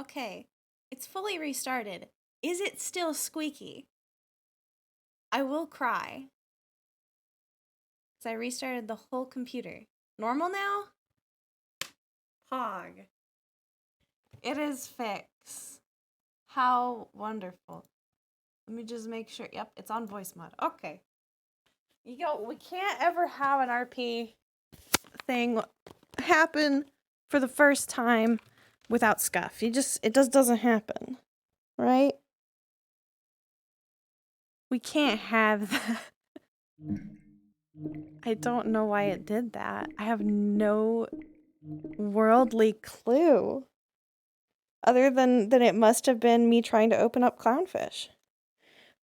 Okay, it's fully restarted. Is it still squeaky? I will cry. Because I restarted the whole computer. Normal now? Pog. It is fixed. How wonderful. Let me just make sure. Yep, it's on voice mod. Okay. We can't ever have an RP thing happen for the first time without scuff. It just doesn't happen. Right? We can't have that. I don't know why it did that. I have no worldly clue. Other than it must have been me trying to open up Clownfish.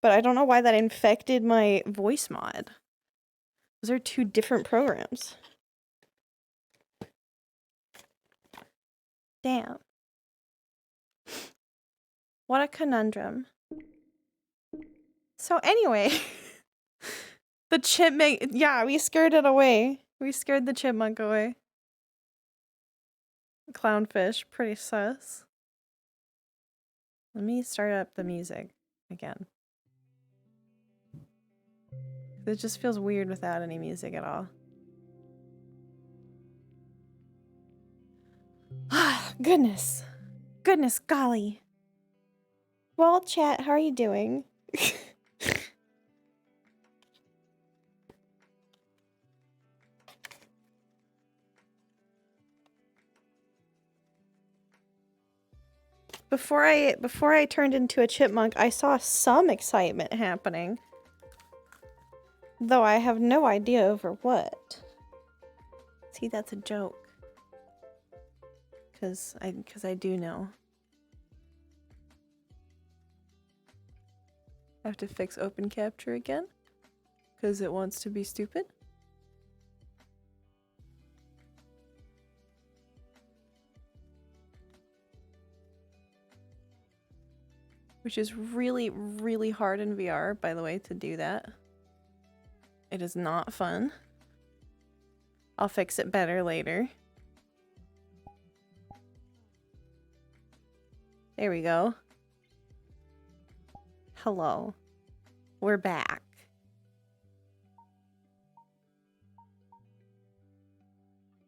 But I don't know why that infected my voice mod. Those are two different programs. Damn. What a conundrum. So anyway, the chipmunk, yeah, we scared it away. We scared the chipmunk away. Clownfish, pretty sus. Let me start up the music again. It just feels weird without any music at all. Ah, goodness. Goodness golly. Well, chat, how are you doing? Before I turned into a chipmunk, I saw some excitement happening. Though I have no idea over what. See, that's a joke. Cause I do know. I have to fix open capture again. Cause it wants to be stupid. Which is really, really hard in VR, by the way, to do that. It is not fun. I'll fix it better later. There we go. Hello. We're back.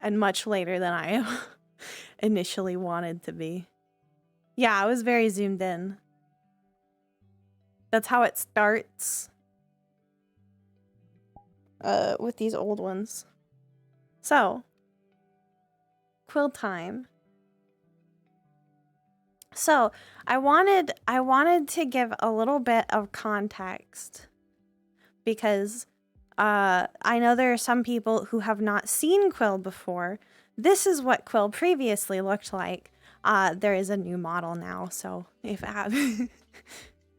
And much later than I initially wanted to be. Yeah, I was very zoomed in. That's how it starts. With these old ones. So, Quill time. So, I wanted to give a little bit of context because I know there are some people who have not seen Quill before. This is what Quill previously looked like. There is a new model now, so if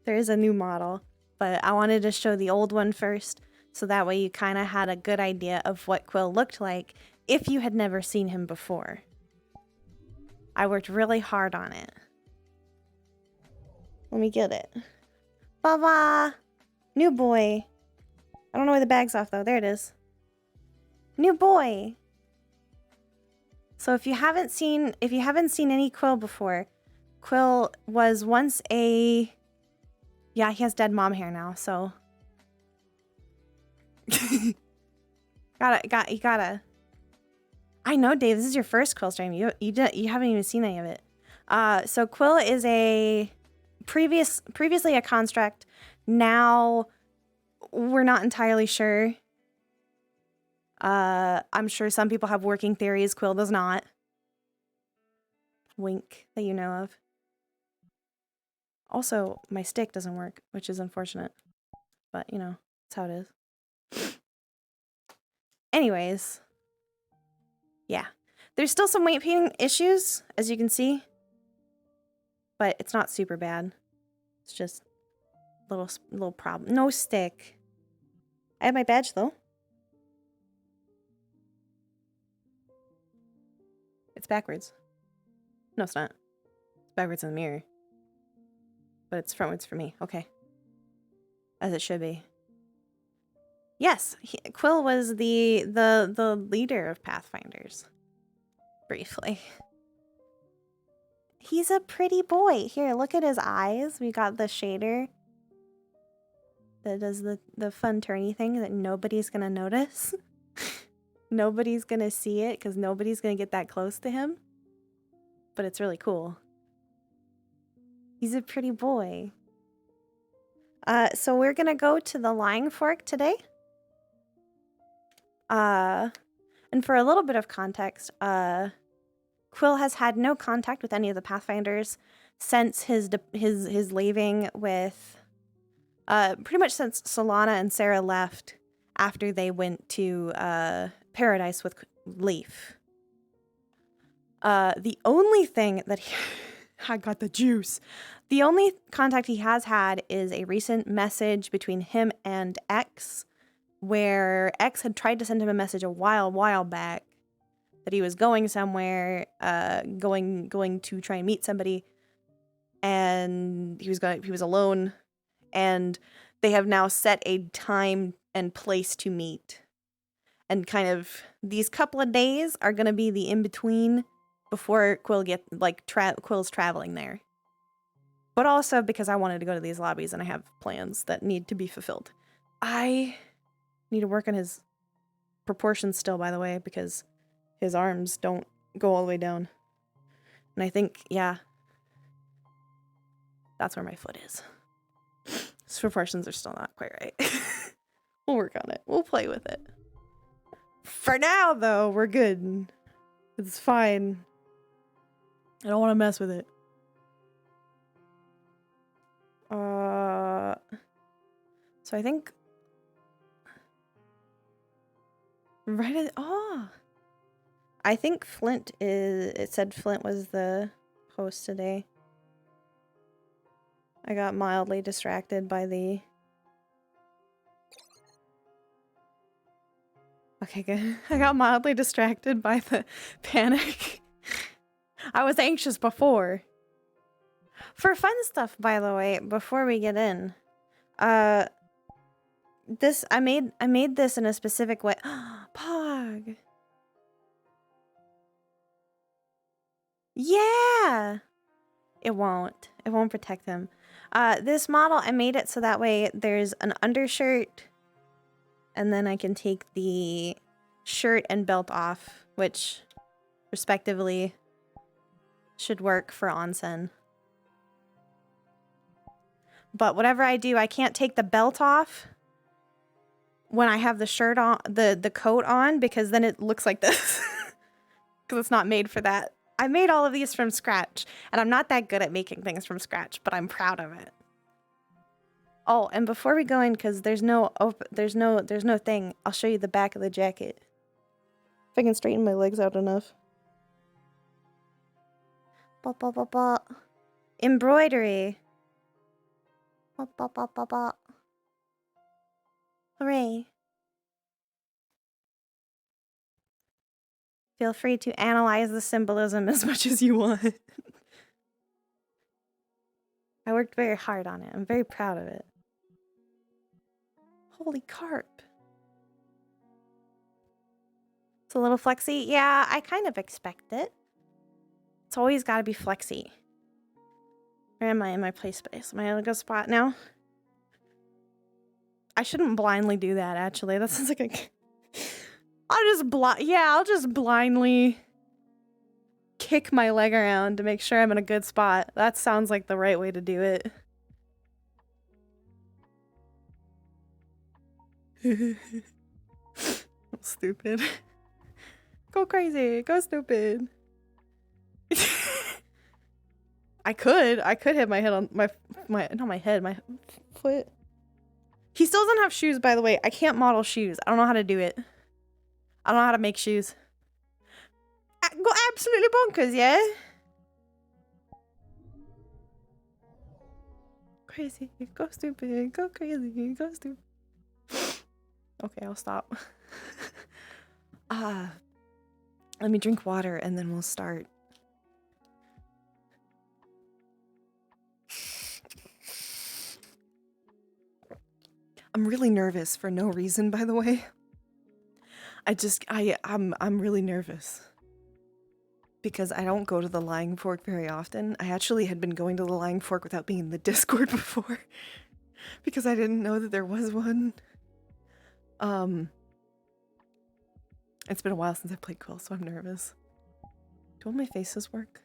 there is a new model, but I wanted to show the old one first, so that way you kind of had a good idea of what Quill looked like if you had never seen him before. I worked really hard on it. Let me get it. Baba! New boy. I don't know where the bag's off though. There it is. New boy. So if you haven't seen any Quill before, Quill was once a... Yeah, he has dead mom hair now, so... you gotta... I know, Dave, this is your first Quill stream. You haven't even seen any of it. So Quill is a... Previously a construct. Now, we're not entirely sure. I'm sure some people have working theories. Quill does not. Wink, that you know of. Also, my stick doesn't work, which is unfortunate. But, you know, that's how it is. Anyways. Yeah. There's still some weight painting issues, as you can see. But it's not super bad. It's just a little problem. No stick. I have my badge, though. It's backwards. No, it's not. It's backwards in the mirror. But it's frontwards for me. Okay. As it should be. Yes, Quill was the leader of Pathfinders. Briefly. He's a pretty boy. Here, look at his eyes. We got the shader that does the fun turny thing that nobody's gonna notice. Nobody's gonna see it because nobody's gonna get that close to him. But it's really cool. He's a pretty boy. So we're gonna go to the Lying Fork today. And for a little bit of context, Quill has had no contact with any of the Pathfinders since his leaving with, pretty much since Solana and Sarah left after they went to Paradise with Leaf. The only thing that I got the juice. The only contact he has had is a recent message between him and X, where X had tried to send him a message a while back that he was going somewhere, going to try and meet somebody, and he was alone, and they have now set a time and place to meet, and kind of these couple of days are gonna be the in between before Quill Quill's traveling there. But also because I wanted to go to these lobbies and I have plans that need to be fulfilled. I need to work on his proportions still, by the way, because his arms don't go all the way down. And I think, yeah, that's where my foot is. His proportions are still not quite right. We'll work on it. We'll play with it. For now, though, we're good. It's fine. I don't want to mess with it. So I think I think Flint it said Flint was the host today. I got mildly distracted by the... Okay, good. I got mildly distracted by the panic. I was anxious before. For fun stuff, by the way, before we get in, I made this in a specific way. Pog. Yeah. It won't protect him. This model, I made it so that way there's an undershirt, and then I can take the shirt and belt off, which respectively should work for onsen. But whatever I do, I can't take the belt off when I have the shirt on, the coat on, because then it looks like this. Because it's not made for that. I made all of these from scratch, and I'm not that good at making things from scratch, but I'm proud of it. Oh, and before we go in, because there's no thing, I'll show you the back of the jacket. If I can straighten my legs out enough. Ba, ba, ba, ba. Embroidery. Ba, ba, ba, ba, ba. Hooray. Feel free to analyze the symbolism as much as you want. I worked very hard on it. I'm very proud of it. Holy carp. It's a little flexy. Yeah, I kind of expect it. It's always got to be flexy. Where am I in my play space? Am I in a good spot now? I shouldn't blindly do that, actually. That sounds like a... I'll just blindly kick my leg around to make sure I'm in a good spot. That sounds like the right way to do it. Stupid. Go crazy. Go stupid. I could hit my head on my foot. He still doesn't have shoes, by the way. I can't model shoes. I don't know how to do it. I don't know how to make shoes. Go absolutely bonkers, yeah? Crazy. Go stupid. Go crazy. Go stupid. Okay, I'll stop. Let me drink water and then we'll start. I'm really nervous for no reason, by the way. I'm really nervous. because I don't go to the Lying Fork very often. I actually had been going to the Lying Fork without being in the Discord before because I didn't know that there was one. It's been a while since I played Quill, so I'm nervous. Do all my faces work?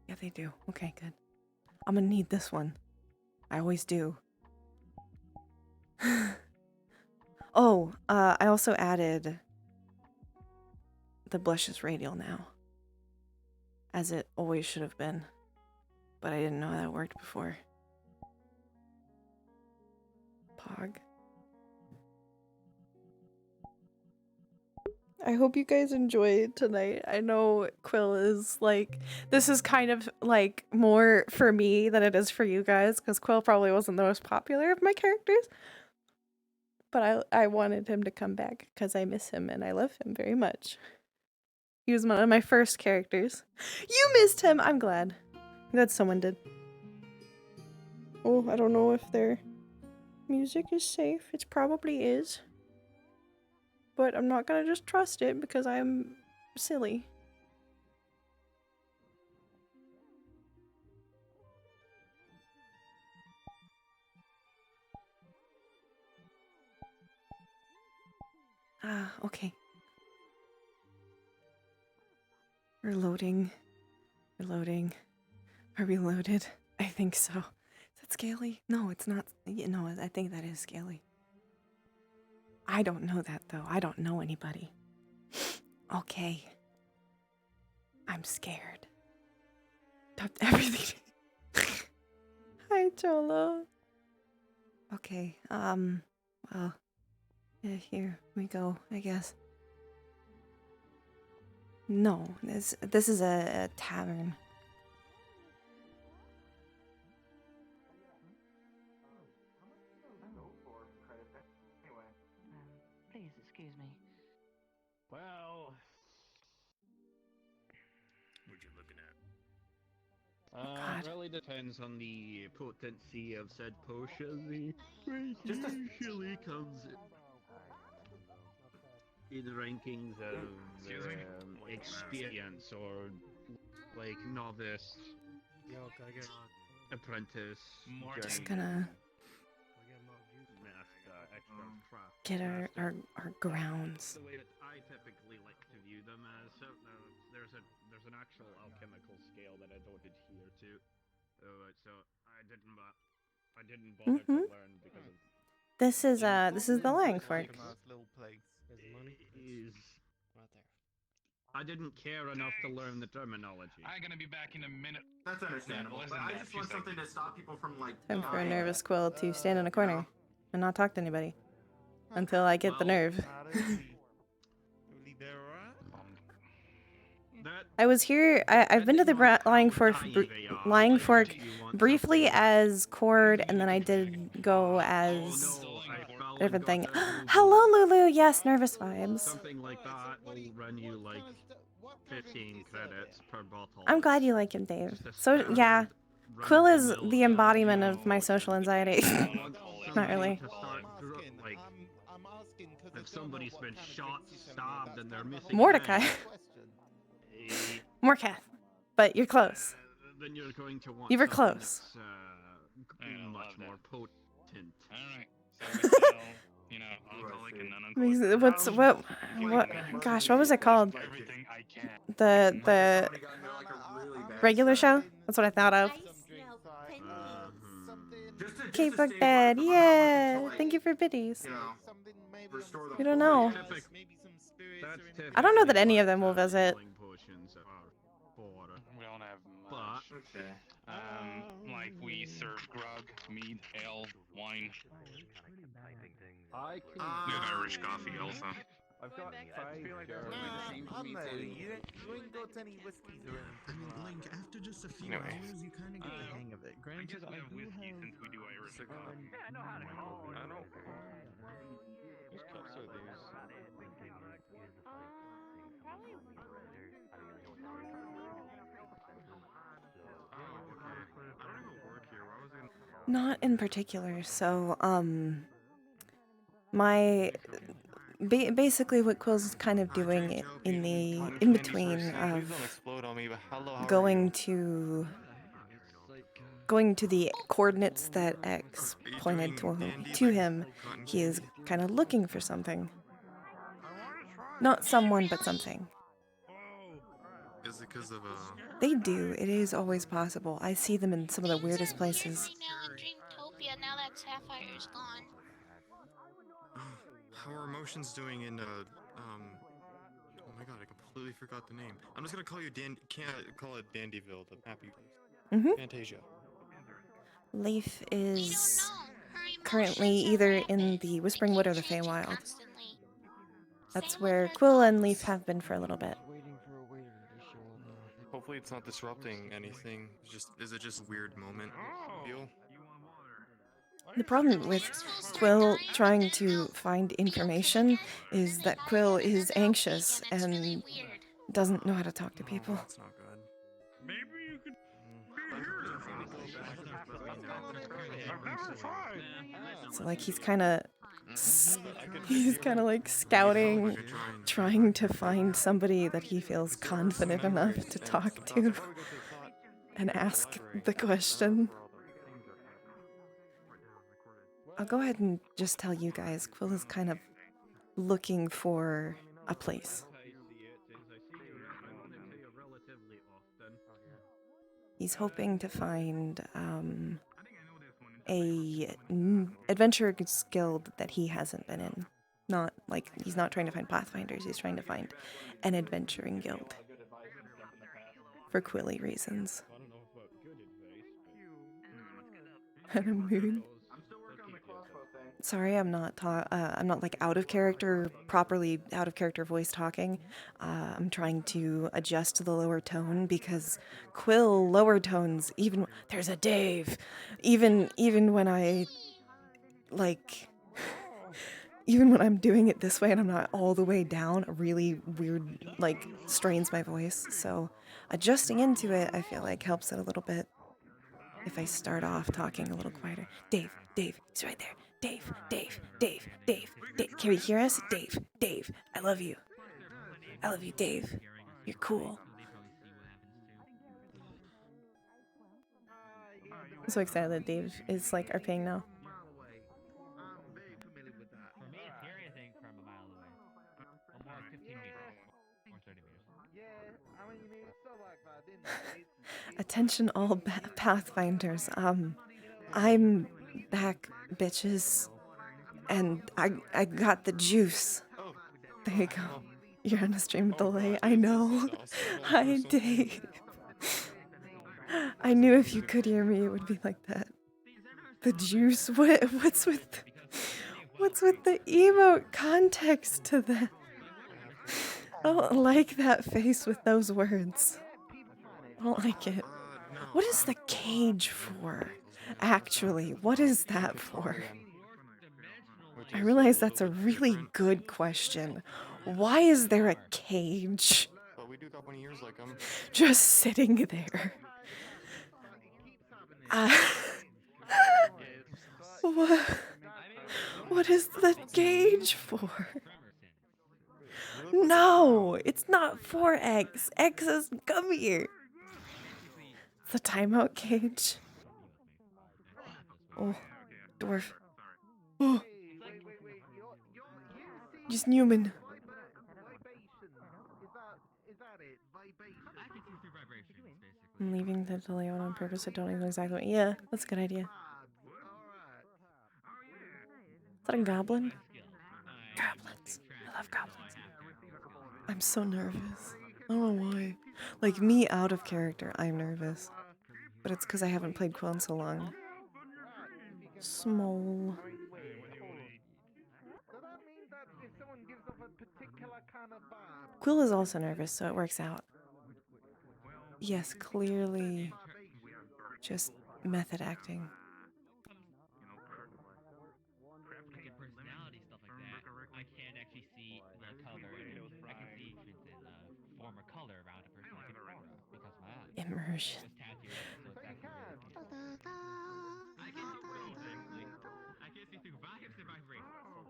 Yeah, they do. Okay, good. I'm gonna need this one. I always do. Oh, I also added the blushes radial now, as it always should have been, but I didn't know that worked before. Pog. I hope you guys enjoyed tonight. I know Quill is like, this is kind of like more for me than it is for you guys, because Quill probably wasn't the most popular of my characters. But I wanted him to come back because I miss him and I love him very much. He was one of my first characters. You missed him! I'm glad. I'm glad someone did. Oh, I don't know if their music is safe. It probably is. But I'm not gonna just trust it because I'm silly. Ah, okay. We're loading. We're loading. Are we loaded? I think so. Is that Scaly? No, it's not. No, I think that is Scaly. I don't know that, though. I don't know anybody. Okay. I'm scared. Everything. Hi, Cholo. Okay, well, yeah, here we go, I guess. No, this is a tavern. Please excuse me. Well, what you looking at? God. It really depends on the potency of said potion. The usually comes in the rankings of experience or like novice, apprentice, Just gonna get our grounds. The way that I typically like to view them as, so there's an actual alchemical scale that I don't adhere to, so I didn't bother to learn because of. This is the Lying Fork. I didn't care enough to learn the terminology. I'm gonna be back in a minute. That's understandable, but I just want something to stop people from like. Time for a nervous Quill to stand in a corner and not talk to anybody until I get the nerve. I was here. I've been to the Lying Fork briefly as Cord, and then I did go as a different thing. Hello, Lulu. Yes, nervous vibes. Something like that will run you like 15 credits per bottle. I'm glad you like him, Dave. So yeah, Quill is the embodiment of my social anxiety. Not really. If somebody's been shot, stabbed, and they're missing Mordecai. Morcath. But you're close. Then you're going to want You were close. much more potent. Alright. So we sell, you know, alcoholic and non-alcoholic. What gosh, what was it called? Everything I can. The regular show? That's what I thought of. Cape Book Bed, yeah. Thank you for biddies. We don't know. I don't know that any of them will visit. We don't have much. Like we serve grog, mead, ale, wine. We have Irish coffee also. I've got five. You ain't got any whiskeys or anything. I mean, Link, after just a few hours, you kind of get the hang of it. Granted, I have do whiskey have... since we do Irish coffee. Yeah, I know how to call. I know. These cups are these. Not in particular. So, my basically what Quill's kind of doing in the in between of going to the coordinates that X pointed to him, he is kind of looking for something. Not someone, but something. Is it because of They do. It is always possible. I see them in some of the weirdest places. Right now in Dreamtopia, now that Sapphire's gone. how are emotions doing in oh my god, I completely forgot the name. I'm just gonna call you can't call it Dandyville, the happy place. Fantasia. Leif We don't is know. Her currently emotions are either in rapid the and Whispering Wood or the changing Feywild. constantly. That's Same with where her Quill and Leif thoughts. have been for a little bit. Hopefully it's not disrupting anything. Is it just weird moment feel? The problem The with plants will start Quill dying, trying then to they'll find be okay information again, is then they that die Quill again, and is then they're okay anxious again. It's really and weird. doesn't know how to talk to people. That's not good. Maybe you could So like he's kind of like scouting, trying to find somebody that he feels confident enough to talk to and ask the question. I'll go ahead and just tell you guys, Quill is kind of looking for a place. He's hoping to find adventure guild that he hasn't been in. Not like he's not trying to find pathfinders, he's trying to find an adventuring guild. For Quilly reasons. And a mood. Sorry, I'm not like out of character, properly out of character voice talking. I'm trying to adjust to the lower tone because Quill lower tones, even there's a Dave. Even when I like even when I'm doing it this way and I'm not all the way down, a really weird like strains my voice. So adjusting into it, I feel like helps it a little bit. If I start off talking a little quieter. Dave, he's right there. Dave. Can you hear us? Dave, I love you. Dave. You're cool. I'm so excited that Dave is like RPing now. For me, it's hearing a thing from a mile away. Or more, 15 meters. Or 30 meters. Attention all Pathfinders. I'm back, bitches. And I got the juice. There you go. You're on a stream delay. I know. Hi, Dave. I knew if you could hear me, it would be like that. The juice. What's with the emote context to that? I don't like that face with those words. I don't like it. What is the cage for? Actually, what is that for? I realize that's a really good question. Why is there a cage? Just sitting there. What is the cage for? No, it's not for X. X is come here. It's a timeout cage. Oh, dwarf. Oh. Just Newman. I'm leaving the delay on purpose. I don't know exactly what. Yeah, that's a good idea. Is that a goblin? Goblins. I love goblins. I'm so nervous. I don't know why. Like, me out of character, I'm nervous. But it's because I haven't played Quill in so long. Small. Quill is also nervous, so it works out. Yes, clearly just method acting. Like in personality, stuff like that, I can't actually see the color. I can see, for instance, form or color around a person like an aura because of my eyes. Immersion. It's tattooed, so it's actually really I can see through vibes and vibrations.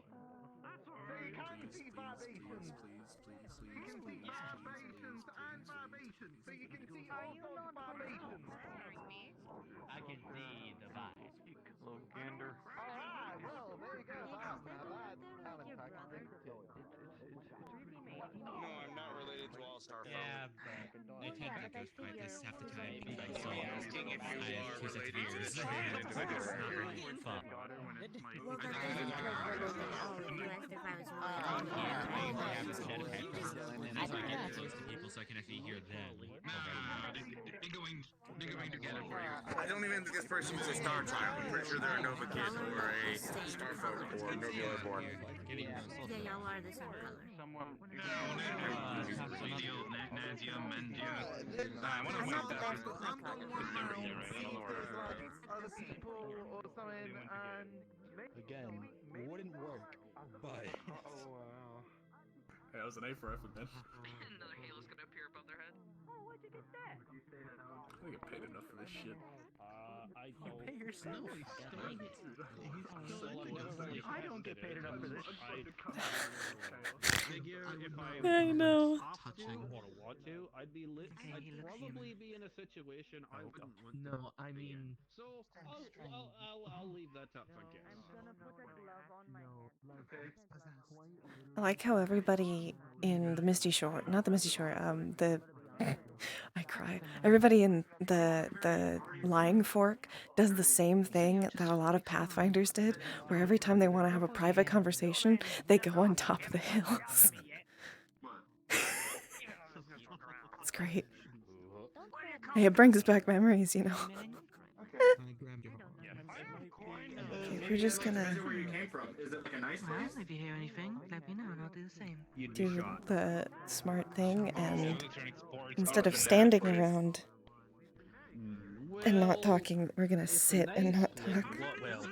I can see the vibe. Little gander. No, I'm not related to all Starfolk. Yeah, but I tend to ghost practice half the time because I'm so Asking if you I have are two sets of related to ears. this It's not really fun. Well, that doesn't like relate to all. You asked if I was related to Yeah, I all. have a set of headphones. That's why I get close to people so I can actually hear them. They're going together for you. I don't even think this person is a Star Tribe. I'm pretty sure they're a Nova Kid or a Starfolk or Nobular Born. Yeah, y'all are the same color. I'm I'm not the best with my colors. Other people or something, and Again, wouldn't work, but... oh wow. Hey, that was an A for effort, man. Another halo's gonna appear above their head. Oh, what'd you get that? I don't get paid enough for this shit. I You pay yourself. I don't get paid enough for this. I know. Want to, I'd be lit. I'd probably be in a situation I wouldn't want. No, I mean... So I'll leave that up, I guess. I like how everybody in the Misty Shore, not the Misty Shore, the I cry. Everybody in the Lying Fork does the same thing that a lot of Pathfinders did, where every time they want to have a private conversation, they go on top of the hills. It's great. Hey, it brings back memories, you know. Okay, we're just gonna Where you came from? Is it like a nice place? If you hear anything, let me know and I'll do the same. do the smart thing, and instead of standing around and not talking, we're gonna sit and not talk. Well,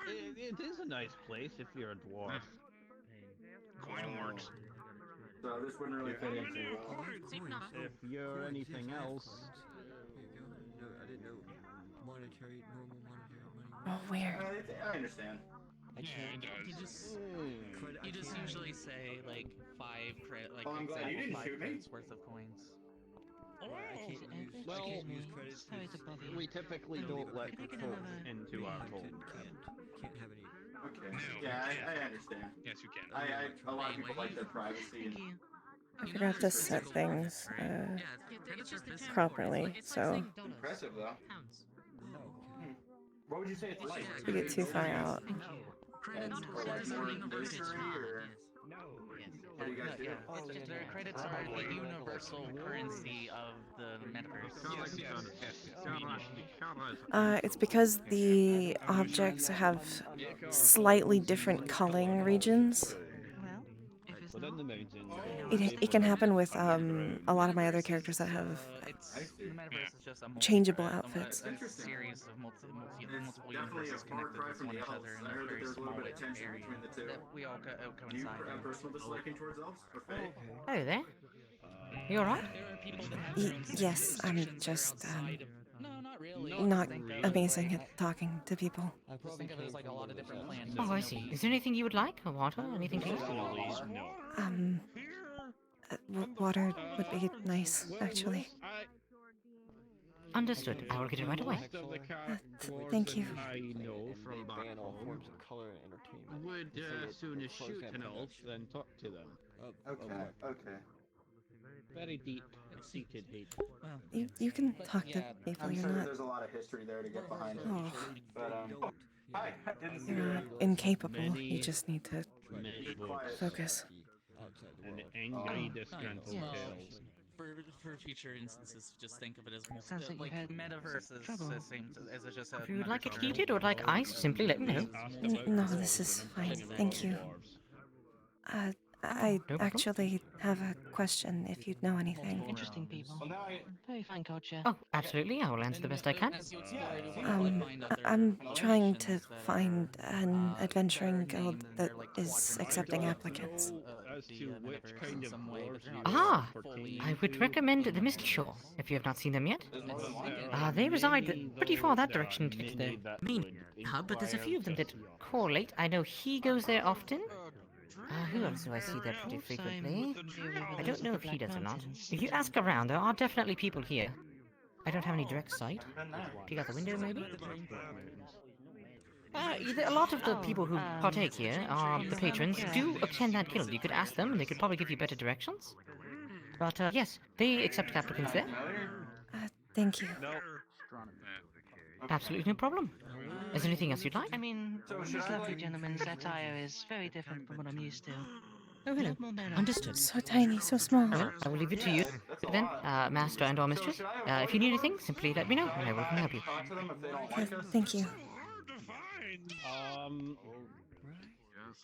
it is a nice place if you're a dwarf. Coin works. So this wouldn't really fit into. If you're anything else, I didn't know. Normal monetary money. Oh, weird. I understand. It does. You just usually say like 5 credit, like Oh, I'm glad you didn't 5 shoot me. credits worth of coins. well, credits. Sorry to bother you. we typically don't let folk into our home. Can't have any. Okay. No, Yeah, you can't. I understand. Yes, you can. A lot of people like their privacy. Thank you. I forgot to set things It's just the properly, so Impressive though. What would you say it's like? we get too far out. And for like more history or what do you guys do? It's just their credits are the universal currency of the metaverse. It's because the objects have slightly different culling regions. Well, if it's Within not, the mountains. It can happen with a lot of my other characters that have the metaverse is just a changeable outfits. series of multiple Definitely universes a far connected cry with from one the each elves. other in I a heard that very there's a little small bit of tension area between the two. that we all Do you coincide have in. personal disliking towards elves or fae? Hello there. You alright? Yes, I'm just No, not really. not amazing at talking to people. Just think of it as like a lot of different plans. Oh, I see. Is there anything you would like? A water? Anything to eat? Water would be nice, actually. Understood. I will get it right away. Thank you. I know from back home would sooner shoot an elf than talk to them. Okay. Very deep seated hate. You can talk to people. I'm You're sure not there's a lot of history there to get behind it. oh, But hi. Didn't see you're you. not incapable. You just need to Many books focus. and angry disgruntled tales. For future instances, just think of it as Sounds like like you had metaverse is trouble. the same as it's just a. If you would like it metaverse. heated or like ice, simply let me know. No, this is fine. Thank you. I actually have a question if you'd know anything. Interesting people. Very fine culture. Oh, absolutely. I will answer the best I can. As you explore, you can probably find other I'm trying to locations that find an are adventuring named guild and that they're, like, is quadrilateral. accepting I don't applicants. know, As the, to which metaverse kind in of some way, but dwarves they're you not Ah, pertain I would to. recommend the Misty Shore, if you have not seen them yet. They reside pretty far that direction to get to the main hub, but there's a few of them that correlate. I know he goes there often. Who else do I see there pretty frequently? I don't know if he does or not. If you ask around, there are definitely people here. I don't have any direct sight. Peek out the window, maybe? A lot of the people who partake here are the patrons do attend that guild. You could ask them, and they could probably give you better directions. But, yes, they accept applicants there. Thank you. Absolutely no problem. Is there anything else you'd like? I mean, this lovely gentleman's attire is very different from what I'm used to. Oh, hello. Understood. So tiny, so small. Well, I will leave it to you then, master and or mistress. If you need anything, simply let me know, and I will help you. Thank you.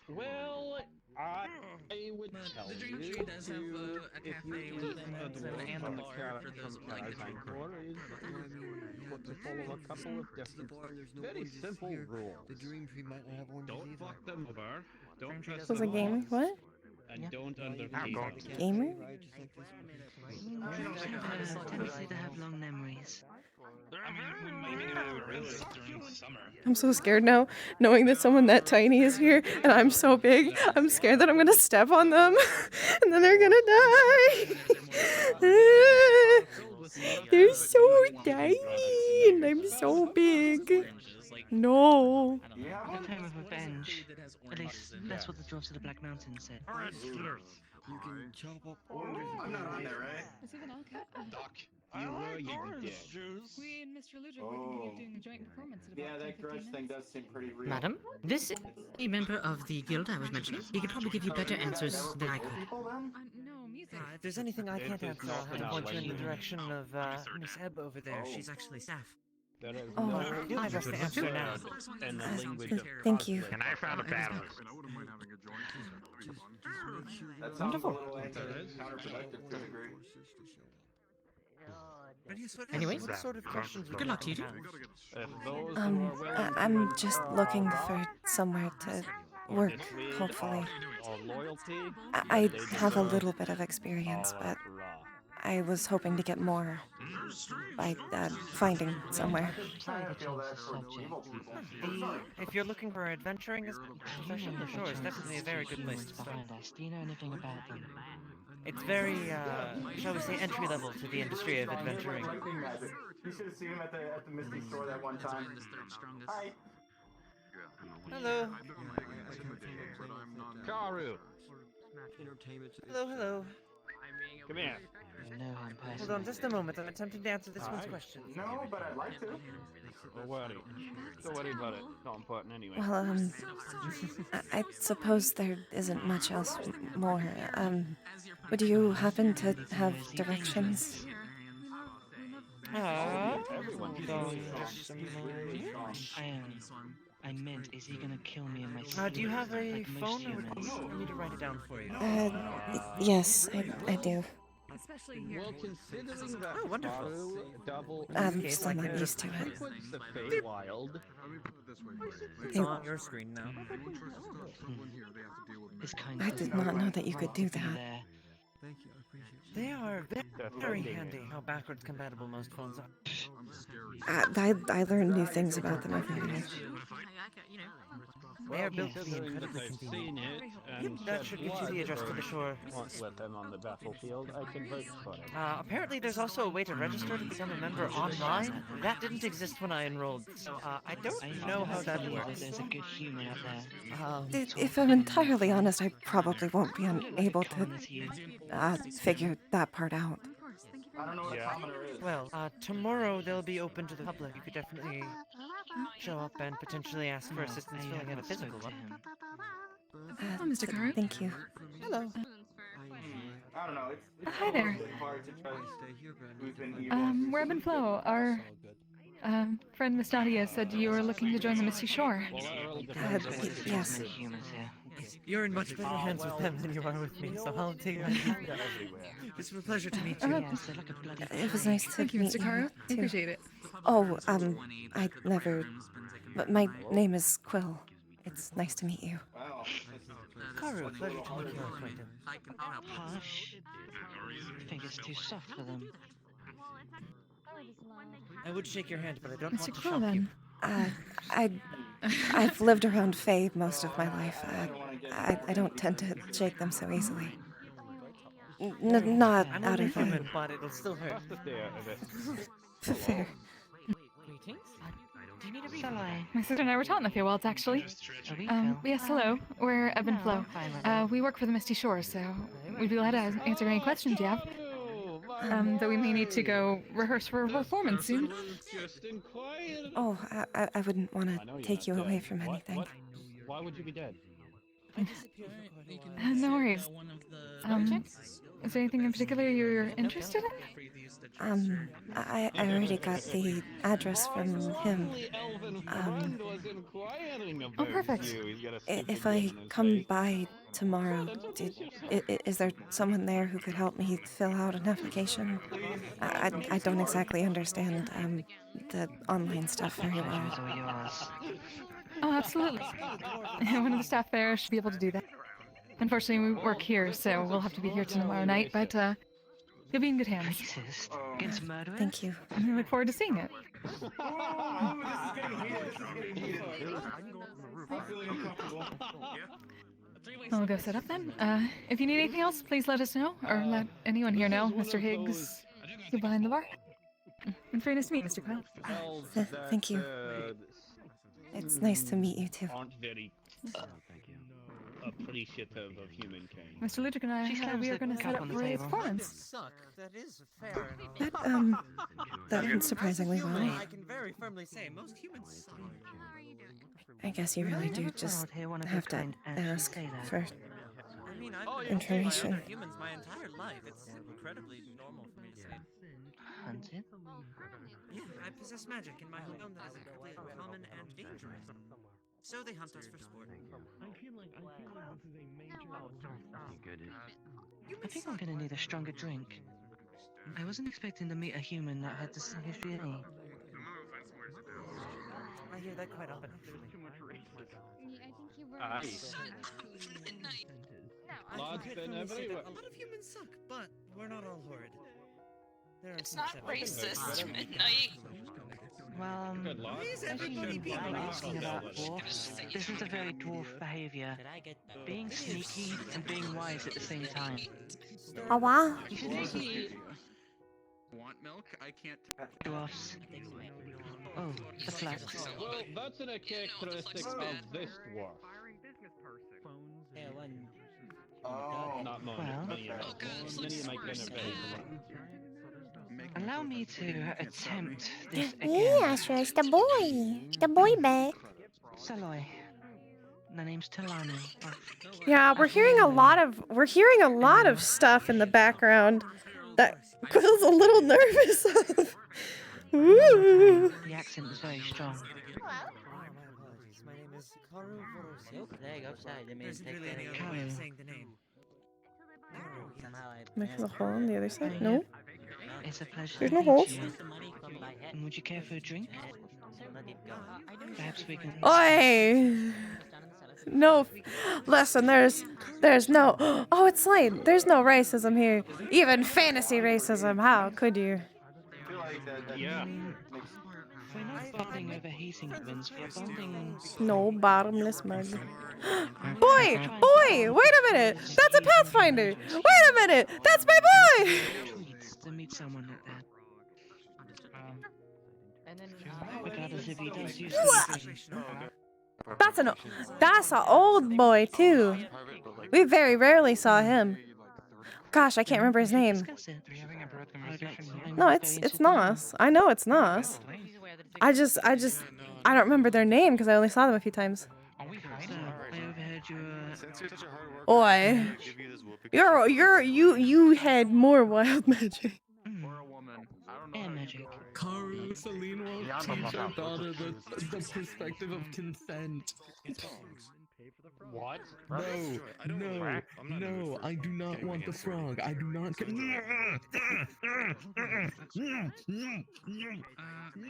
Well, I would tell The Dream you Tree does have a if cafe you with and a bar for those who like to drink. to follow a couple of different, very simple rules. The Dream Tree might not have one. Don't fuck them over. Don't press Was a them game? off, What? and don't undertake them. Gamer? There's a tendency to have long memories. I mean, we might be gonna have a race during the summer. I'm so scared now, knowing that someone that tiny is here, and I'm so big. I'm scared that I'm gonna step on them, and then they're gonna die. They're so tiny, and I'm so big. No. A time of revenge. At least that's what the dwarves of the Black Mountain said. You can chop up I'm not on there, right? Is he the Nalcat? Doc, You were, you orange did. juice. We and Mr. Ludwig were thinking of doing a joint performance at about Yeah, 10, that 15 grudge thing minutes. does seem pretty real. Madam, this is a member of the guild I was mentioning. He could probably give you better answers than I could. No, music. If there's anything I can't answer, I'll have to point you in the direction of Miss Ebb over there. Oh. She's actually staff. There is Oh, no I'll do my best to answer now. in the language of Thank you. And I found a battle. That sounds Wonderful. a little counterproductive to a degree. Anyways, what sort of questions good luck to you two. If those who are willing I'm just looking for somewhere to work, hopefully. or loyalty, I have a little bit of experience, but I was hoping to get more by finding somewhere. If you're looking for adventuring as a profession, sure, it's definitely a very good place to start. Behind us, do you know anything about them? It's very, shall we say, entry level to the industry of adventuring. You should have seen him at the Misty store that one time. Hi. Hello. Karu, Hello, hello. come here. You know him Hold personally. on just a moment. I'm attempting to answer this one's question. No, but I'd like to. Don't worry. Don't worry about it. Not important anyway. Well, I suppose there isn't much else more. Would you happen to have directions? I meant, is he gonna kill me in my sleep? Do you have a like most phone, or humans? let me to write it down for you? Yes, I do. Especially here. Well, considering that Oh, wonderful. Karu double I'm still not used to it. frequents the Feywild, It's on your screen now. His kind I did not know that you could do that. There. They are very handy. How backwards compatible most phones are. I learn new things about them every day. They are built to be considering that incredibly I've convenient. seen it Yep, and that shed should get you blood the address to the for shore. once with them on the battlefield, I can vouch for it. Apparently there's also a way to register to become a member online. That didn't exist when I enrolled, so I don't know how that works. There's a good human out there. If I'm entirely honest, I probably won't be able to figure that part out. I don't know what a commoner is. Well, tomorrow they'll be open to the public. You could definitely show up and potentially ask for assistance filling out a physical one. Hello, Mr. Karu. Thank you. Hello. I don't know. It's Hi there. hard to trust who's been evil. We're Ebb and Flow. Our friend Miss Nadia said you were looking to join the Misty Shore. Yes. Humans here. You're in much better hands with them than you are with me, so I'll take my leave. It's a pleasure to meet you. Yes, they're like a bloody It was nice to Thank you, meet Mr. you Karu. too. Appreciate it. Oh, I never. But my name is Quill. It's nice to meet you. Wow. Karu, pleasure to make your acquaintance. Hush. I think it's too soft for them. I would shake your hand, but I don't Mr. want to Quill, shock you. then. I've lived around Fae most of my life. I don't tend to shake them so easily. Not I'm out only of human, but it'll still hurt. fair. Greetings. Do you need a refill? My sister and I were taught in the Feywild, actually. A refill? Yes, hello. We're Ebb and Flow. fine with that. We work for the Misty Shore, so we'd be glad to answer any questions you have. Though we may need to go rehearse for a performance soon. Oh, I wouldn't want to take you away from anything. Why would you be dead? No worries. Is there anything in particular you're interested in? I already got the address from him. Oh, perfect. If I come by tomorrow, is there someone there who could help me fill out an application? I don't exactly understand the online stuff very well. Oh, absolutely. One of the staff there should be able to do that. Unfortunately, we work here, so we'll have to be here tomorrow night, but you'll be in good hands. Thank you. We look forward to seeing it. I'll go set up then. If you need anything else, please let us know, or let anyone here know. Mr. Higgs, you behind the bar. And very nice to meet you, Mr. Quill. Thank you. It's nice to meet you too. Aren't very appreciative of humankind. Mr. Ludwig and I, we are going to set up for a performance. That is fair enough. That went surprisingly well. I can very firmly say most humans suck. I guess you really do just have to ask for information. Humans my entire life. It's incredibly normal for me to say. Hunted? Yeah, I possess magic in my home that is incredibly uncommon and dangerous. So they hunt us for sport. I think I'm gonna need a stronger drink. I wasn't expecting to meet a human that had the same history as me. I hear that quite often. Lod's been everywhere. A lot of humans suck, but we're not all horrid. It's not racist, Midnight. Well, everybody be asking about dwarfs, this is a very dwarf behavior. Being sneaky and being wise at the same time. Oh wow. Want milk? I can't. Dwarfs. Oh, the flax. Well, that's an characteristic of this dwarf. Not mine. Well, Many of my kind are very allow me to attempt this again. Yeah, sure, it's the boy. The boy back. Saloy. My name's Talani. Yeah, we're hearing a lot of stuff in the background that Quill's a little nervous of. Ooh. The accent is very strong. My name is Karu Vorosio. There's literally any other way of saying the name. There's a hole on the other side? No? It's a pleasure There's to no meet holes. you. And would you care for a drink? Perhaps we can... Oi! No, listen, there's no... Oh, it's Slade. There's no racism here. Even fantasy racism. How could you? Yeah. We're not bonding over heating ovens, we're bonding... No bottomless mug. Boy! Boy! Wait a minute! That's a Pathfinder! Wait a minute! That's my boy! To meet someone like that. Regardless if he does use That's an old boy too. We very rarely saw him. Gosh, I can't remember his name. No, it's Nos. I know it's Nos. I don't remember their name because I only saw them a few times. Oi, you had more wild magic. Air magic. Karu, Celine will teach her daughter the perspective of consent. What? No, I do not want the frog. I do not.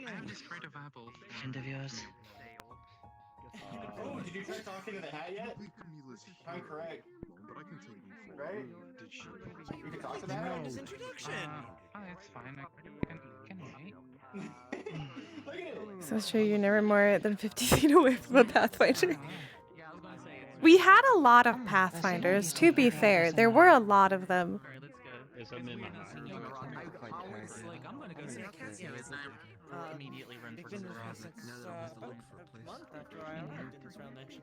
I'm just afraid of apples. Friend of yours. Did you try talking to the hat yet? I'm correct. Right? You can talk to that? No. His introduction. Oh, it's fine. I can wait. So sure you're never more than 50 feet away from a Pathfinder. Yeah, I was gonna say it's We had a lot of Pathfinders, to be fair. There were a lot of them. Alright, let's go. It's a mimic. Like, I'm gonna go see what Cassia is like. Immediately run for It's been Garage. since Now that I about have to look for a a place. month after I arrived in this realm, actually.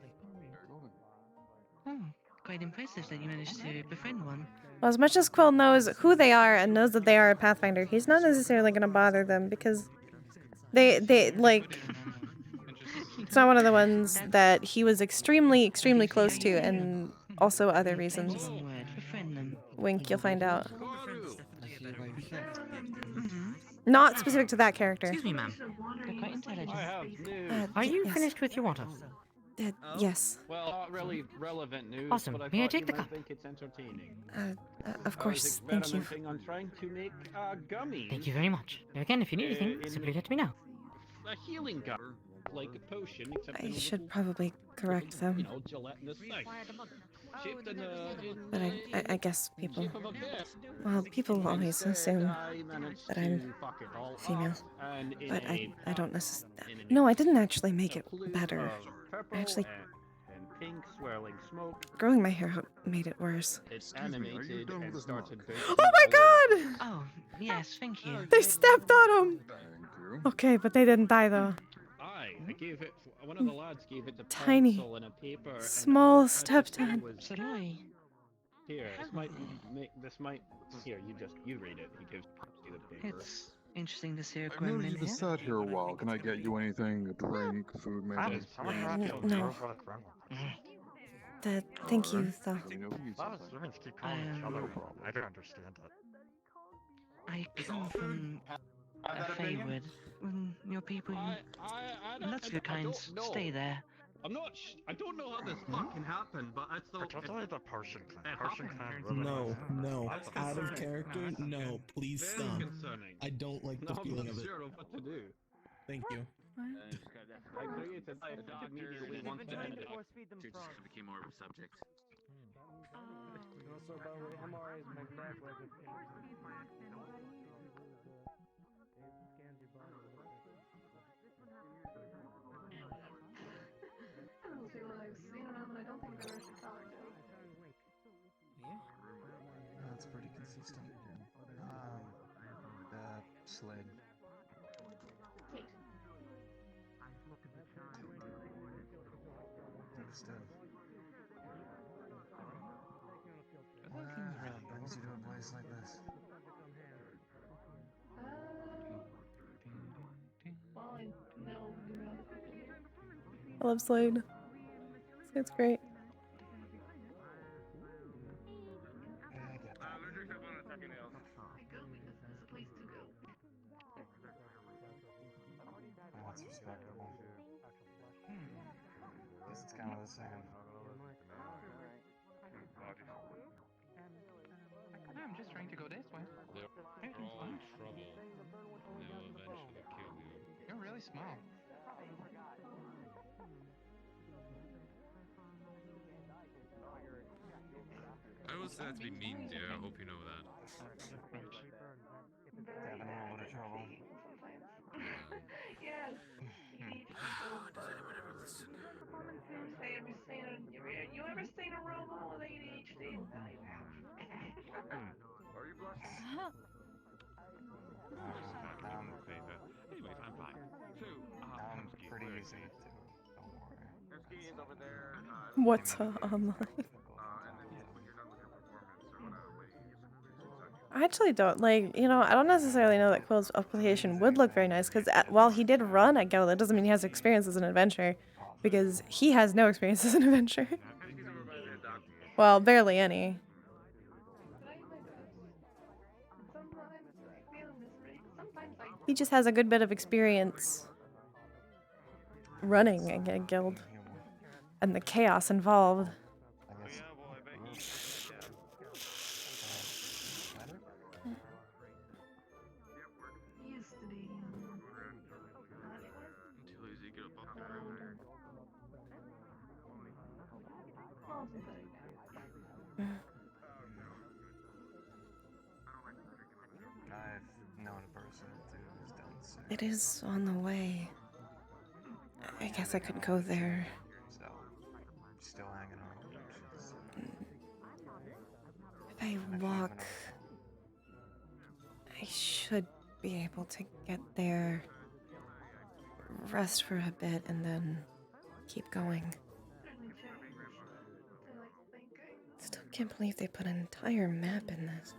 Oh, quite impressive that you managed to befriend one. Well, as much as Quill knows who they are and knows that they are a Pathfinder, he's not necessarily going to bother them because they like, it's not one of the ones that he was extremely close to, and also other reasons. One word, befriend them. Wink, you'll find out. Mm-hmm. Not specific to that character. Excuse me, ma'am. They're quite intelligent. I have news. Are you yes. finished with your water? Yes. Well, not really relevant news, Awesome. but I May I thought take you the might cup? think it's entertaining. Of I course. was Thank you. experimenting on trying to make gummies. Thank you very much. Again, if you need anything, in- simply let me know. A healing gum, like a potion, except in I a should little, probably correct them. you know, gelatinous thing. Shaped in But I guess people, shape of a cat. well, people always assume I managed that I'm to fuck it all female. up, and in But a I don't in necessarily. an No, I didn't actually make it plume better. of purple Actually, and pink swirling smoke. growing my hair out made it worse. It animated and started Oh my god! Oh, yes, thank you. They stepped on him! Okay, but they didn't die though. I gave it. One of the lads gave it the Tiny, pencil and a paper. And small all I stepped just on. was- So do I. Here, this might make. This might. Here, you read it. He gives you the paper. It's interesting to see a I know Gremlin you've here. sat here a while. Can I get you anything? A drink, food, maybe? No. Thank you, though. No problem. I don't understand that. I come from Feywood. Your people, lots of your kinds, stay there. I'm not. I don't know how this fucking happened, but it's the. Particularly the Persian clan. It Persian happened. clan. No, no. That's Out of concerning. character, no. Please Very stop. concerning. I don't like the No, I'm feeling not of it. sure of what to do. Thank you. I created life that immediately wants to end it. Just became more of a subject. That's pretty consistent. The sled. Good stuff. What brings you to a place like this? I love Slade. It's great. That's respectable. Guess it's kind of the same. I'm just trying to go this way. Everything's fine. Trouble. They'll eventually kill you. You're really small. I was that to be mean, dear. I hope you know that. Having a little bit of trouble. Yes. Does anyone ever listen? You ever seen a robot with ADHD? Are you blushing? Anyways, I'm fine. So, I'm pretty easy to. Don't worry. Husky is over there. What's online? I actually don't, like, you know, I don't necessarily know that Quill's application would look very nice, because while he did run at Guild, that doesn't mean he has experience as an adventurer, because he has no experience as an adventurer. Well, barely any. He just has a good bit of experience running a guild, and the chaos involved. I've known a person who's done so. It is on the way. I guess I could go there. So, still hanging around. I walk, I should be able to get there, rest for a bit, and then keep going. Still can't believe they put an entire map in this.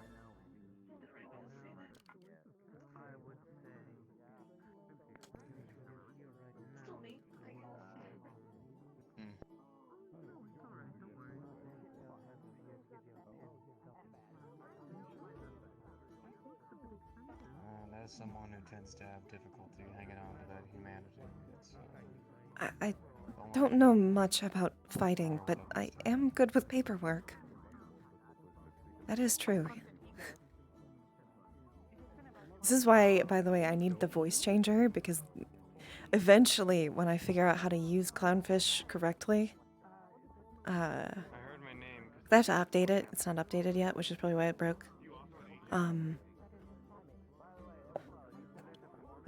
As someone who tends to have difficulty hanging on to that humanity, it's I don't know much about fighting, but I am good with paperwork. That is true. This is why, by the way, I need the voice changer, because eventually, when I figure out how to use Clownfish correctly, I have to update it. It's not updated yet, which is probably why it broke.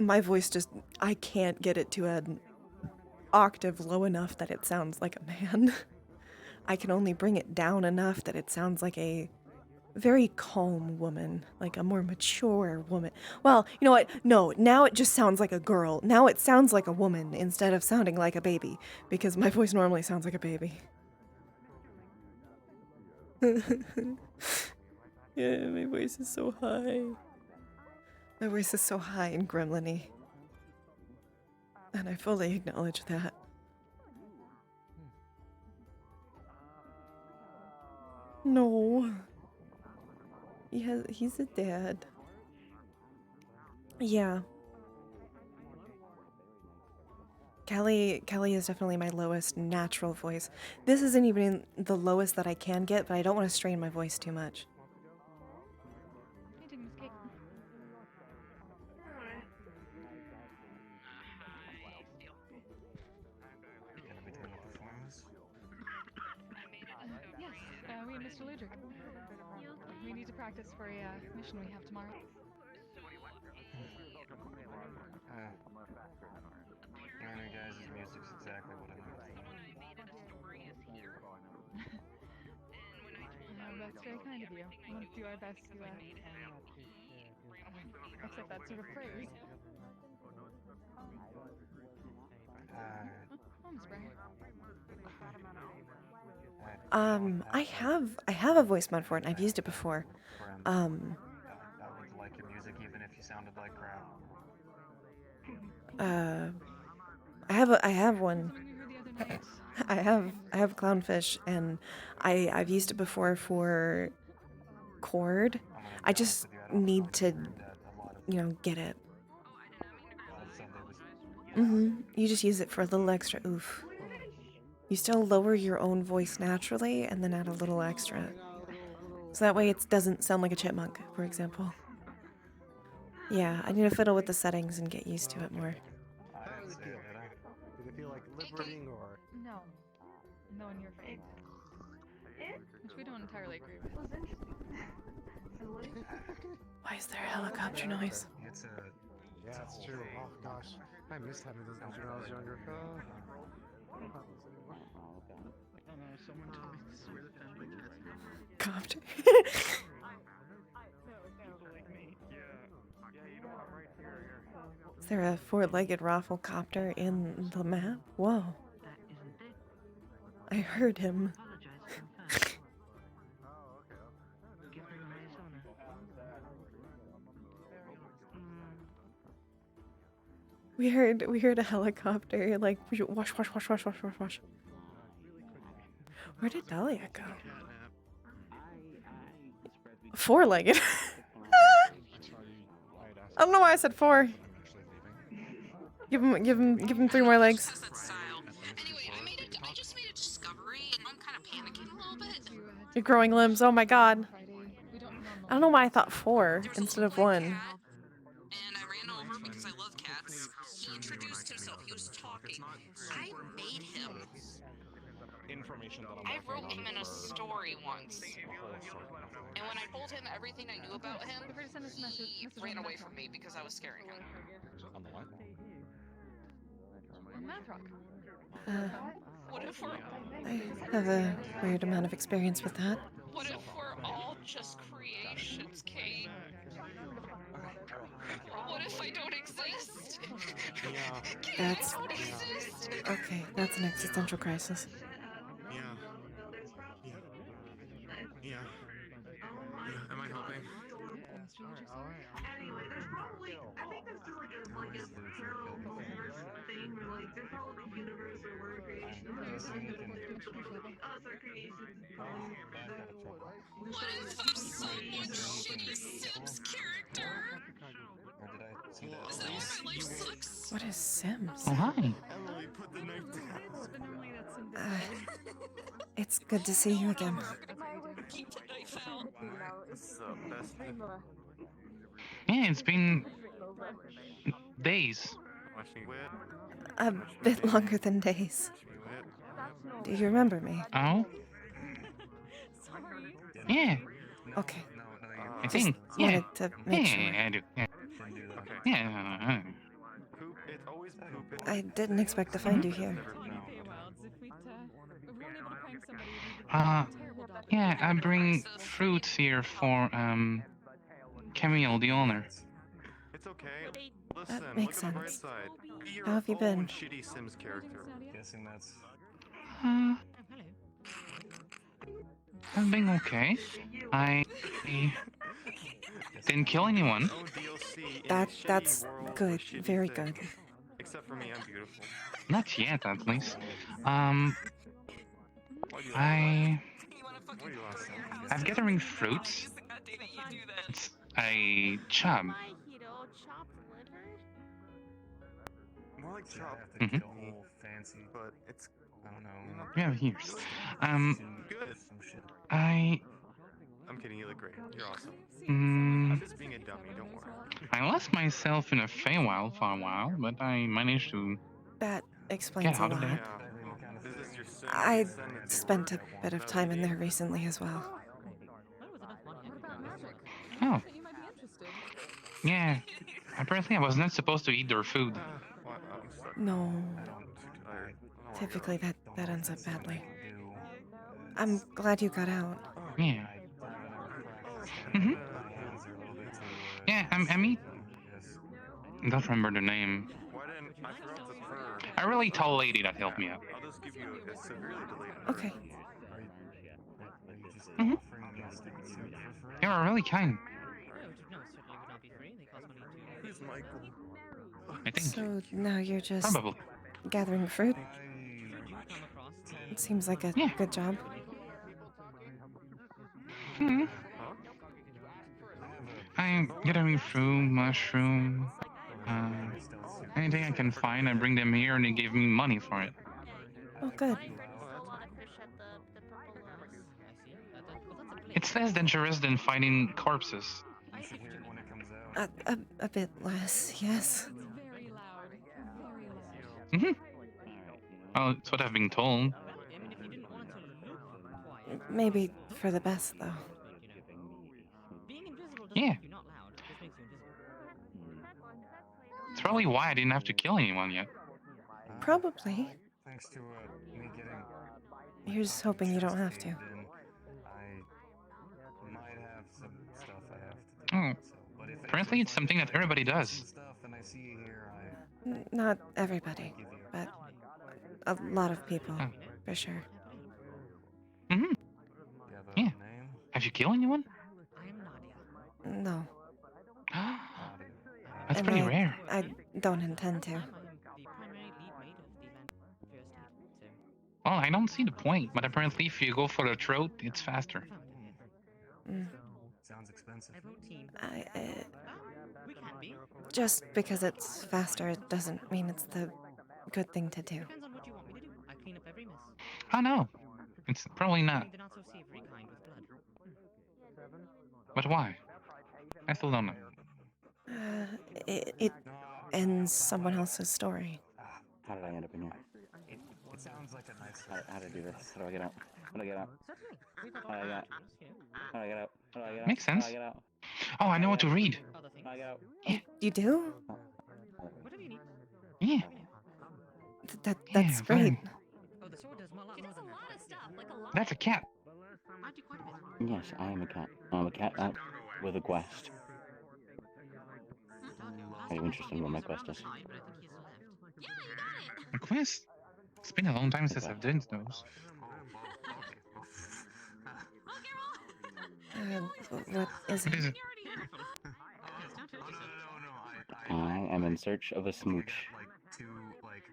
My voice just, I can't get it to an octave low enough that it sounds like a man. I can only bring it down enough that it sounds like a very calm woman, like a more mature woman. Well, you know what? No, now it just sounds like a girl. Now it sounds like a woman instead of sounding like a baby, because my voice normally sounds like a baby. Yeah, my voice is so high. My voice is so high and gremlin-y. And I fully acknowledge that. No. He's a dad. Yeah. Kelly is definitely my lowest natural voice. This isn't even the lowest that I can get, but I don't want to strain my voice too much. Yes, we and Mr. Ludrick. We need to practice for a mission we have tomorrow. Learning guys' music's exactly what I need. That's very kind of you. We'll do our best to accept that sort of praise. I have a voice mod for it, and I've used it before. I would like your music even if you sounded like crap. I have one. I have Clownfish, and I've used it before for chord. I just need to, get it. You just use it for a little extra oof. You still lower your own voice naturally, and then add a little extra. So that way it doesn't sound like a chipmunk, for example. Yeah, I need to fiddle with the settings and get used to it more. Did it feel like liberating or? No. No, in your face. Which we don't entirely agree with. Why is there a helicopter noise? Yeah, that's true. Oh gosh, I missed having those when I was younger. Someone told me to swear the family cats. Copter. Is there a four-legged rafflecopter in the map? Whoa. I heard him. We heard a helicopter, like, wash. Where did Dahlia go? Four-legged. I don't know why I said four. Give him 3 more legs. Anyway, I just made a discovery, and I'm kind of panicking a little bit. You're growing limbs. Oh my god. I don't know why I thought 4 instead of 1. And I ran over because I love cats. He introduced himself. He was talking. I made him. I wrote him in a story once. And when I told him everything I knew about him, he ran away from me because I was scaring him. On the line? What if we're... I have a weird amount of experience with that. What if we're all just creations, Kate. What if I don't exist? Kate, I That's don't exist. okay. That's an existential crisis. Yeah. Am I helping? Anyway, there's probably, I think there's still like a parallel thing where like there's probably universe or word creation. What if I'm someone shitty Sims character? Or did I see that? Is that why my life sucks? What is Sims? Oh, hi. Emily, put the knife down. It's good to see you again. Keep the knife out. This is the best. Yeah, it's been days. A bit longer than days. Do you remember me? Oh? Yeah. Okay. I think. Just Yeah. wanted to make Yeah, sure. I do. Yeah. Yeah. Poop. It's always poop. I didn't expect to find you here. Yeah, I bring fruits here for, Camille, the owner. It's okay. Listen, That makes look at the bright sense. side. Be your How have you own been? shitty Sims character. Guessing that's. I've been okay. I didn't kill anyone. That's good. Very good. Except for me, I'm beautiful. Not yet, at least. I've gathering fruits. It's a chub. More like chop. Mhm. Fancy, but it's. I don't know. Yeah, here's. Good. I'm kidding. You look great. You're awesome. I'm just being a dummy. Don't worry. I lost myself in a Feywild for a while, but I managed to That get explains a out of lot. there. This is your sim. I spent a bit of time in there recently as well. Oh. Yeah. Apparently I was not supposed to eat their food. No. Typically that ends up badly. I'm glad you got out. Yeah. Mm-hmm. Yeah, I mean, I don't remember the name. I forgot the verb. I really tall lady that helped me out. I'll just give you a severely delayed. Okay. Mm-hmm. They were really kind. Who's Michael? I think. So now you're just Probably. gathering fruit? It seems like a good job. Hmm. I'm gathering fruit, mushroom, anything I can find. I bring them here, and they give me money for it. Oh, good. It's less dangerous than finding corpses. A bit less, yes. Mm-hmm. Well, it's what I've been told. Maybe for the best, though. Yeah. It's probably why I didn't have to kill anyone yet. Probably. Thanks to me getting. You're just hoping you don't have to. I might have some stuff I have to do. Oh. But if Apparently it's something that everybody does. stuff and I see you here, Not everybody, but a lot of people, for sure. Mm-hmm. Yeah. Have you killed anyone? No. That's And pretty rare. I don't intend to. Well, I don't see the point, but apparently if you go for the throat, it's faster. Sounds expensive. Just because it's faster, it doesn't mean it's the good thing to do. Oh no, it's probably not. But why? I still don't know. It ends someone else's story. How did I end up in here? It sounds like a nice. How to do this? How do I get out? How do I get out? How do I get out? How do I get out? How do I get out? Makes sense. How do I get out? Oh, I know what to read. How do I get out? You do? Yeah. That's Yeah, great. fine. That's a cat. Yes, I am a cat. I'm a cat with a quest. Are you interested in what my quest is? A quest? It's been a long time since I've done those. What is it? What is it? I am in search of a smooch.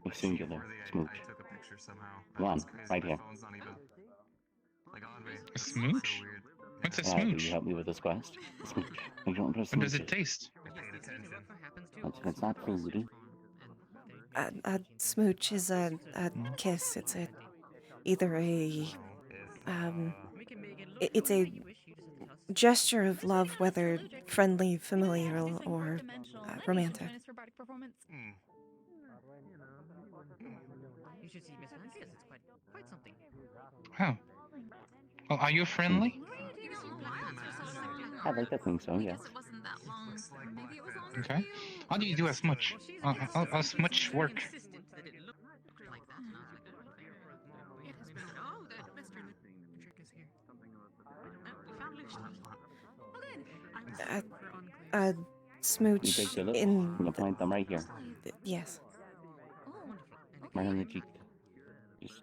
A singular smooch. One, right here. A smooch? What's a Can you smooch? help me with this quest? A smooch. I don't know what a What smooch does it is. taste? It's not food. A smooch is a kiss. It's either it's a gesture of love, whether friendly, familial, or romantic. You should see Miss Andreas. It's quite something. Oh. Well, are you friendly? I'd like to think so, yes. Okay. How do you do a smooch? A smooch work? A You smooch take the lips, in. you plant them right here. Yes. Right on the cheek. Just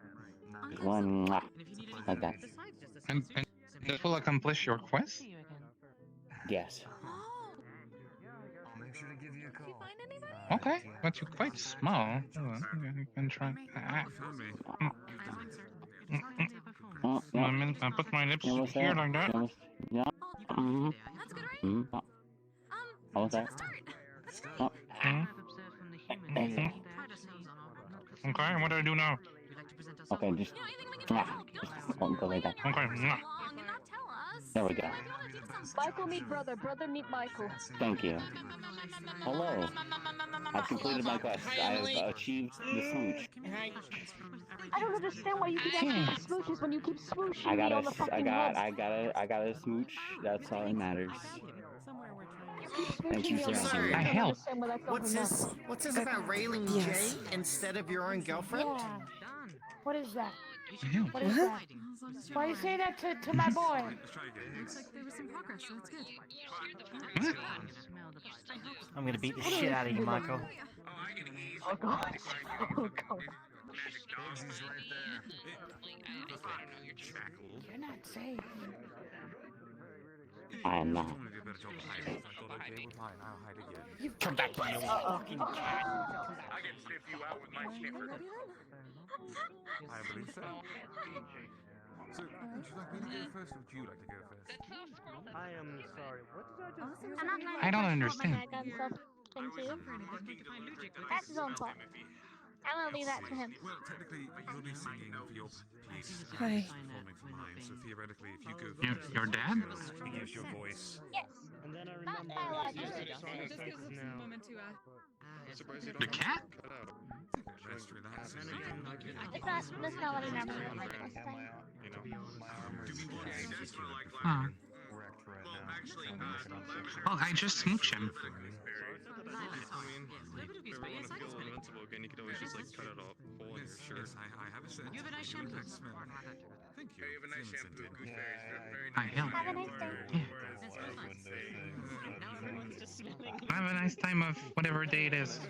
one, mwah, like that. And that will accomplish your quest? Yes. I'll make sure to give you a call. Okay, but you're quite small. Hold on, you can try. I put my lips Almost here there. like that. Almost. Yeah. Mm-hmm. Mm-hmm. Almost there. Oh. Okay, what do I do now? Okay, just go like that. Okay. There we go. Michael meet brother, brother meet Michael. Thank you. Hello. I've completed my quest. I have achieved the smooch. I don't understand why you keep asking for smooches when you keep smooching I me got on the fucking head. I got a smooch. That's all that matters. You keep Thank smooching you me on for the head. helping. I don't understand why that's What's not this? enough. What's this about railing yes. Jay instead of your own girlfriend? Yeah. What is that? Ew. What is that? Why you say that to my boy? Looks like there was some progress, so that's good. I'm gonna beat the shit out of you, Michael. Oh god. Oh god. You're not safe. I am not. You've come back, you fucking cat. I can sniff you out with my sniffer. I believe so. So, would you like me to go first, or would you like to go first? I am sorry. What did I just hear? I'm not gonna I don't touch understand. my head on something too. That's his own fault. I'm gonna leave that to him. Well, technically, you'll be singing for your piece. Hi. Performing for mine, so theoretically, if you go first, Your dad? use your voice. Yes. And then I Not remember biologically. Just gives us a moment to The cat? Rest, relax. That's not what I normally do like this time. Huh. Well, I just smooch him. If you ever want to feel invincible again, you could always just like cut it off hole in your shirt. I have a set. You have a nice shampoo. Thank you. You have a nice shampoo, Gooseberry. Very I nice. help. Have a nice day. Have a nice time of whatever day it is.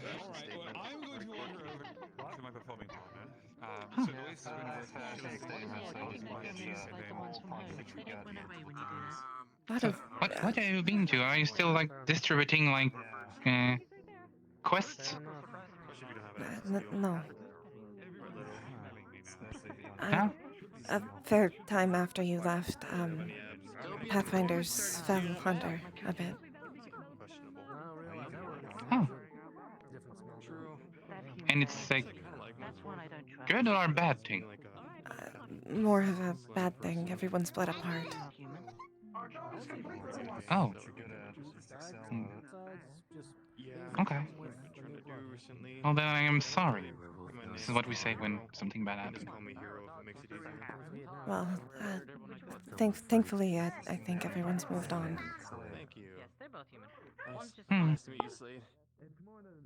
I'm going to wander over to my performing partner. Huh. So Lois is going What have you been to? Are you still like distributing like quests? No. Huh? A fair time after you left, Pathfinders fell under a bit. Oh. And it's like good or a bad thing? More of a bad thing. Everyone split apart. Oh. Okay. Well, then I am sorry. This is what we say when something bad happens. Well, thankfully, I think everyone's moved on. Thank you. Yes, they're both human. Nice to meet you, Slade.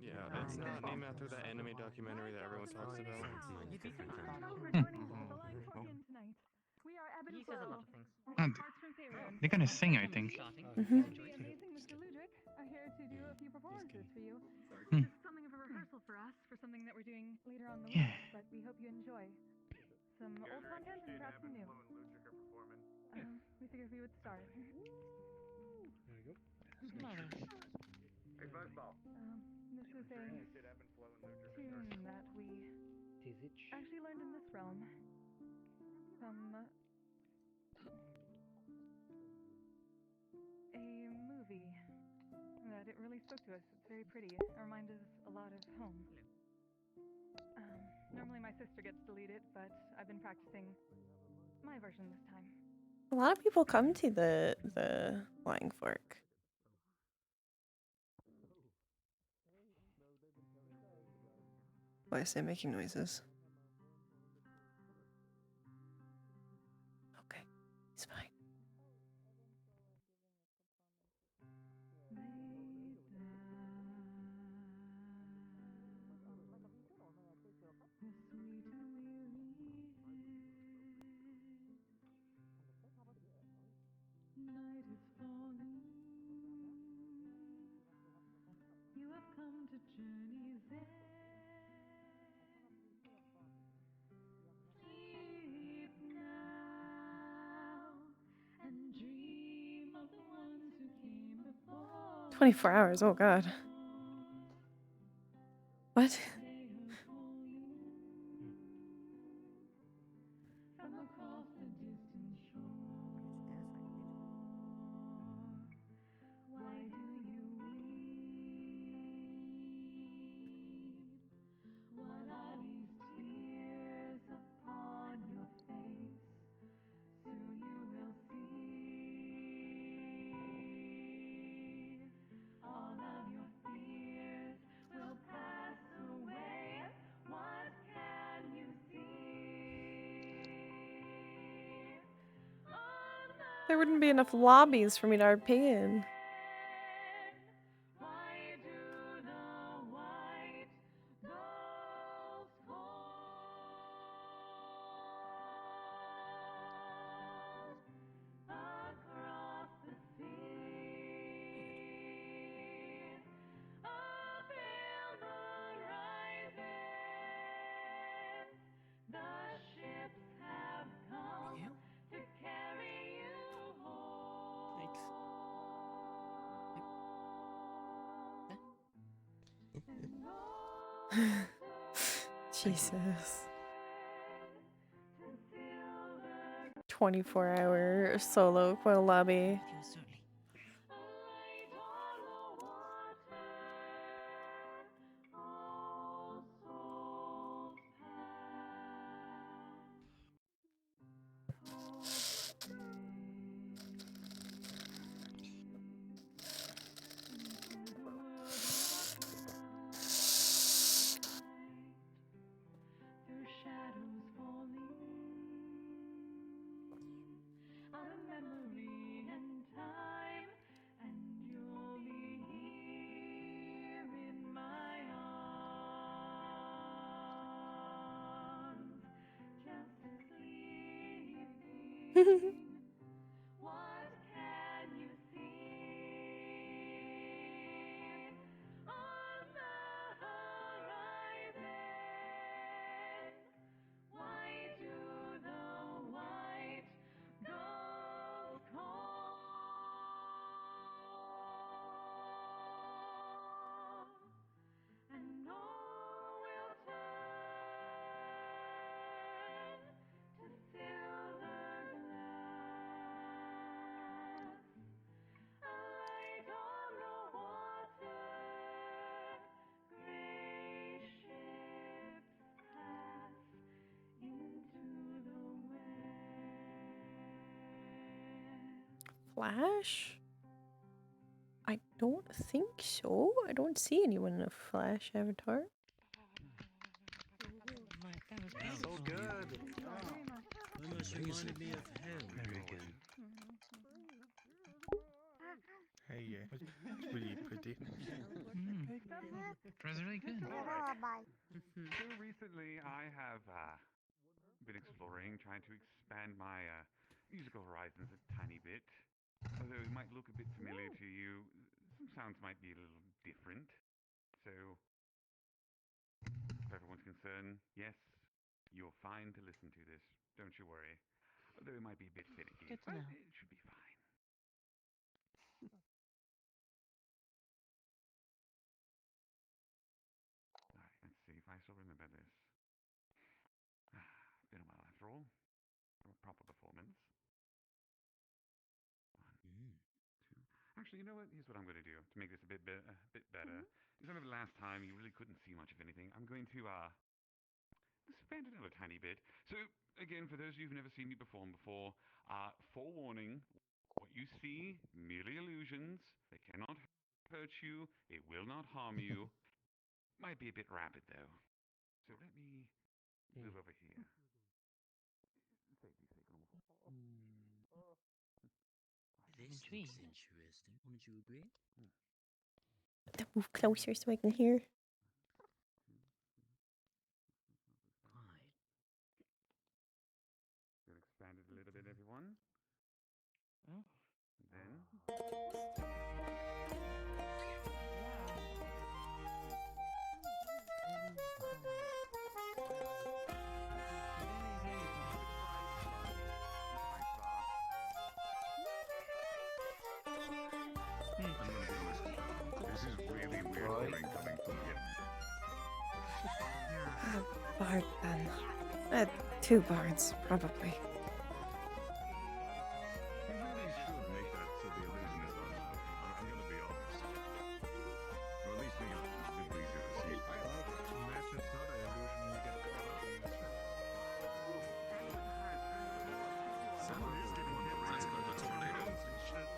Yeah, it's not named after that anime documentary that everyone talks about. We are Ebb and He says a Flow. lot of things. And they're gonna sing, I think. Mhm. The amazing Mr. Ludwig are here to do a few performances for you. Hmm. This is something of a rehearsal for us, for something that we're doing later on the Yeah. week, but we hope you enjoy. Some old content and perhaps some new. We figured we would start. There you go. Hey, Buzzball. This is a tune that we actually learned in this realm from a movie that it really spoke to us. It's very pretty. It reminds us a lot of home. Normally my sister gets to lead it, but I've been practicing my version this time. A lot of people come to the Flying Fork. Why is it making noises? Okay, he's fine. Night is falling. You have come to journey's end. Sleep now and dream of the ones who came before. 24 hours, oh god. What? From across the distant shore. Why do you weep? What are these tears upon your face? Soon you will see. All of your fears will pass away. What can you see? There wouldn't be enough lobbies for me to RP in. Why do the white ghosts call across the sea? Up in the horizon, the ships have come to carry you home. Jesus. 24-hour solo Quill lobby. Through shadows falling, out of memory and time, and you'll be here in my arms, just sleeping. What can you see on the horizon? Why do the white ghosts call? And all will turn to silver glass. A light on the water, gray ships pass into the west. Flash? I don't think so. I don't see anyone in a Flash avatar. So good. Almost reminded me of him. Very good. Hey, yeah. It's really pretty. It was really good. So recently, I have been exploring, trying to expand my musical horizons a tiny bit. Although it might look a bit familiar to you, some sounds might be a little different. So, for everyone's concerned, yes, you're fine to listen to this. Don't you worry. Although it might be a bit finicky, Good to but know. it should be fine. Alright, let's see if I still remember this. Been a while after all. A proper performance. 1, 2. Actually, you know what? Here's what I'm going to do to make this a bit better. Because I remember last time you really couldn't see much of anything. I'm going to expand it out a tiny bit. So again, for those of you who've never seen me perform before, forewarning: what you see, merely illusions. They cannot hurt you. It will not harm you. Might be a bit rapid though. So let me move over here. Safety's taken off. This looks interesting. Wouldn't you agree? Move closer so I can hear. Right. Gonna expand it a little bit, everyone. Oh. Then. I'm gonna be honest. This is really weird coming from him. Bard then. 2 bards, probably. You really should make that so the illusion is unknown. I'm gonna be honest. Or at least make it a bit easier to see. Match it's not an illusion, you get caught up in this. Someone is getting hit by tornadoes and shit.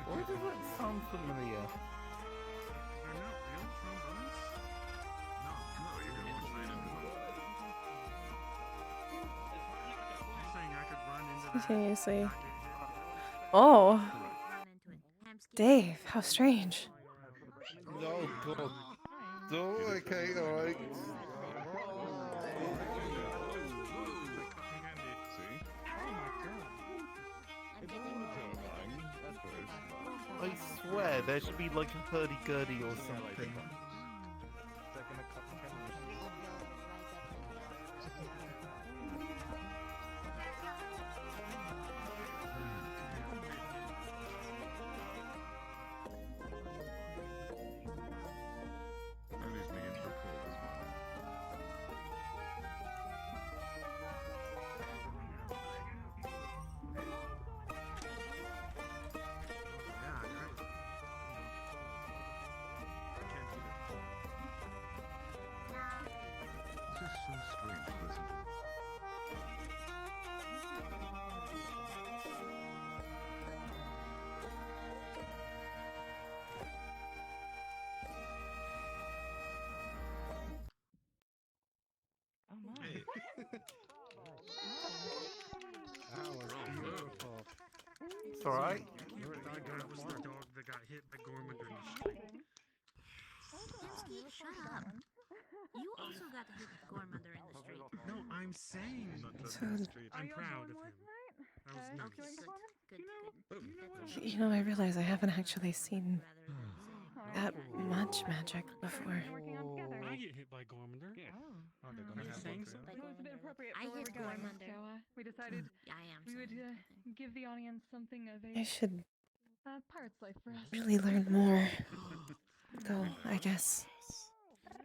Why does that sound familiar? They're not real trombones? No, you're gonna watch that into them. You're saying I could run into that? Seriously. Not get hit? Oh. Dave, how strange. Oh god. Oh, okay, alright. I swear there should be like a hurdy-gurdy or something. At least begins to recall this one. Yeah, I can't do This is so strange to listen to. Oh my. Hey. That was beautiful. It's alright. That was the dog that got hit by Gorman in the street. Hemsky, shut up. You also got hit Gormander in the street. No, I'm saying not just in the street. I'm proud of him. That was nice. Good. You know, I realize I haven't actually seen that much magic before. I get hit by Gormander. Yes. Oh, they're gonna have one too? It was a bit appropriate I for where hit we're going, Gormander. so we decided I am we would saying give the audience something of I a should pirate's life for us. really learn more. Though, I guess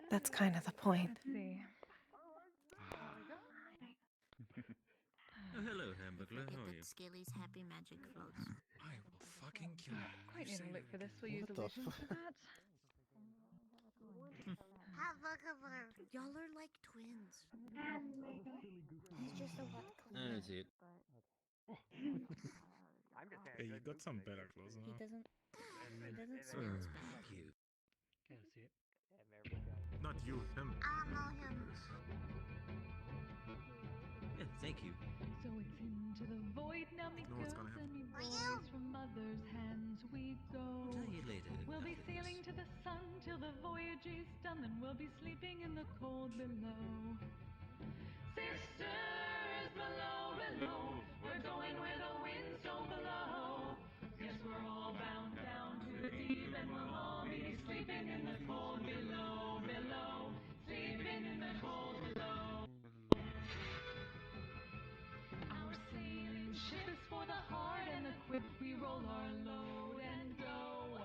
that's kind of the point. Let's see. Oh, hello, Hamburglar. How are you? Scaly's happy magic floats. I will fucking kill you. Quite need to look for this. We'll use What the illusions for that. Y'all are like twins. He's just a what? That's it. Hey, you got some better clothes on. He doesn't smell as bad. You. Can I see it? Not you, him. I don't know him. Yeah, thank you. So it's into the void now, me know what's girls gonna and me boys. From mother's hands we go. Tell you later. We'll be after sailing this. to the sun till the voyage is done. Then we'll be sleeping in the cold below. Sisters below, below, we're going where the winds don't blow. Yes, we're all bound down to the deep, and we'll all be sleeping in the cold below, below, sleeping in the cold below. Our sailing ship is for the hard and equipped. We roll our load and go.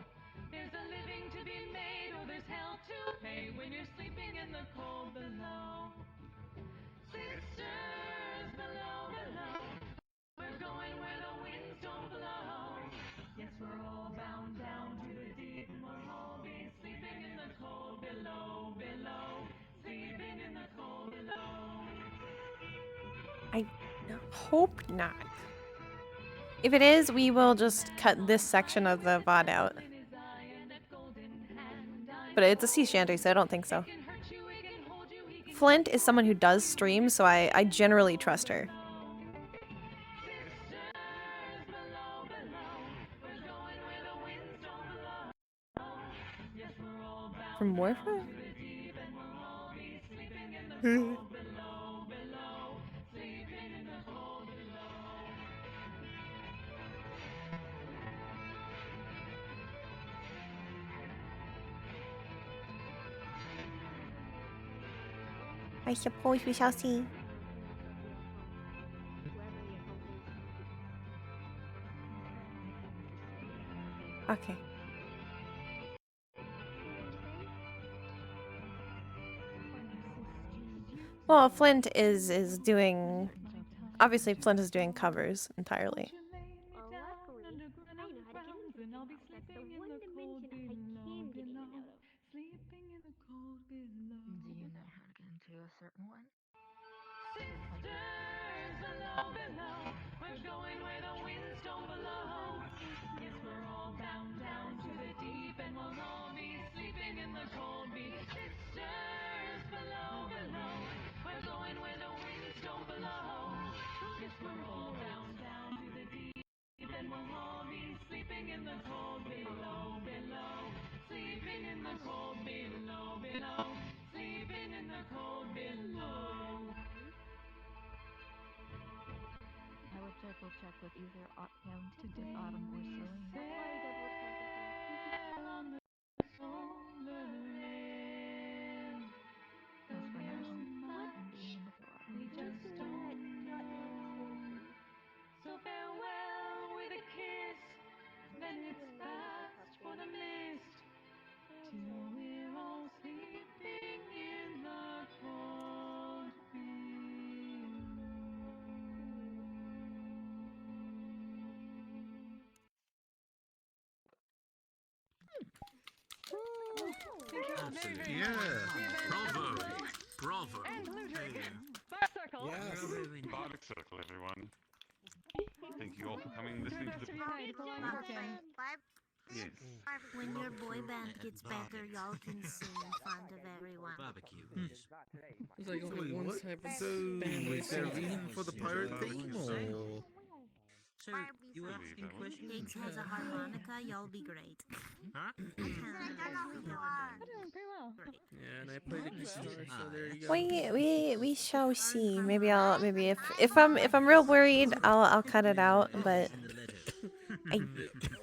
There's a living to be made, or there's hell to pay when you're sleeping in the cold below. Sisters below, below, we're going where the winds don't blow. Yes, we're all bound down to the deep, and we'll all be sleeping in the cold below, below, sleeping in the cold below. I hope not. If it is, we will just cut this section of the VOD out. But it's a sea shanty, so I don't think so. Flint is someone who does stream, so I generally trust her. From Morpha? I suppose we shall see. Okay. Well, Flint is doing... Obviously, Flint is doing covers entirely. Well, luckily, I know how to get into the channel. That's the one dimension I can get in and out of. Do you know how to get into a certain one? Sisters below, below, we're going where the winds don't blow. Yes, we're all bound down to the deep, and we'll all be sleeping in the cold beach. Sisters below, below, we're going where the winds don't blow. Yes, we're all bound down to the deep, and we'll all be sleeping in the cold below, below, sleeping in the cold below, below, sleeping in the cold below. I would double check with either Autumn or Celine. As for now, I'm being in the water. We just don't know. So farewell with a kiss, then it's fast for the mist, till we're all sleeping in the cold Absolutely. Yeah. Bravo. Bravo. VRCRP, everyone. Thank you all for coming and listening to the... Yes. When your boy band gets better, y'all can sing in front of everyone. Barbecue. There's like only one type of band. Is there a reason for the pirate theme, or...? So, you asking questions? Higgs has a harmonica, y'all be great. Huh? I don't know who you are. Yeah, and I played the guitar, so there you go. We shall see. Maybe if I'm real worried, I'll cut it out, but I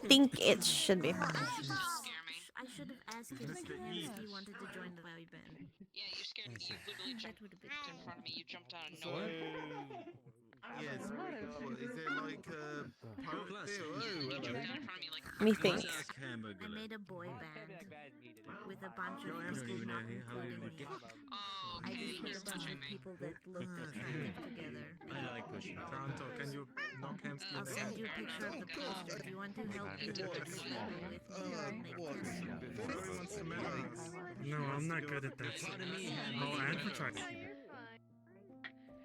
think it should be fine. I should have asked him if he wanted to join the Valley Band. Yeah, you scared me. You literally jumped in front of me. You jumped out of nowhere. Yes. What, is it like pirate theme? Oh, hello. Let me think. I made a boy band with a bunch of people not including me. I just put a bunch of people that looked attractive together. I like pushing. Toronto, can you knock Hamsky in I'll the send head? you a picture of the poster. Do you want to help me with everything with me? Everyone's to memory. No, I'm not good at that. I'll advertise.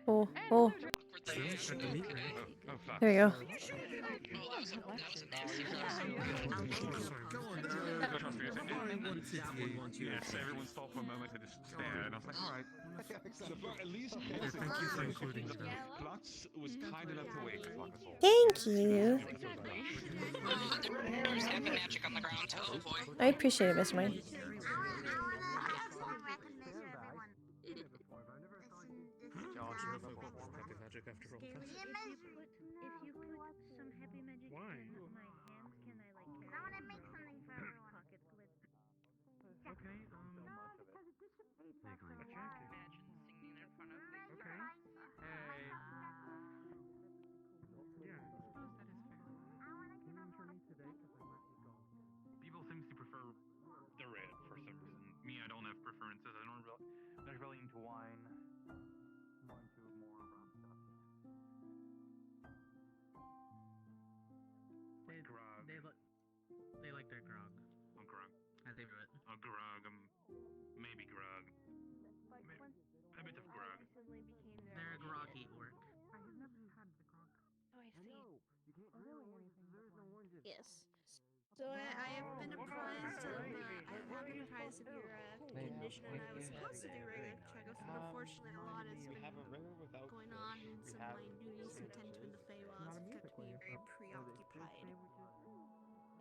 Oh. There you go. Yes, everyone stopped for a moment to just stare, and I was like, alright. At least thank you for including me. Klutz was kind enough to wait to talk us all. Thank you. There's happy magic on the ground. Oh boy. I appreciate it, Mr. Mine. magic after all. If you put some happy magic Why? in my hands, can I like? I want to make something for everyone. Pocket with. Okay. Imagine singing in front of me. Okay. Hey. Yeah. People seem to prefer the red for some reason. Me, I don't have preferences. I don't really, not really into wine. More into more brown stuff. Grog. They like their grog. Oh, grog. As they do it. Oh, grog. Maybe grog. A bit of grog. They're a groggy orc. Oh, I see. Yes. So I have been apprised of your condition, and I was supposed to do regular checkups, but unfortunately a lot has been going on in some of my duties who tend to in the Feywild have kept me very preoccupied.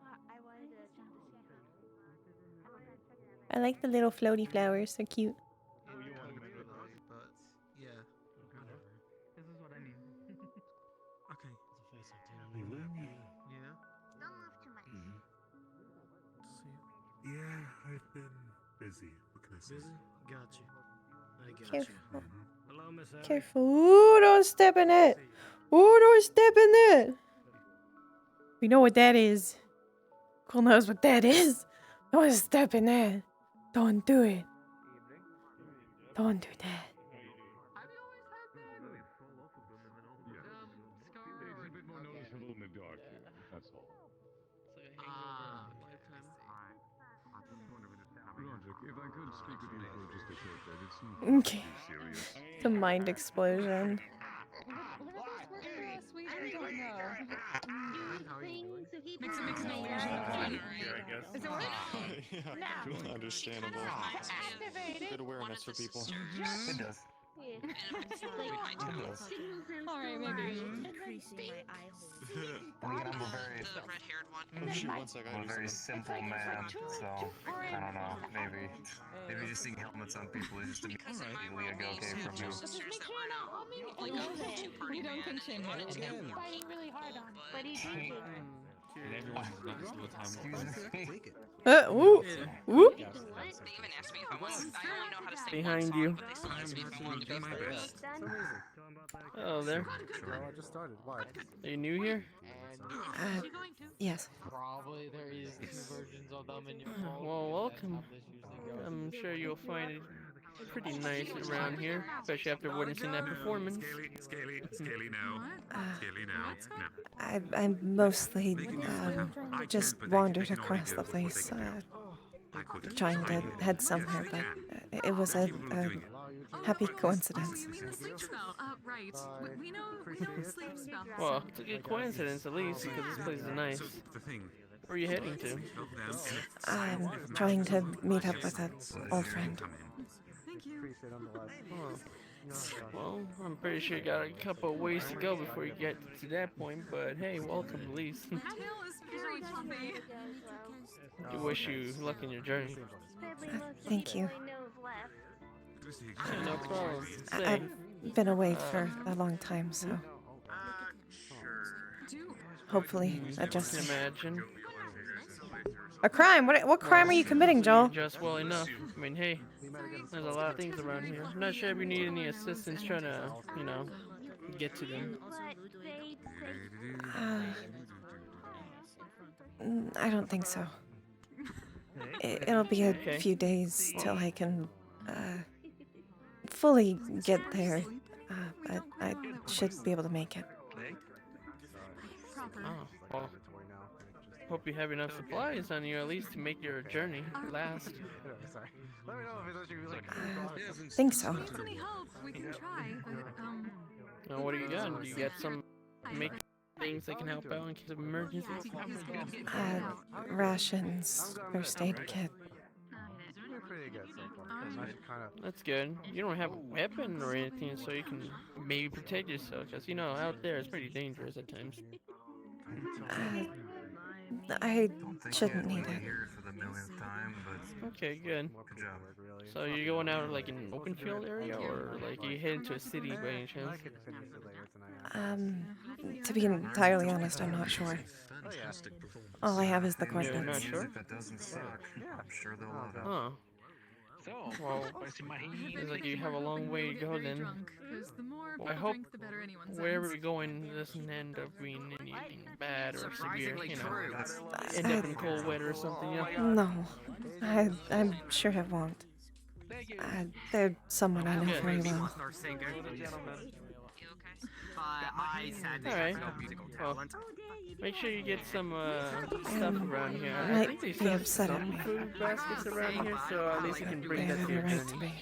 I wanted to check to see how. I like the little floaty flowers. So cute. Oh, you want to but yeah, whatever. This is what I need. Okay. Yeah. Don't move too much. Yeah, I've been busy. What can I say? Busy? Got you. I got Careful. you. Hello, Miss Abby. Careful. Ooh, don't step in it. Ooh, don't step in it. We know what that is. Quill knows what that is. Don't step in that. Don't do it. Don't do that. It's a bit more noticeable in the dark here, that's all. Roderick, if I could speak with you for just a short bit, it's nothing Okay. too serious. It's a mind explosion. Makes an illusion of one. Is it what? Yeah, understandable. Good awareness for people. It does. Alright, maybe. Increasing my eye hole. And again, I'm a very, The red-haired one. Oh shoot, one sec, I I'm a gotta do very something. simple man, so I don't know. Maybe just seeing helmets on people is just immediately a go okay from you. Sisters that were like a two-party We don't man think shame and wanted to it. get more Fighting really hard on. But he did. And everyone's nice all the time. Ooh. Ooh. They even asked me if I wanted. I only know how to sing Behind one you. song, but they still asked me if I wanted to be first. Hello there. Well, I just started. Why? Are you new here? Yes. Probably there is two versions of them in your phone. Well, welcome. I'm sure you'll find it pretty nice around here, especially after witnessing that performance. Scaly now. Scaly now. I mostly just wandered across the place, trying to head somewhere, but it was a happy coincidence. Right. We know sleep spells. Well, it's a good coincidence at least, because this place is nice. Where are you heading to? I'm trying to meet up with an old friend. Thank you. Well, I'm pretty sure you got a couple of ways to go before you get to that point, but hey, welcome at least. That tail is very fluffy. I wish you luck in your journey. Thank you. No problem. Say. I've been away for a long time, so hopefully adjusting. Imagine. A crime? What crime are you committing, Joel? Just well enough. I mean, hey, there's a lot of things around here. I'm not sure if you need any assistance trying to, you know, get to them. I don't think so. It'll be a few days till I can fully get there. But I should be able to make it. Oh, well. Hope you have enough supplies on you at least to make your journey last. Think so. If any help, we can try. Now, what do you got? Do you get some make things that can help out in case of emergencies? Rations, first aid kit. That's good. You don't have a weapon or anything, so you can maybe protect yourself. Because, you know, out there it's pretty dangerous at times. I Don't think shouldn't you need have to it. hear it for the millionth time, but Okay, good. good job. So you're going out like in an open field area, or like you head into a city by any chance? To be entirely honest, I'm not sure. Fantastic performance. All I have is the You're not coordinates. sure? Music that doesn't suck. I'm sure they'll love it. Huh. So, Well, wasting my heat. seems like you have a long way to go then. Well, I hope wherever we go in doesn't end up being anything bad or severe, you know. End up in cold weather or something, yeah. No, I'm sure it won't. They're someone I know very well. Alright. Well, make sure you get some stuff around here. I Might think they be still have upset at some me. food baskets around here, so at least you can bring They that have to your every right to journey.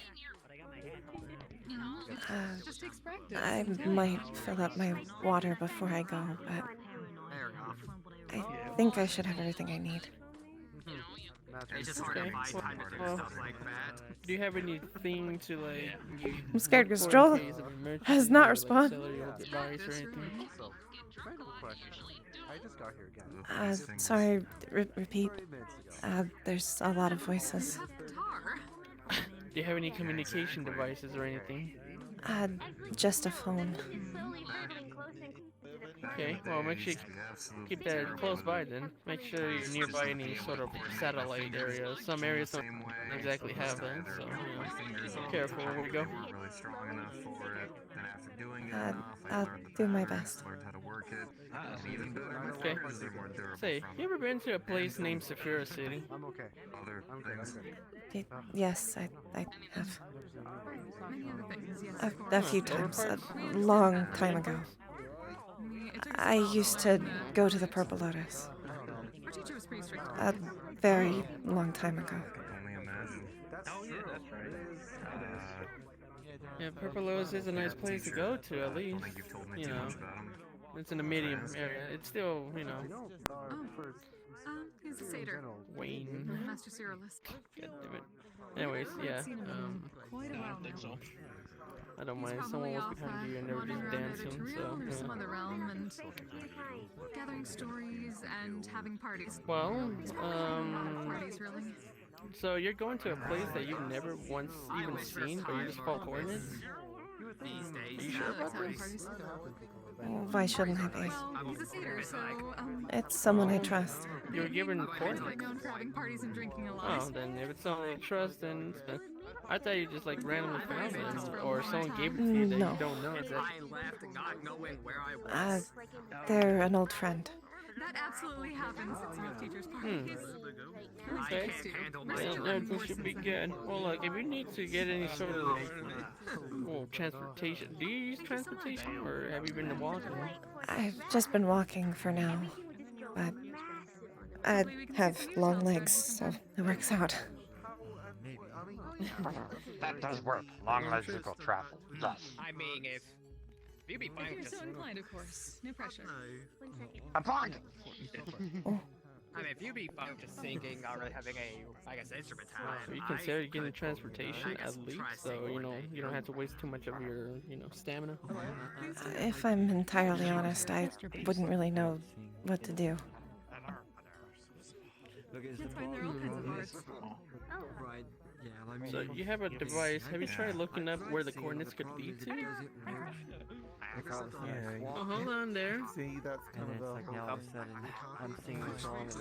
be. I might fill up my water before I go, but I think I should have everything I need. It's just Okay. hard to find time to do Well, stuff like that. do you have anything to like? I'm scared look because for in Joel case of emergency has not or, like, responded. cellular device or anything? I just got here again. Sorry, repeat. There's a lot of voices. Do you have any communication devices or anything? Just a phone. Okay, well, make sure you keep that close by then. Make sure you're nearby any sort of satellite area. Some areas don't exactly have that, so, you know, careful where we go. Really strong enough for it. Then after doing it I'll enough, I learned the do my patterns, best. learned how to work it. And even better with Okay. because they're more durable. Say, from you ever been to a place named Saphira City? I'm okay. other things. Yes, I have. Many other things, yes, A, of course. a few times, a long time ago. I used to go to the Purple Lotus. Our teacher was pretty strict. A very long time ago. Only imagine. Oh yeah, that's right. Yeah, Purple Lotus is a nice place to go to, at least. You know, it's in the medium area. It's still, you know, He's a satyr. Wayne. Master Serialist. God damn it. Anyways, yeah. Quite a while. I don't mind. He's Someone probably was off behind you and they were wandering just around dancing, either so. Trill or some Yeah. other realm and gathering stories and having parties. Well, Parties, really. so you're going to a place that you've never once even seen, but you just follow coordinates? Are you sure about this? Why shouldn't I be? He's a satyr, so, It's someone I trust. You were given he's coordinates? like known for having parties and drinking a lot. Oh, then if it's someone you trust, then I thought you just like randomly found it, or someone gave it to you that No. you don't know exactly. I left not knowing where I was. They're an old friend. That absolutely happens at some of teachers' parties. Okay. Well, everything should be good. Well, look, if you need to get any sort of like, well, transportation, do you use transportation, or have you been walking? I've just been walking for now, but I have long legs, so it works out. That does work. Long legs equal travel. Yes. I mean, if you'd be If fine you're with so just... inclined, of course. No pressure. I'm fine. I mean, if you'd be fine with just singing or having a, I guess, instrument So you consider getting transportation at least, so you know you don't have to waste too much of your stamina. If I'm entirely honest, I wouldn't really know what to do. That's fine, there are all kinds of boards. Right. Yeah, let me. So you have a device. Have you tried looking up where the coordinates could lead to? Oh, hold on there. See, that's kind of like now all of a sudden I'm singing a song and then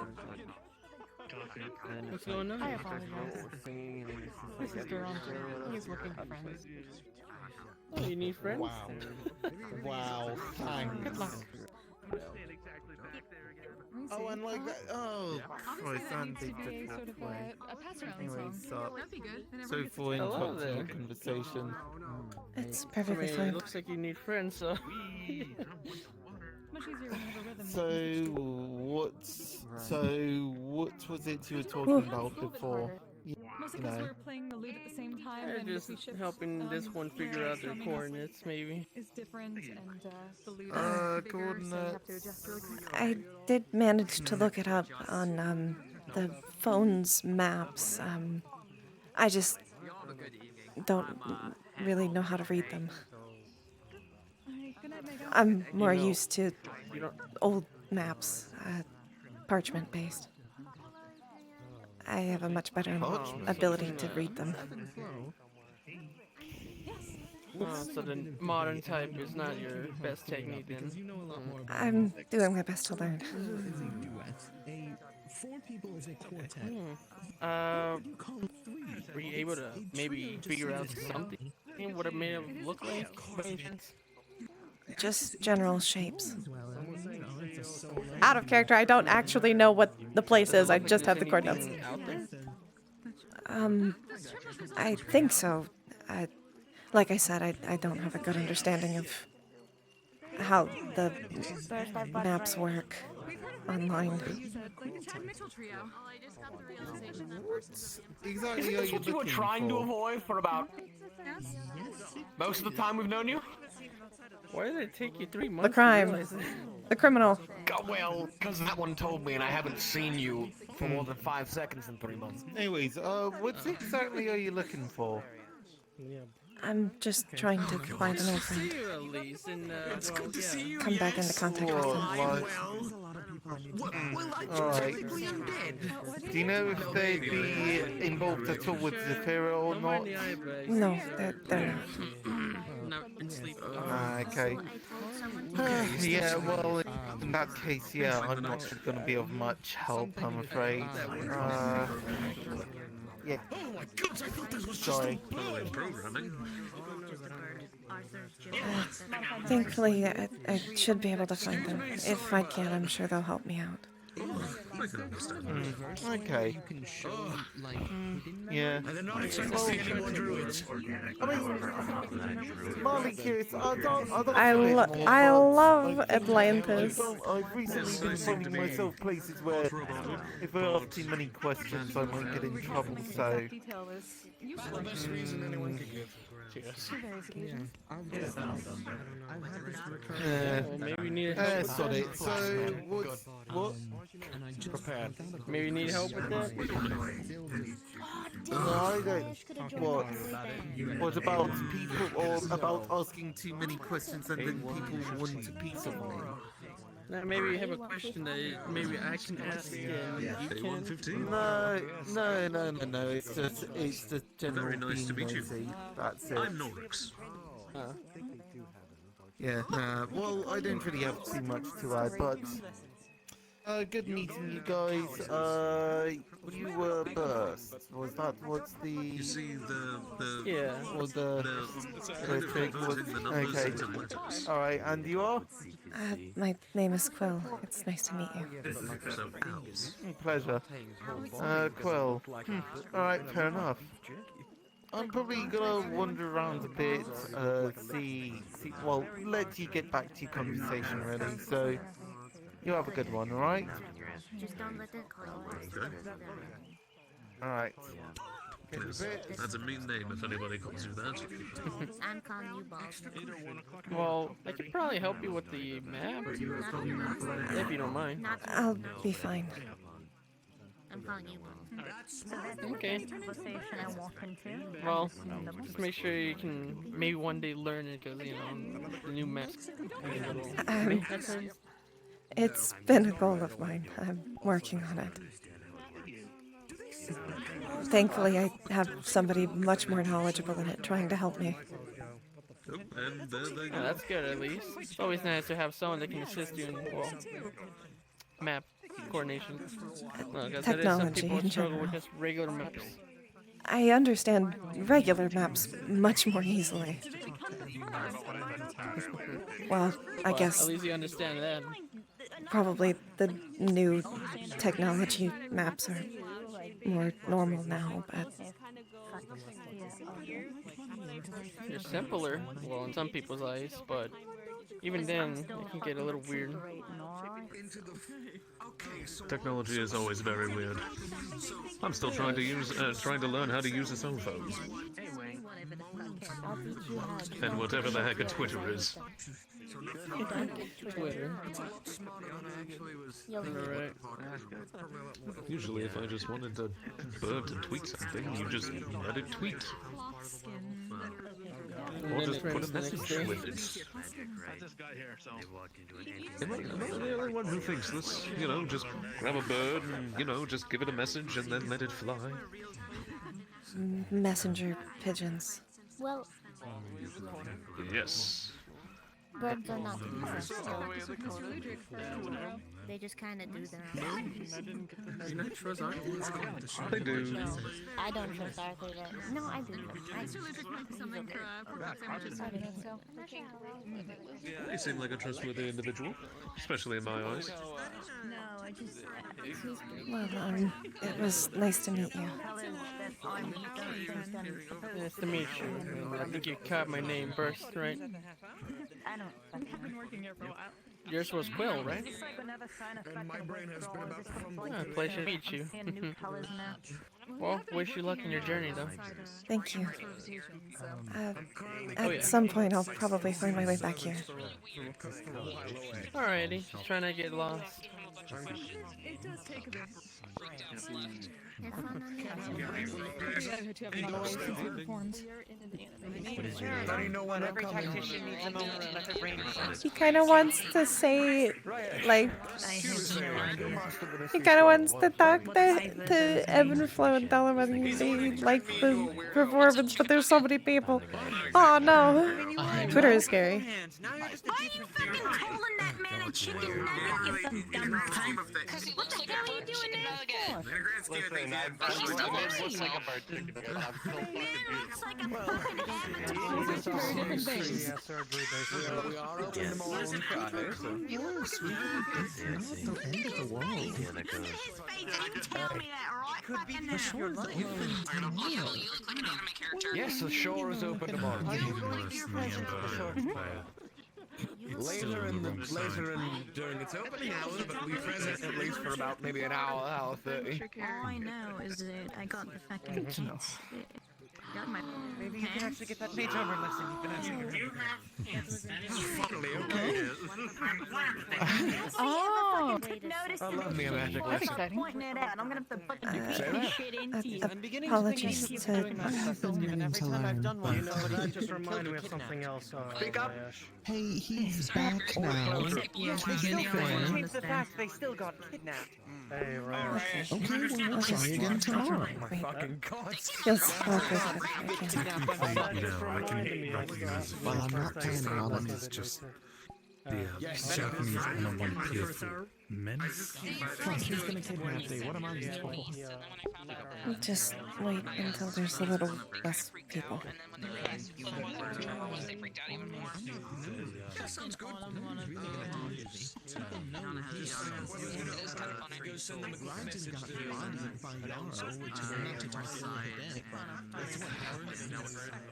it's like What's going on? I apologize. singing and it's just This like is Durant. He's looking for friends. Oh, you need friends? Wow. Wow. Thanks. Good luck. Oh, and like that. Oh, Obviously, that son, needs to be a sort of a pass-around Anyway, song. so That'd be good. And so everyone gets for to- Hello interrupting there. the conversation. It's I perfectly mean, fine. it looks like you need friends, so. Much easier when you have a rhythm. So what was it you were talking about before? Mostly You because know. we're playing the lute at the same time, Yeah, and just if we shift, helping this one figure out their strumming us coordinates, maybe. is different, and the lute is bigger, so you have to Coordinates. adjust really quick. I did manage to look it up on the phone's maps. I just don't really know how to read them. Alright, good night, Megan. I'm more know, used to You don't. old maps. parchment-based. I have a much better ability to read them. So the modern type is not your best technique then? I'm doing my best to learn. Were you able to maybe figure out something? What it may have looked like by any chance? Just general shapes. Out of character, I don't actually know what the place is. I just have the coordinates. Out there? I think so. Like I said, I don't have a good understanding of how the maps work online. Exactly. Isn't this what you were trying to avoid for about most of the time we've known you? Why did it take you 3 months? The crime. The criminal. Well, because that one told me and I haven't seen you for more than 5 seconds in 3 months. Anyways, what exactly are you looking for? I'm just trying to find an old friend. It's good to see you. Come back into contact with them. Alright. Do you know if they'd be involved at all with Zafira or not? No, they're not. Okay. Yeah, well, in that case, yeah, I'm not going to be of much help, I'm afraid. Yeah. Oh my goodness, I thought this was Sorry. programming. Thankfully, I should be able to find them. If I can, I'm sure they'll help me out. I can understand. Okay. Yeah. And they're not expecting to see any more druids. I mean, Molly curious, I love Atlantis. I've recently been finding myself places where if I ask too many questions, I might get in trouble, so... The best reason anyone could give. Cheers. Maybe you need help. Sorry. So, what? Prepared. Maybe you need help with that? No, I don't. What about people, or about asking too many questions and then people want a piece of me? Now maybe you have a question that maybe I can ask and you can. No. It's just general. Very nice to meet you. That's it. I'm Norix. Yeah. Well, I don't really have too much to add, but good meeting you guys. You were burst. Was that what's the? You see the yeah. Was the trick was okay. All right, and you are? My name is Quill. It's nice to meet you. Pleasure. Quill. All right, fair enough. I'm probably gonna wander around a bit, see, well, let you get back to your conversation, really, so you have a good one, alright? Just don't let them call you. Alright. That's a mean name if anybody calls you that. I'm calling you Bob. Well, I could probably help you with the map, if you don't mind. I'll be fine. I'm calling you Bob. Okay. Well, just make sure you can maybe one day learn it, because, you know, the new maps. It's been a goal of mine. I'm working on it. Thankfully, I have somebody much more knowledgeable in it trying to help me. Oh, that's good, at least. It's always nice to have someone that can assist you in, well, map coordination. Well, Technology in struggle with general. just regular maps. I understand regular maps much more easily. Well, I guess At least you understand that. probably the new technology maps are more normal now, but... They're simpler, well, in some people's eyes, but even then, it can get a little weird. Technology is always very weird. I'm still trying to learn how to use a cell phone. And whatever the heck a Twitter is. Twitter. Alright. Usually if I just wanted to tweet something, you just let it tweet. And Or then just it put a prints the next message day. with it. I just got here, so. Am I the only one who thinks this? You know, just grab a bird and, you know, just give it a message and then let it fly. Messenger pigeons. Well, Yes. birds are not evil, so they just kind of do their own thing. You not trust Arthur? They do. I don't trust Arthur. No, I do. He seemed like a trustworthy individual, especially in my eyes. No, I just. Well, it was nice to meet you. Nice to meet you. I think you caught my name first, right? I don't. I've been working here for a while. Yours was Quill, right? And my brain has been about to fumble. Ah, pleasure to meet you. Well, wish you luck in your journey, though. Thank you. Oh, At yeah. some point, I'll probably find my way back here. Alrighty, just trying to get lost. It does take a bit. Every tactician needs a moment to let their brain process. He kind of wants to say, like, he kind of wants to talk to Ebb and Flow and tell him whether he liked the performance, but there's so many people. Oh no, Twitter is scary. Why are you fucking calling that man a chicken nugget, you fucking dumb cunt? Because he looks like a bird chicken nugget. Listen, it looks like a bird chicken nugget, but I'm still fucking We are open tomorrow on Friday, so. Yes, the shore is open tomorrow. Later in during its opening hours, but we present at least for about maybe an hour 30. All I know is that I got the fucking keys. Got my Maybe you can actually get that page over lesson you've been asking Oh! I love me a magic That's lesson. exciting. Pointing it out. I'm gonna have to fucking Say beat that. shit into you. Apologies to Every time I've done one, that just reminded me of something else. Speak up. Hey, he's back now. Change the fact they still got kidnapped. Hey, right. Okay, well, I'll try you again tomorrow. My fucking god. Feels awkward. You know, I can recognize it. Well, I'm not planning on it. It's just the Japanese unwanted menace. Plus, he's gonna kidnap me. What am I useful for? Just wait until there's a little less people. That sounds good.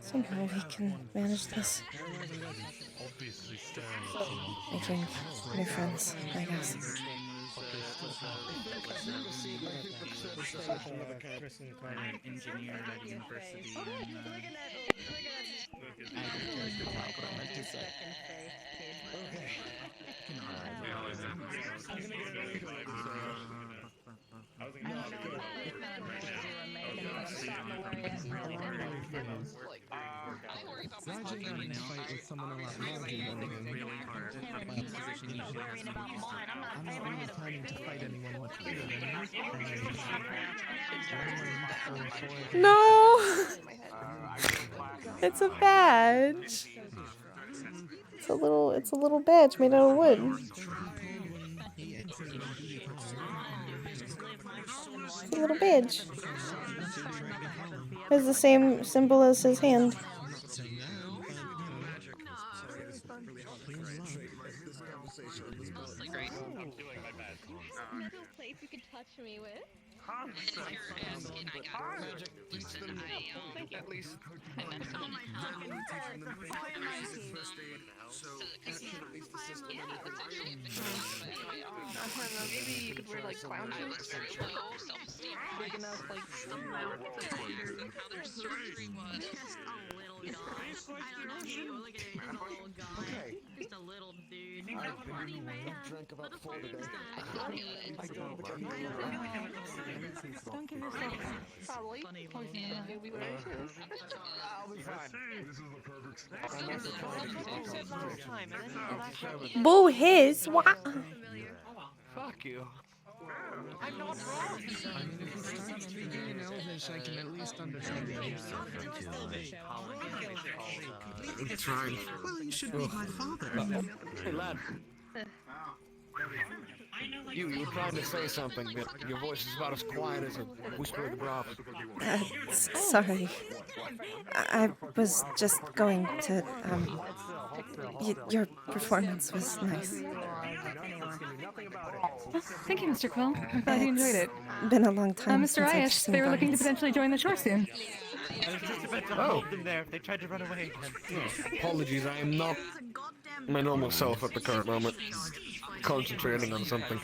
Somehow we can manage this. Making new friends, I guess. Engineer at university. Fight with someone a lot larger than him. I'm not really planning to fight anyone much bigger than me. No! It's a badge. It's a little badge made out of wood. It's a little badge. It has the same symbol as his hand. Place you could touch me with. If you're asking, I got it. Listen, at least I met someone. Because yeah, that's actually a big anyway, maybe you could wear like clown shoes. I was very low self-esteem. Big enough, like how their surgery was. Just a little guy. I don't know, you look at a little guy. Just a little dude. Drank about 4 today. Don't give yourself Probably. poison. I'll be fine. This is the perfect Boo his. What? Fuck you. I'm not wrong. I mean, if you start speaking in Elvish, I can at least understand it. I'm trying. Well, you should be my father. Hey, lad. You were trying to say something, but your voice is about as quiet as a whisper of the broth. Sorry. I was just going to, your performance was nice. Well, thank you, Mr. Quill. I'm glad you enjoyed it. Been a long time Mr. since I've Ayash, seen they were looking to Barnes. potentially join the shore soon. I was just about to hold them there if they tried to run away again. Apologies, I am not my normal self at the current moment. Concentrating on something.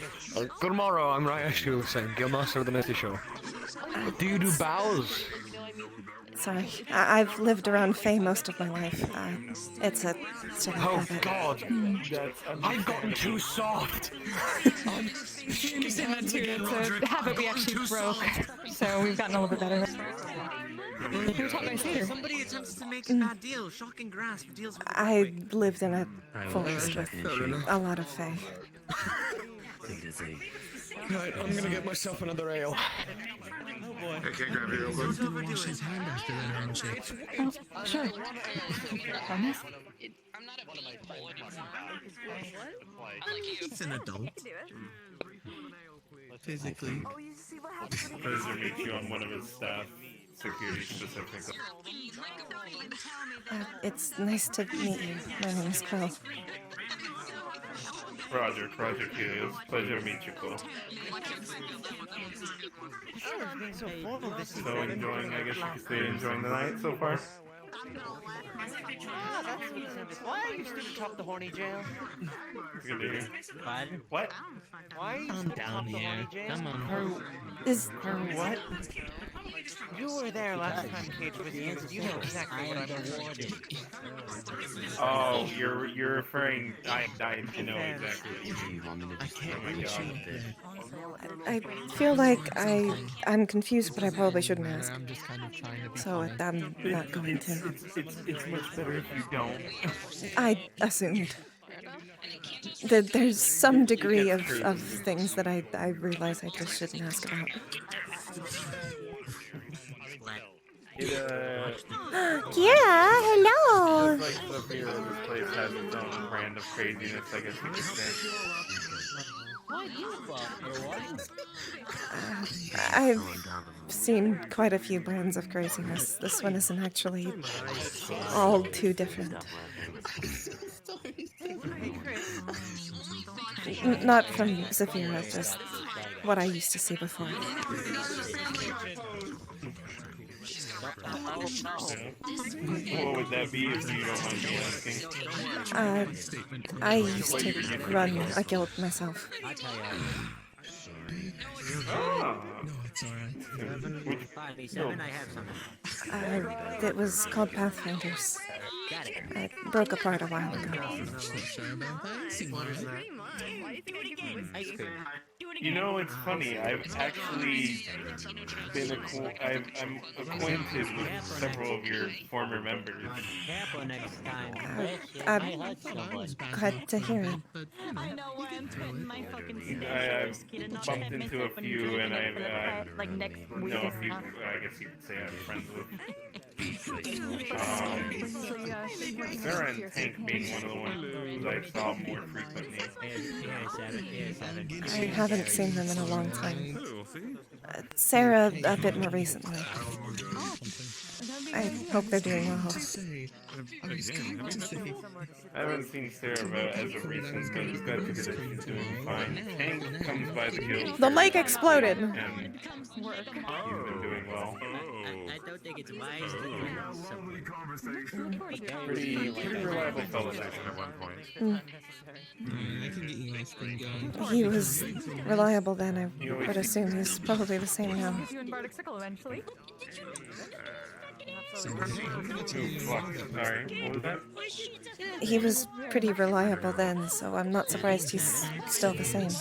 Tomorrow, I'm right as you were saying, Guildmaster of the Misty Show. Do you do bows? Sorry, I've lived around Fae most of my life. It's a sort of Oh habit. God! I've gotten too soft! We understand that too. It's a habit we actually broke, so we've gotten a little bit better. We were taught by Satyr. Somebody attempts to make a bad deal. Shocking grasp deals with. I lived in a forest with a lot of Fae. Right, I'm gonna get myself another ale. Okay, grab your elbow. Wash his hand after that handshake. Oh, sure. Promise? He's an adult. Physically. Pleasure to meet you on one of his staff, security specifically. It's nice to meet you. My name is Quill. Roger, Q. Pleasure to meet you, Quill. So formal this So enjoying, I guess you could say enjoying the night so far? Ah, that's decent. Why are you still atop the horny jail? It's good to hear. What? Why are you still atop the horny jail? Come on. Her what? You were there last time Cage was here. You know exactly what I'm Oh, you're referring. I know exactly what you mean. I can't reach you. I feel like I'm confused, but I probably shouldn't ask. I'm just kind of trying to be So I'm not going to. It's much better if you don't. I assumed. There's some degree of things that I realize I just shouldn't ask about. Yeah, hello. It's like Sophia, this place has its own brand of craziness, I guess you could say. I've seen quite a few brands of craziness. This one isn't actually all too different. Not from Zafira, just what I used to see before. What would that be if you don't mind me asking? I used to run a guild myself. Oh. No, it's alright. 5v7, I have something. It was called Pathfinders. It broke apart a while ago. Not sure about that. What is that? You know, it's funny. I've actually been I'm acquainted with several of your former members. Careful next time. I'm glad to hear it. I know why I'm putting my fucking I've bumped into a few, and I've like next week. know a few. I guess you could say I'm friends with. Sarah and Tank being one of the ones I saw more frequently. I haven't seen them in a long time. Sarah a bit more recently. I hope they're doing well. I haven't seen Sarah as of recent, but it's glad to see that she's doing fine. Tank comes by the guild. The lake exploded. And he's been doing well. I don't think it's wise to do Pretty reliable fellow actually at one point. I can get you nice thing going. He was reliable then, I would assume he's probably the same now. You and Bardic Sickle eventually. So, I'm gonna tell you. Sorry, what was that? he was pretty reliable then, so I'm not surprised he's still the same.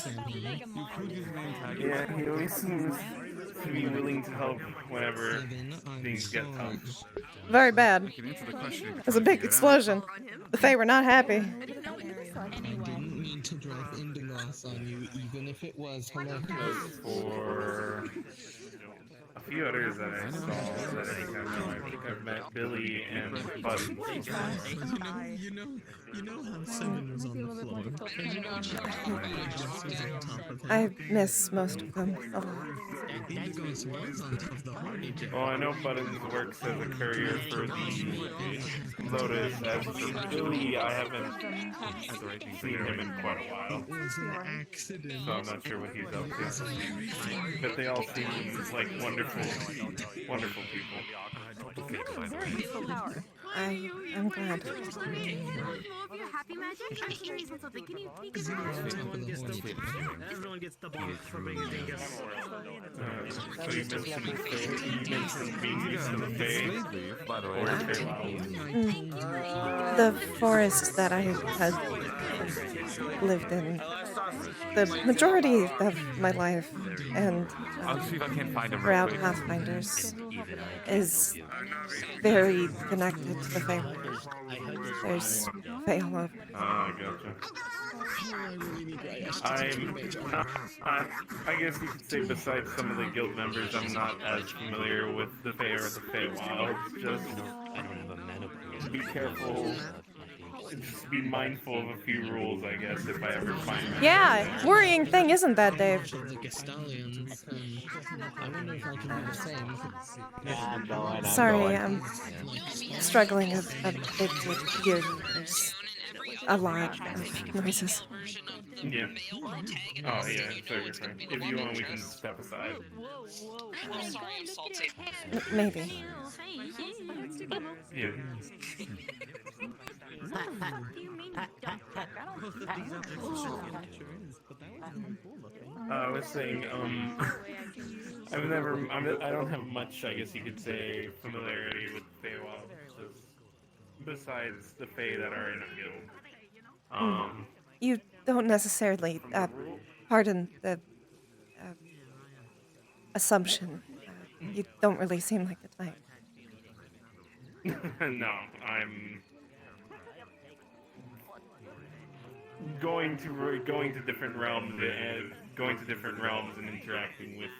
Yeah, he always seems to be willing to help whenever things get tough. Very bad. There's a big explosion. The Fae were not happy. I didn't mean to drop into loss on you, even if it was hilarious. For a few others that I saw that I think I've met Billy and Buttons before. You know how Simon was on the floor. I miss most of them a lot. Well, I know Buttons works as a courier for the Lotus. As for Billy, I haven't seen him in quite a while. So I'm not sure what he's up to. But they all seem like wonderful people. I'm glad. Everyone gets the box for being a dingus. So you mentioned being used to the Fae, by the way. The forest that I had lived in the majority of my life and throughout Pathfinders is very connected to the Feywild. There's Fey all over. I gotcha. I guess you could say besides some of the guild members, I'm not as familiar with the Fae or the Feywild. Just be careful. Just be mindful of a few rules, I guess, if I ever find them. Yeah, worrying thing, isn't that, Dave? I wonder if I can do the same. Sorry, I'm struggling a bit to hear you. There's a lot of noises. Yeah. Oh, yeah, sorry. If you want, we can step aside. Maybe. Yeah. I was saying, I don't have much, I guess you could say, familiarity with Feywild, just besides the Fae that are in a guild. You don't necessarily, pardon the assumption. You don't really seem like the type. No, I'm going to different realms and interacting with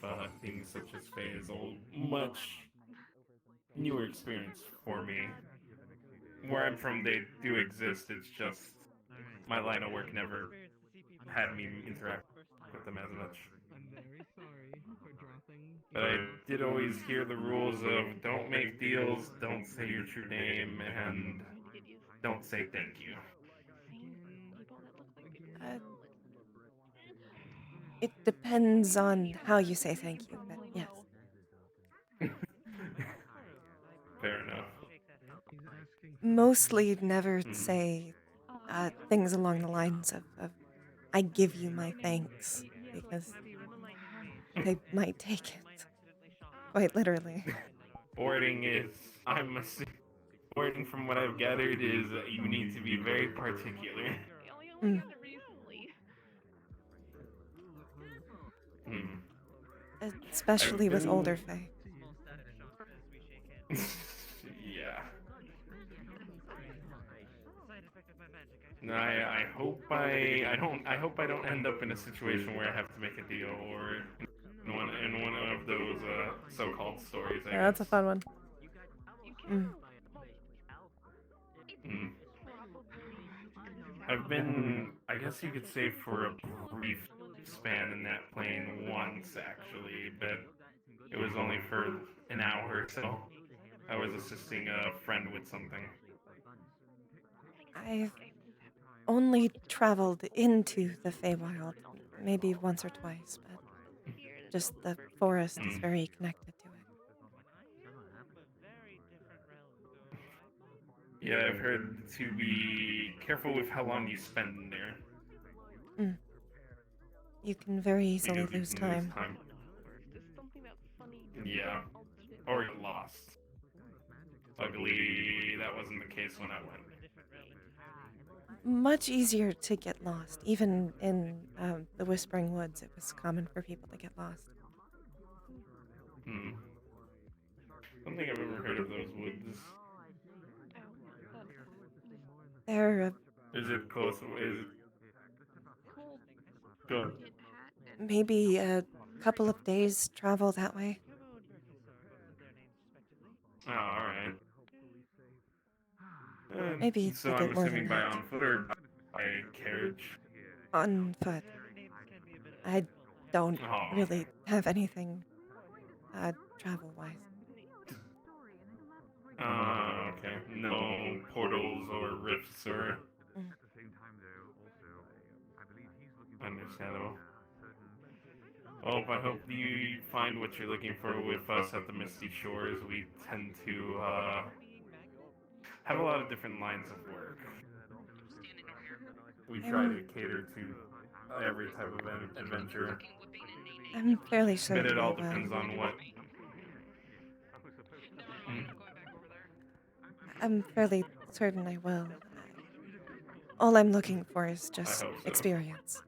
things such as Fae is a much newer experience for me. Where I'm from, they do exist. It's just my line of work never had me interact with them as much. But I did always hear the rules of don't make deals, don't say your true name, and don't say thank you. It depends on how you say thank you, but yes. Fair enough. Mostly never say things along the lines of I give you my thanks, because they might take it quite literally. Wording from what I've gathered is that you need to be very particular. Especially with older Fae. Yeah. No, I hope I don't end up in a situation where I have to make a deal or in one of those so-called stories. Yeah, that's a fun one. I've been, I guess you could say, for a brief span in that plane once, actually, but it was only for an hour or so. I was assisting a friend with something. I've only traveled into the Feywild maybe once or twice, but just the forest is very connected to it. Yeah, I've heard to be careful with how long you spend in there. You can very easily lose time. Yeah, or get lost. Luckily, that wasn't the case when I went. much easier to get lost. Even in the Whispering Woods, it was common for people to get lost. Hmm. I don't think I've ever heard of those woods. They're Is it close? Is it... Go. maybe a couple of days travel that way. Oh, alright. Maybe So a I'm bit more assuming than by that. on foot or by carriage? On foot. I don't Oh. really have anything travel-wise. Okay. No portals or rifts or... Understandable. Well, I hope you find what you're looking for with us at the Misty Shores. We tend to have a lot of different lines of work. We try to cater to every type of adventure. I'm fairly But certain it all I will. depends on what... I'm fairly certain I will. All I'm looking for is I just hope so. experience.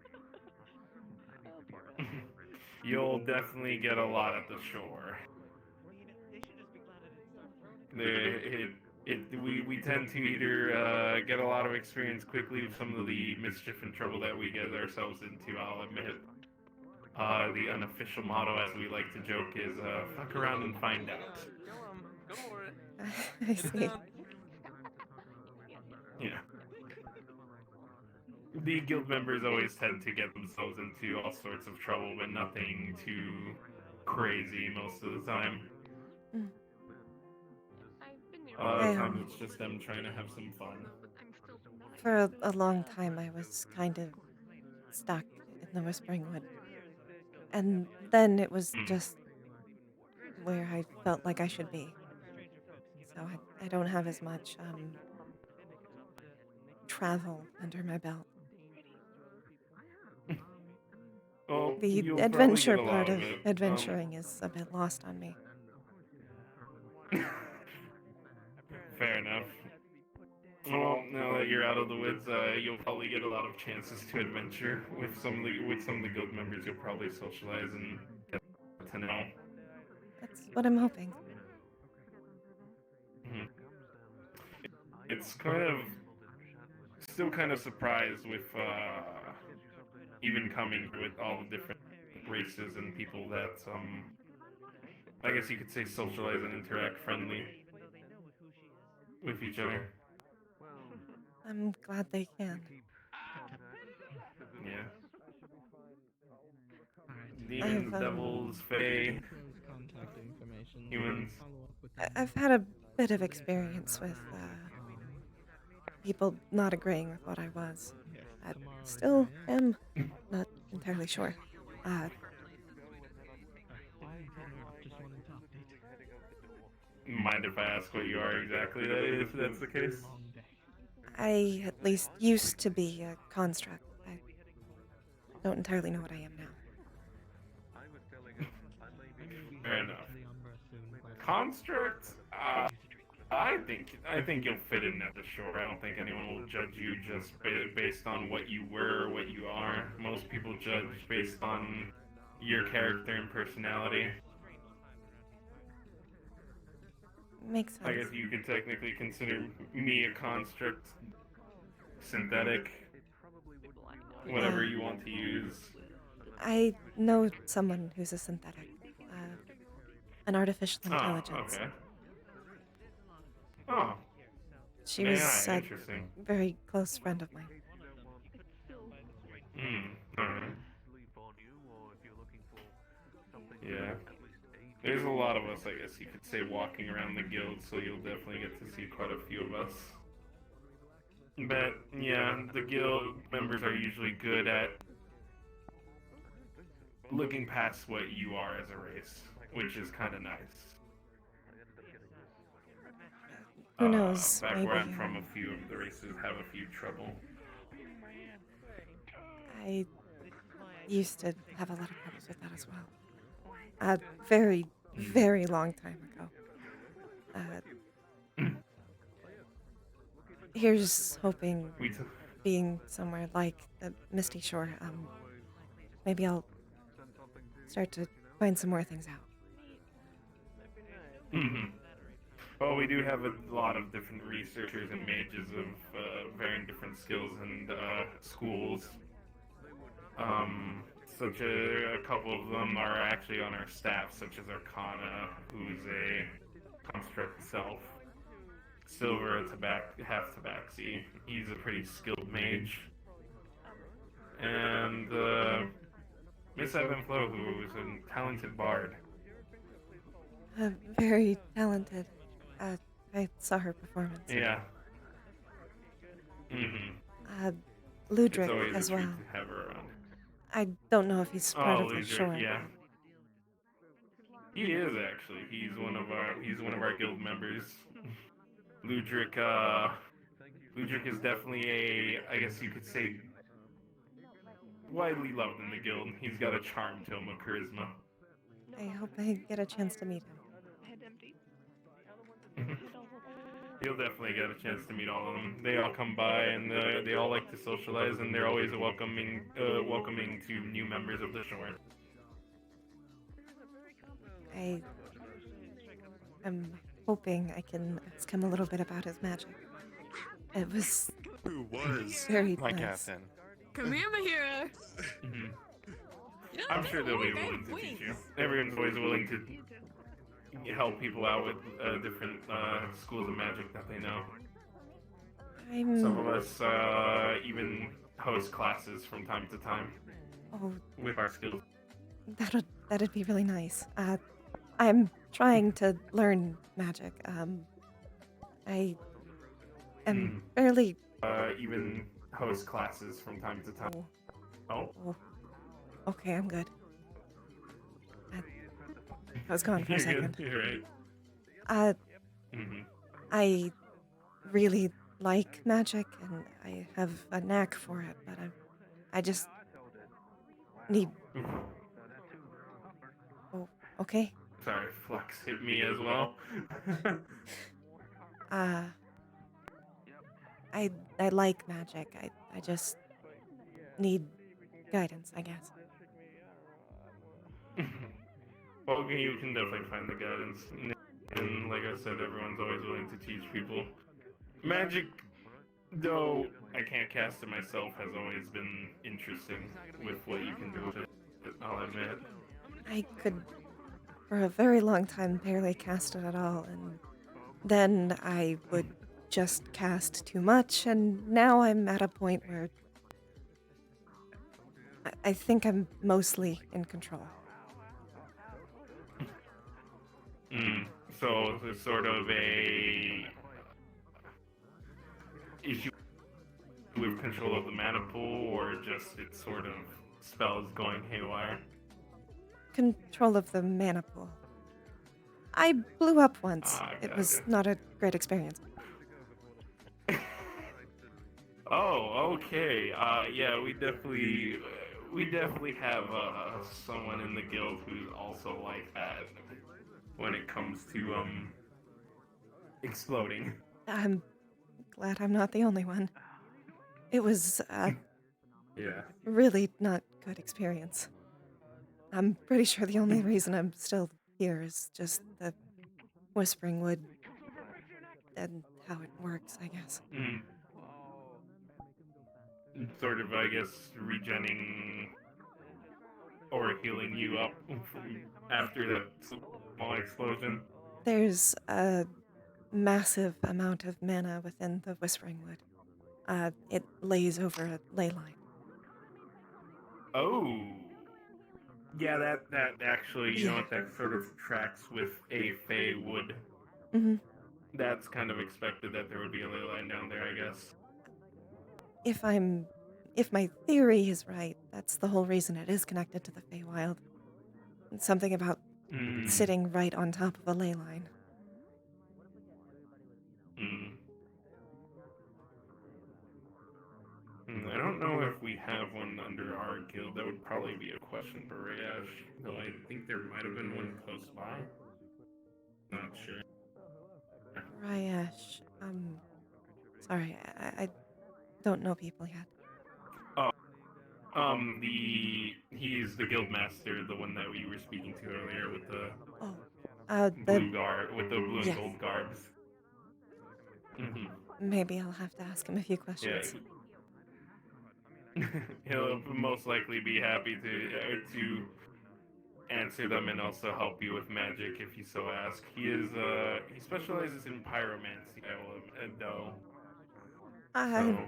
You'll definitely get a lot at the shore. We tend to either get a lot of experience quickly with some of the mischief and trouble that we get ourselves into, I'll admit. The unofficial motto, as we like to joke, is fuck around and find out. Go for it. I see. Yeah. The guild members always tend to get themselves into all sorts of trouble, but nothing too crazy most of the time. Mm. A lot of times it's just them trying to have some fun. For a long time, I was kind of stuck in the Whispering Wood. And then it was just where I felt like I should be. So I don't have as much travel under my belt. Well, The you'll probably adventure get a part lot of it. adventuring is a bit lost on me. Fair enough. Well, now that you're out of the woods, you'll probably get a lot of chances to adventure with some of the guild members. You'll probably socialize and get to know. That's what I'm hoping. Mhm. It's kind of still kind of surprised with even coming with all the different races and people that I guess you could say socialize and interact friendly with each other. I'm glad they can. Yeah. Demons, devils, fae, humans. I've had a bit of experience with people not agreeing with what I was. I still am not entirely sure. Mind if I ask what you are exactly, if that's the case? I at least used to be a construct. I don't entirely know what I am now. Fair enough. Construct? I think you'll fit in at the shore. I don't think anyone will judge you just based on what you were or what you are. Most people judge based on your character and personality. Makes sense. I guess you could technically consider me a construct, synthetic, whatever you want to use. I know someone who's a synthetic, an artificial intelligence. Okay. Oh. She was a interesting. very close friend of mine. Alright. Yeah. There's a lot of us, I guess you could say, walking around the guild, so you'll definitely get to see quite a few of us. But, yeah, the guild members are usually good at looking past what you are as a race, which is kind of nice. Who knows? Back Maybe where I'm from, a few of the races have a few trouble. I used to have a lot of problems with that as well. A very, very long time ago. Here's hoping being somewhere like the Misty Shore, maybe I'll start to find some more things out. Well, we do have a lot of different researchers and mages of varying different skills and schools. Such a couple of them are actually on our staff, such as Arcana, who's a construct self. Silver, half tabaxi. He's a pretty skilled mage. And Miss Evan Flo, who is a talented bard. Very talented. I saw her performance. Yeah. Ludric as well. To have her around. I don't know if he's part of the Ludric, shore. yeah. He is actually. He's one of our guild members. Ludric is definitely I guess you could say, widely loved in the guild. He's got a charm to him, a charisma. I hope I get a chance to meet him. You'll definitely get a chance to meet all of them. They all come by and they all like to socialize, and they're always welcoming to new members of the shore. I am hoping I can ask him a little bit about his magic. It was very my nice. captain? Come here, Mahira. I'm sure they'll be willing to teach you. Everyone's always willing to help people out with different schools of magic that they know. Some of us even host classes from time to time. Oh, with our skills. that'd be really nice. I'm trying to learn magic. I am fairly. Even host classes from time to time. Oh. Okay, I'm good. I was gone for a second. You're right. I really like magic, and I have a knack for it, but I just need. Oh, okay. Sorry, Flux hit me as well. I like magic. I just need guidance, I guess. Well, you can definitely find the guidance. And like I said, everyone's always willing to teach people. Magic, though I can't cast it myself, has always been interesting with what you can do with it, I'll admit. I could, for a very long time, barely cast it at all, and then I would just cast too much, and now I'm at a point where I think I'm mostly in control. So there's sort of a issue with control of the mana pool, or just it's sort of spells going haywire? Control of the mana pool. I blew up once. It was not a great experience. Oh, okay. Yeah, we definitely have someone in the guild who's also like that when it comes to exploding. I'm glad I'm not the only one. It was really not good experience. I'm pretty sure the only reason I'm still here is just the Whispering Wood and how it works, I guess. Sort of, I guess, regenning or healing you up after that small explosion. There's a massive amount of mana within the Whispering Wood. It lays over a ley line. Oh. Yeah, that actually, you know what, that sort of tracks with a Fey wood. Mm-hmm. That's kind of expected that there would be a ley line down there, I guess. If my theory is right, that's the whole reason it is connected to the Feywild. It's something about sitting right on top of a ley line. I don't know if we have one under our guild. That would probably be a question for Rayash, though I think there might have been one close by. Not sure. Rayash, sorry, I don't know people yet. He's the guild master, the one that we were speaking to earlier with the The with the blue and yes. gold garbs. Maybe I'll have to ask him a few Yeah. questions. He'll most likely be happy to answer them and also help you with magic if you so ask. He specializes in pyromancy, though. So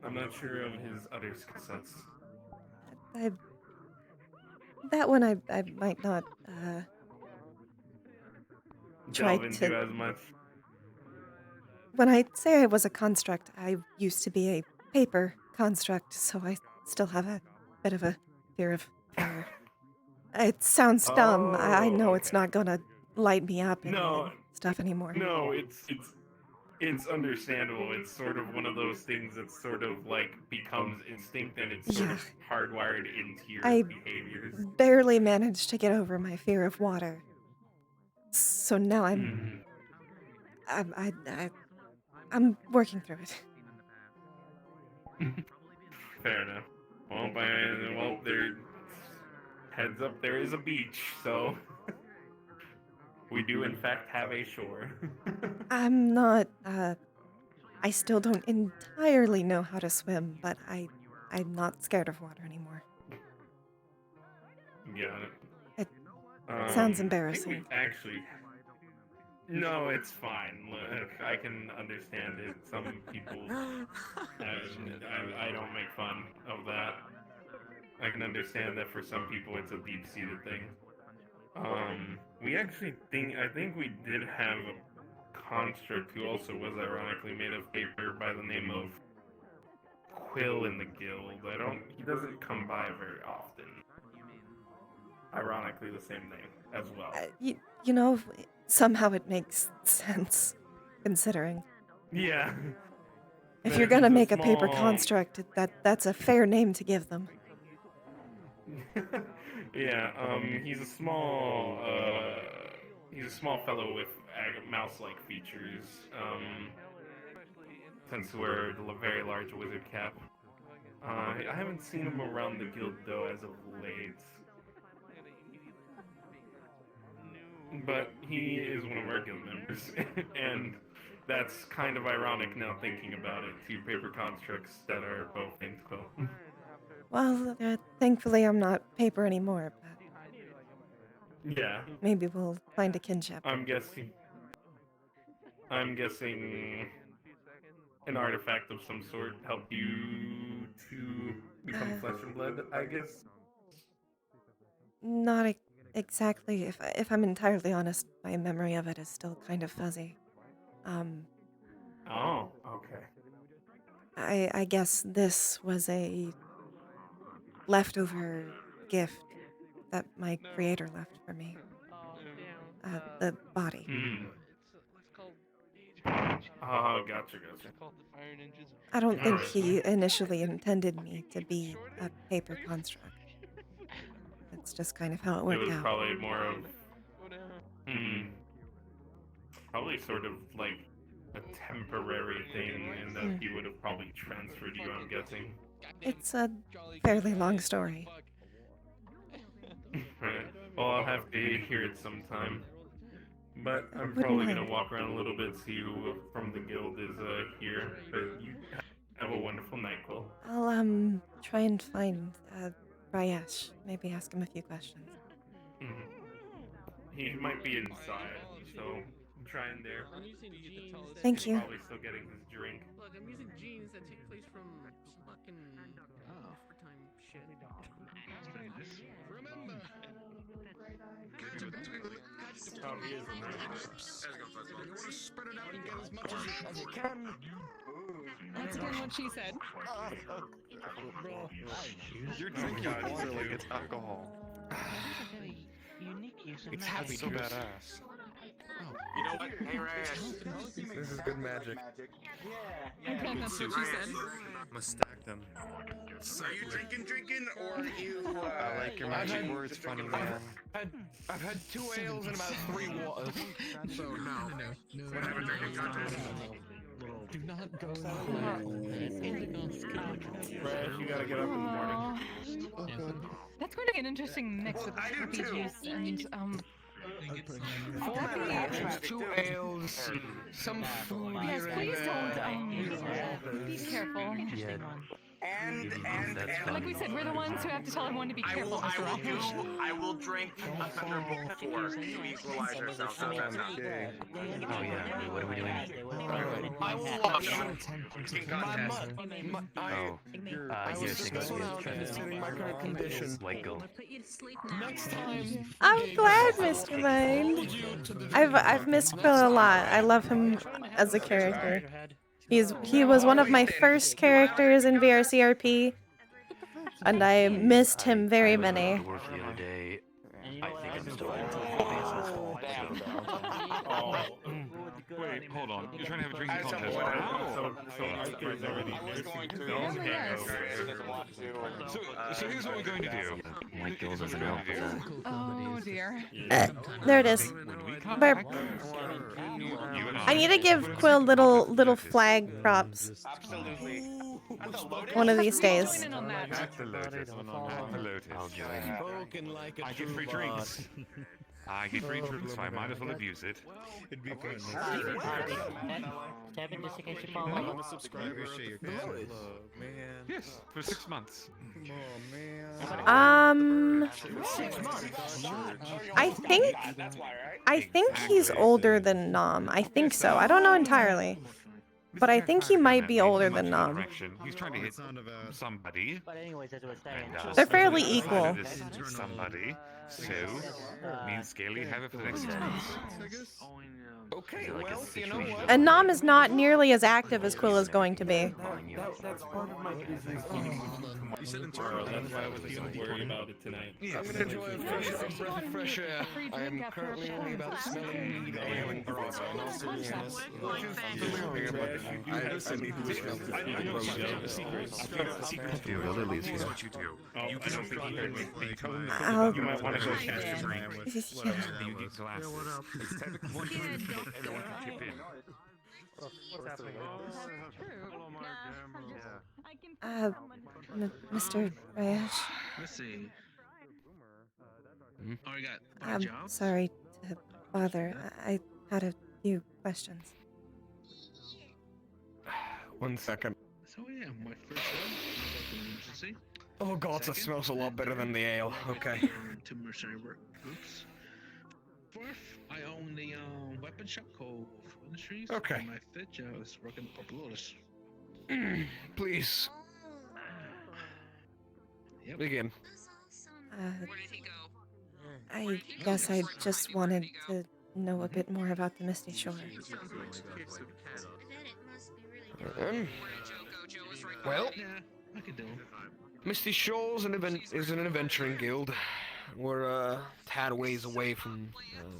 I'm not sure of his other skill sets. That one I might not try Delve into as much. When I say I was a construct, I used to be a paper construct, so I still have a bit of a fear of fire. It sounds dumb. I know it's not gonna light me up and stuff anymore. No, it's understandable. It's sort of one of those things that sort of like becomes instinct and it's sort of hardwired into your behaviors. Barely managed to get over my fear of water. So now I'm working through it. Fair enough. Well, there. Heads up, there is a beach, so we do in fact have a shore. I'm not. I still don't entirely know how to swim, but I'm not scared of water anymore. Got it. It sounds embarrassing. No, it's fine. Look, I can understand it. Some people, I don't make fun of that. I can understand that for some people it's a deep-seated thing. I think we did have a construct who also was ironically made of paper by the name of Quill in the guild. He doesn't come by very often. Ironically, the same name as well. You know, somehow it makes sense, considering. Yeah. If you're gonna make a paper construct, that's a fair name to give them. Yeah, he's a small fellow with mouse-like features. Tends to wear a very large wizard cap. I haven't seen him around the guild though as of late. But he is one of our guild members, and that's kind of ironic now thinking about it. Two paper constructs that are both named Quill. Well, thankfully I'm not paper anymore, but yeah. Maybe we'll find a kinship. I'm guessing an artifact of some sort helped you to become flesh and blood, I guess? Not exactly. If I'm entirely honest, my memory of it is still kind of fuzzy. Oh, okay. I guess this was a leftover gift that my creator left for me. The body. Oh, gotcha. I don't think he initially intended me to be a paper construct. It's just kind of how it worked out. It was probably more of... probably sort of like a temporary thing, and that he would have probably transferred you, I'm guessing. It's a fairly long story. Right. Well, I'll have to hear it sometime. But I'm probably going to walk around a little bit, see who from the guild is here. But you have a wonderful night, Quill. I'll try and find Rayesh. Maybe ask him a few questions. He might be inside, so I'm trying there. Thank you. He's probably still getting his drink. Look, I'm using genes that take place from fucking overtime shit. Remember. Oh, he is in there. You want to spread it out and get as much as you can. That's again what she said. You're drinking water like it's alcohol. It's happy so juice. badass. You know what? Hey, Rayesh. This is good magic. Again, that's what she said. Must stack them. So you drinking, or you? I like your magic words, funny man. I've had 2 ales and about 3 waters. So no. We're having drinking contest. Do not go in Rash, you gotta get up in the morning. That's going to be an interesting mix with happy juice and There's 2 ales, some food yes, here please and don't be careful. Yeah. And like we said, we're the ones who have to tell everyone to be careful, Mr. Rash. I will drink a Thunderbolt 4 to equalize ourselves. Oh yeah, what are we doing? I will considering my current condition. Next time, I'm glad, Mr. Mind. I've missed Quill a lot. I love him as a character. He was one of my first characters in VRCRP, and I missed him very many. Wait, hold on. You're trying to have a drinking contest. So here's what we're going to do. Oh dear. There it is. Burp. I need to give Quill little flag props. One of these days. I get free drinks. I get free drinks, so I might as well abuse it. It'd be fun. Kevin, just in case you I follow want to subscribe or share your catalog, man. Yes, for 6 months. I think he's older than Nom. I think so. I don't know entirely. But I think he might be older than Nom. He's trying to hit somebody. But anyways, as I was saying, They're fairly equal. Somebody. So, me and Scaly have it for the next 6 months. Okay, well, you know what? And Nom is not nearly as active as Quill is going to be. That's part of my business. You said internal. That's why I was feeling worried about it tonight. I'm gonna enjoy a breath of fresh air. I am currently only about smelling mead ale and grog. In all seriousness, Dude, Lily's here. What you do. You can open here and make time. I'll... You might want to go cast your brain with. You get glasses. It's technically one everyone can chip in. Mr. Rayash, Let's see. Oh, we got I'm jobs? sorry to bother. I had a few questions. 1 second. So yeah, my first one, emergency. Oh god, that smells a lot better than the ale. Okay. 2 mercenary work groups. 4th, I own the weapon shop called Industries. Okay. And my 5th job is working Purple Lotus. Please. Yep. Begin. I guess I just wanted to know a bit more about the Misty Shore. Well, Yeah, I could do 'em. Misty Shores is an adventuring guild. We're a tad ways away from,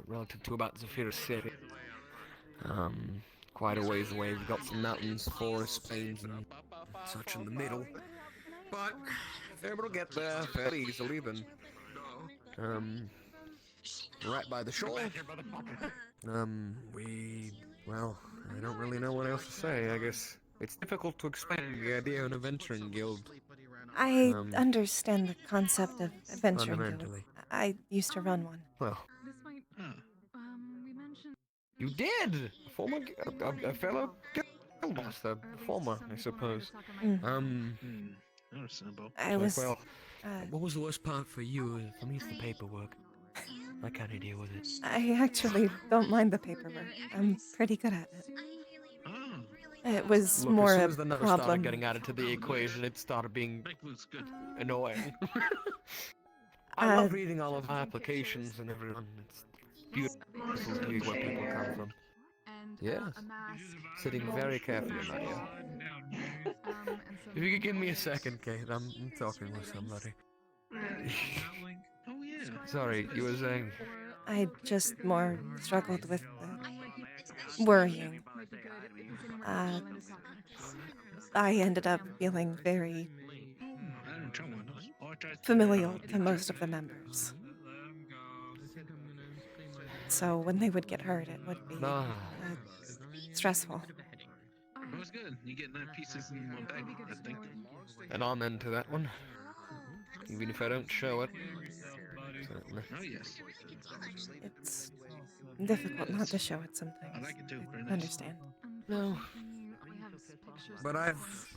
relative to about Zafira City. Quite a ways away. We've got some mountains, forests, plains, and such in the middle. But if able to get there fairly easily, then right by the shore. Well, I don't really know what else to say. I guess it's difficult to explain the idea of an adventuring guild. I understand the concept of adventuring guild. Fundamentally. I used to run one. Well, We mentioned. you did! A fellow guildmaster. Former, I suppose. Understandable. I was... Well, what was the worst part for you? for me, it's the paperwork. I can't deal with it. I actually don't mind the paperwork. I'm pretty good at it. It was Look, more as soon a as the numbers started problem. getting added to the equation, it started being annoying. Uh, I love reading all of my applications and everything. It's beautiful to see where people come from. Yes. Sitting very carefully, Maria. If you could give me a second, Kate, I'm talking with somebody. Oh yeah. Sorry, you were saying? I just more struggled with the worrying. I ended up feeling very familial to most of the members. So when they would get hurt, it would be stressful. good. You get 9 pieces in one bag, I think. And I'm into that one. Even if I don't show it. Certainly. Oh, yes. It's difficult not to show it sometimes. I like it too. Very I nice. understand. No. But I've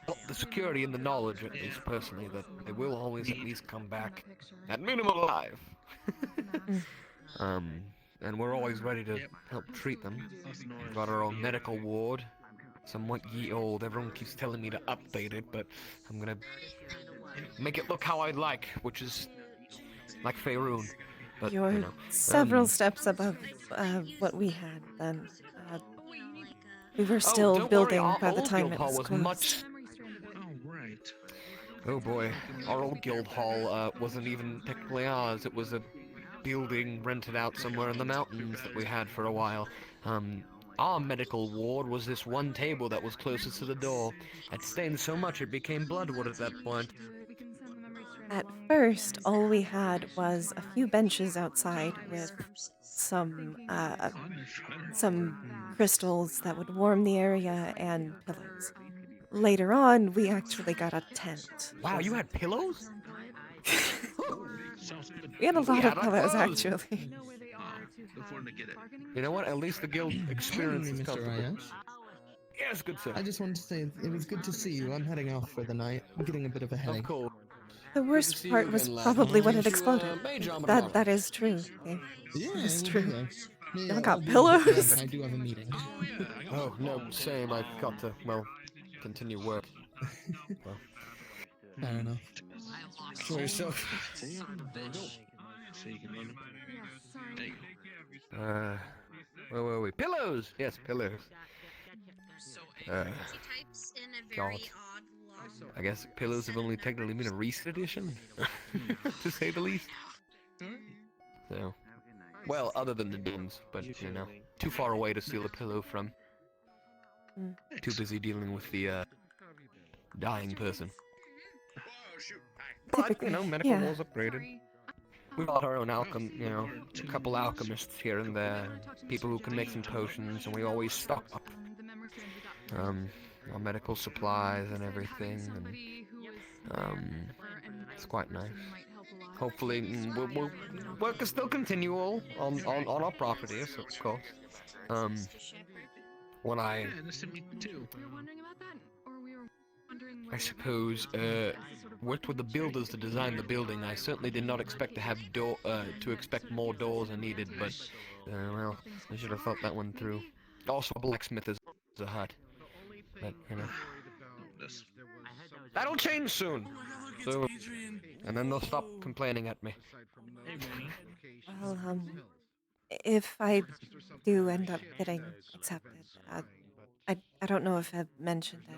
got the security and the knowledge, at least personally, that they will always at least come back, at minimum alive. And we're always ready to help treat them. We've got our own medical ward, somewhat ye old. Everyone keeps telling me to update it, but I'm gonna make it look how I'd like, which is like Faerun. But, You're you know, several steps above what we had then. We were still don't building worry, by our the old time guild it hall was was closed. much. Oh, right. Oh boy, our old guild hall wasn't even technically ours. It was a building rented out somewhere in the mountains that we had for a while. Our medical ward was this one table that was closest to the door. It stained so much it became bloodwood at that point. At first, all we had was a few benches outside with some crystals that would warm the area and pillows. Later on, we actually got a tent. Wow, you had pillows? We had a lot of pillows, clothes. actually. You know what? At least the guild experience is Mr. comfortable. Ayash. Yes, good sir. I just wanted to say it was good to see you. I'm heading off for the night. I'm getting a bit of a headache. Of course. The worst part was probably when it exploded. That is true. Dave. Yeah, That is well, true. yeah. Y'all I'll got be pillows? back. I do have a meeting. Oh, no, same. I've got to, well, continue work. Well. Fair enough. Enjoy yourself. Where were we? Pillows! Yes, pillows. God. I guess pillows have only technically been a recent addition, to say the least. So, well, other than the Dims, but, you know, too far away to steal a pillow from. Too busy dealing with the, dying person. But, you know, medical wall's upgraded. We've got our own you know, a couple alchemists here and there, people who can make some potions, and we always stock up. Our medical supplies and everything, and, it's quite nice. Hopefully, we'll work is still continual on our properties, of course. When I suppose, worked with the builders to design the building. I certainly did not expect to have expect more doors than needed, but, well, I should have thought that one through. Also, a blacksmith is a hut, but, you know. That'll change soon! So, and then they'll stop complaining at me. Well, if I do end up getting accepted, I don't know if I've mentioned it.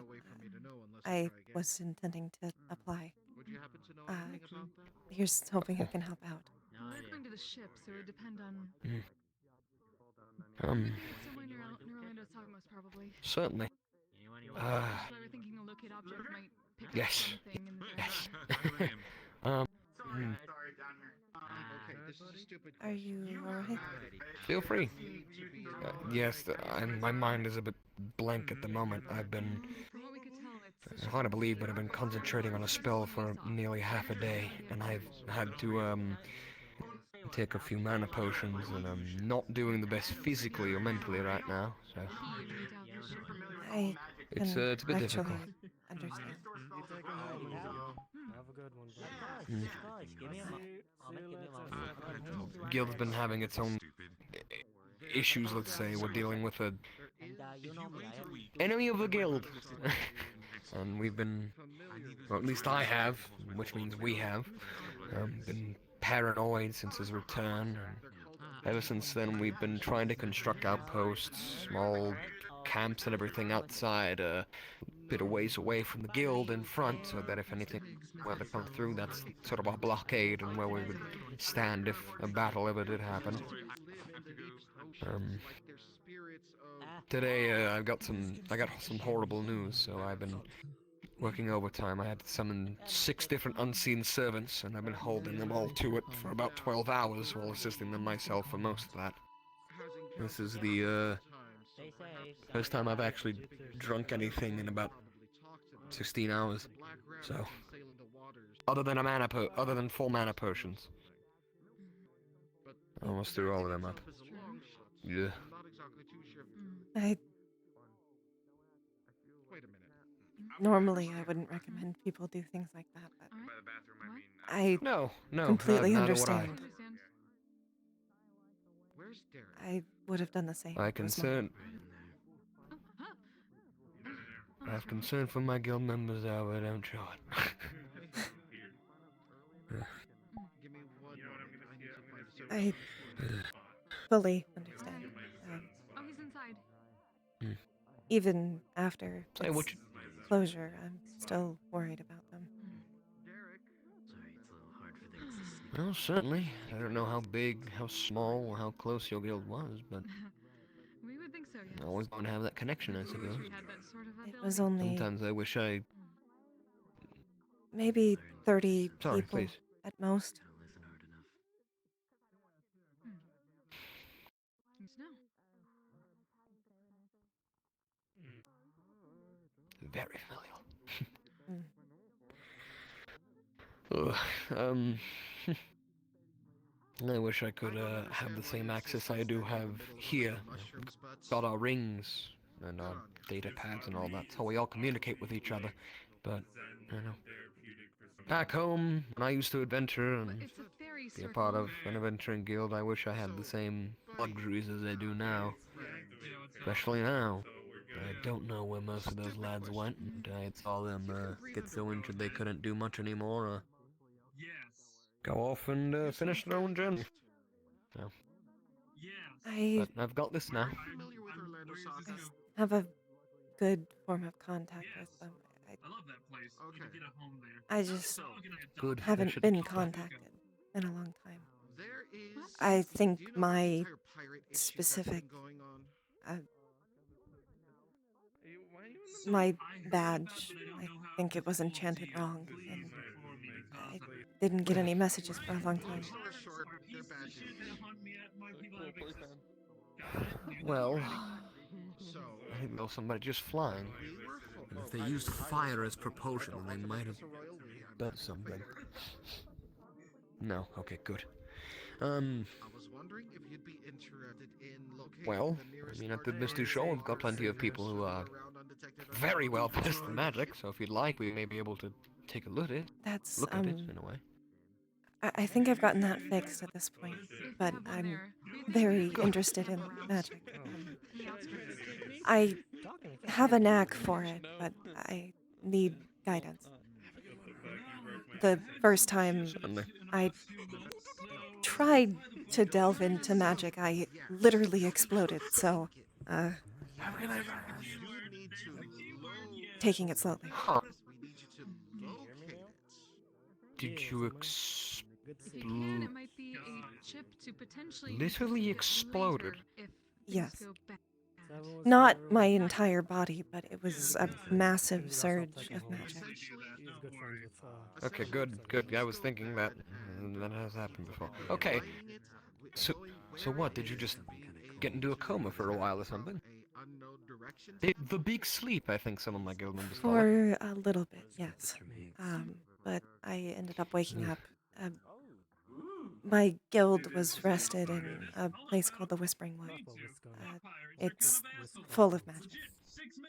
I was intending to apply. Here's hoping I can help out. We're going to the ship, so it would depend on. Somewhere near Orlando's top most probably. Certainly. So we were thinking a locate object might pick up Yes. something and Yes. Are you alright? Feel free. Yes, my mind is a bit blank at the moment. I've been, it's hard to believe, but I've been concentrating on a spell for nearly half a day, and I've had to, take a few mana potions, and I'm not doing the best physically or mentally right now, so. It's a bit difficult. Understand. Guild's been having its own issues, let's say. We're dealing with a enemy of the guild. And we've been, or at least I have, which means we have, been paranoid since his return. And ever since then, we've been trying to construct outposts, small camps and everything outside, a bit of ways away from the guild in front, so that if anything were to come through, that's sort of our blockade and where we would stand if a battle ever did happen. Today, I got some horrible news, so I've been working overtime. I had to summon 6 different unseen servants, and I've been holding them all to it for about 12 hours while assisting them myself for most of that. This is the, First time I've actually drunk anything in about 16 hours. So, other than 4 mana potions. I almost threw all of them up. Yeah. Normally, I wouldn't recommend people do things like that, but No, completely neither would I. understand. I would have done the same. I It was my- have concern for my guild members, however, don't show it. I fully understand. Oh, he's inside. Even after Say, what its closure, I'm still worried about them. Well, certainly. I don't know how big, how small, or how close your guild was, but We would think so, yes. I always want to have that connection, I suppose. We had that sort of It ability. was only Sometimes I wish I... maybe 30 Sorry, people please. at most. Need to know. Very familiar. Mm. I wish I could have the same access I do have here. Got our rings and our data pads and all that, so we all communicate with each other. But, you know, back home, when I used to adventure and be a part of an adventuring guild, I wish I had the same luxuries as I do now. Especially now. I don't know where most of those lads went, and I saw them get so injured they couldn't do much anymore. Go off and finish their own journey. So. But I've got this now. I have a good form of contact with them. I just Good. haven't been contacted in a long time. I think my specific my badge, I think it was enchanted wrong, and I didn't get any messages for a long time. Well, I think there was somebody just flying. And if they used fire as propulsion, they might have done something. No, okay, good. Well, I mean, at the Misty Show, we've got plenty of people who are very well versed in magic, so if you'd like, we may be able to take a look at it. That's, look at it, in a way. I think I've gotten that fixed at this point, but I'm very interested in magic. I have a knack for it, but I need guidance. The first time I tried to delve into magic, I literally exploded, so, taking it slowly. Huh. Did you literally exploded? Yes. Not my entire body, but it was a massive surge of magic. Okay, good. I was thinking that has happened before. Okay, so what? Did you just get into a coma for a while or something? The big sleep, I think some of my guild members call it. For a little bit, yes. But I ended up waking up. My guild was rested in a place called the Whispering Wood. It's full of magic. Thank you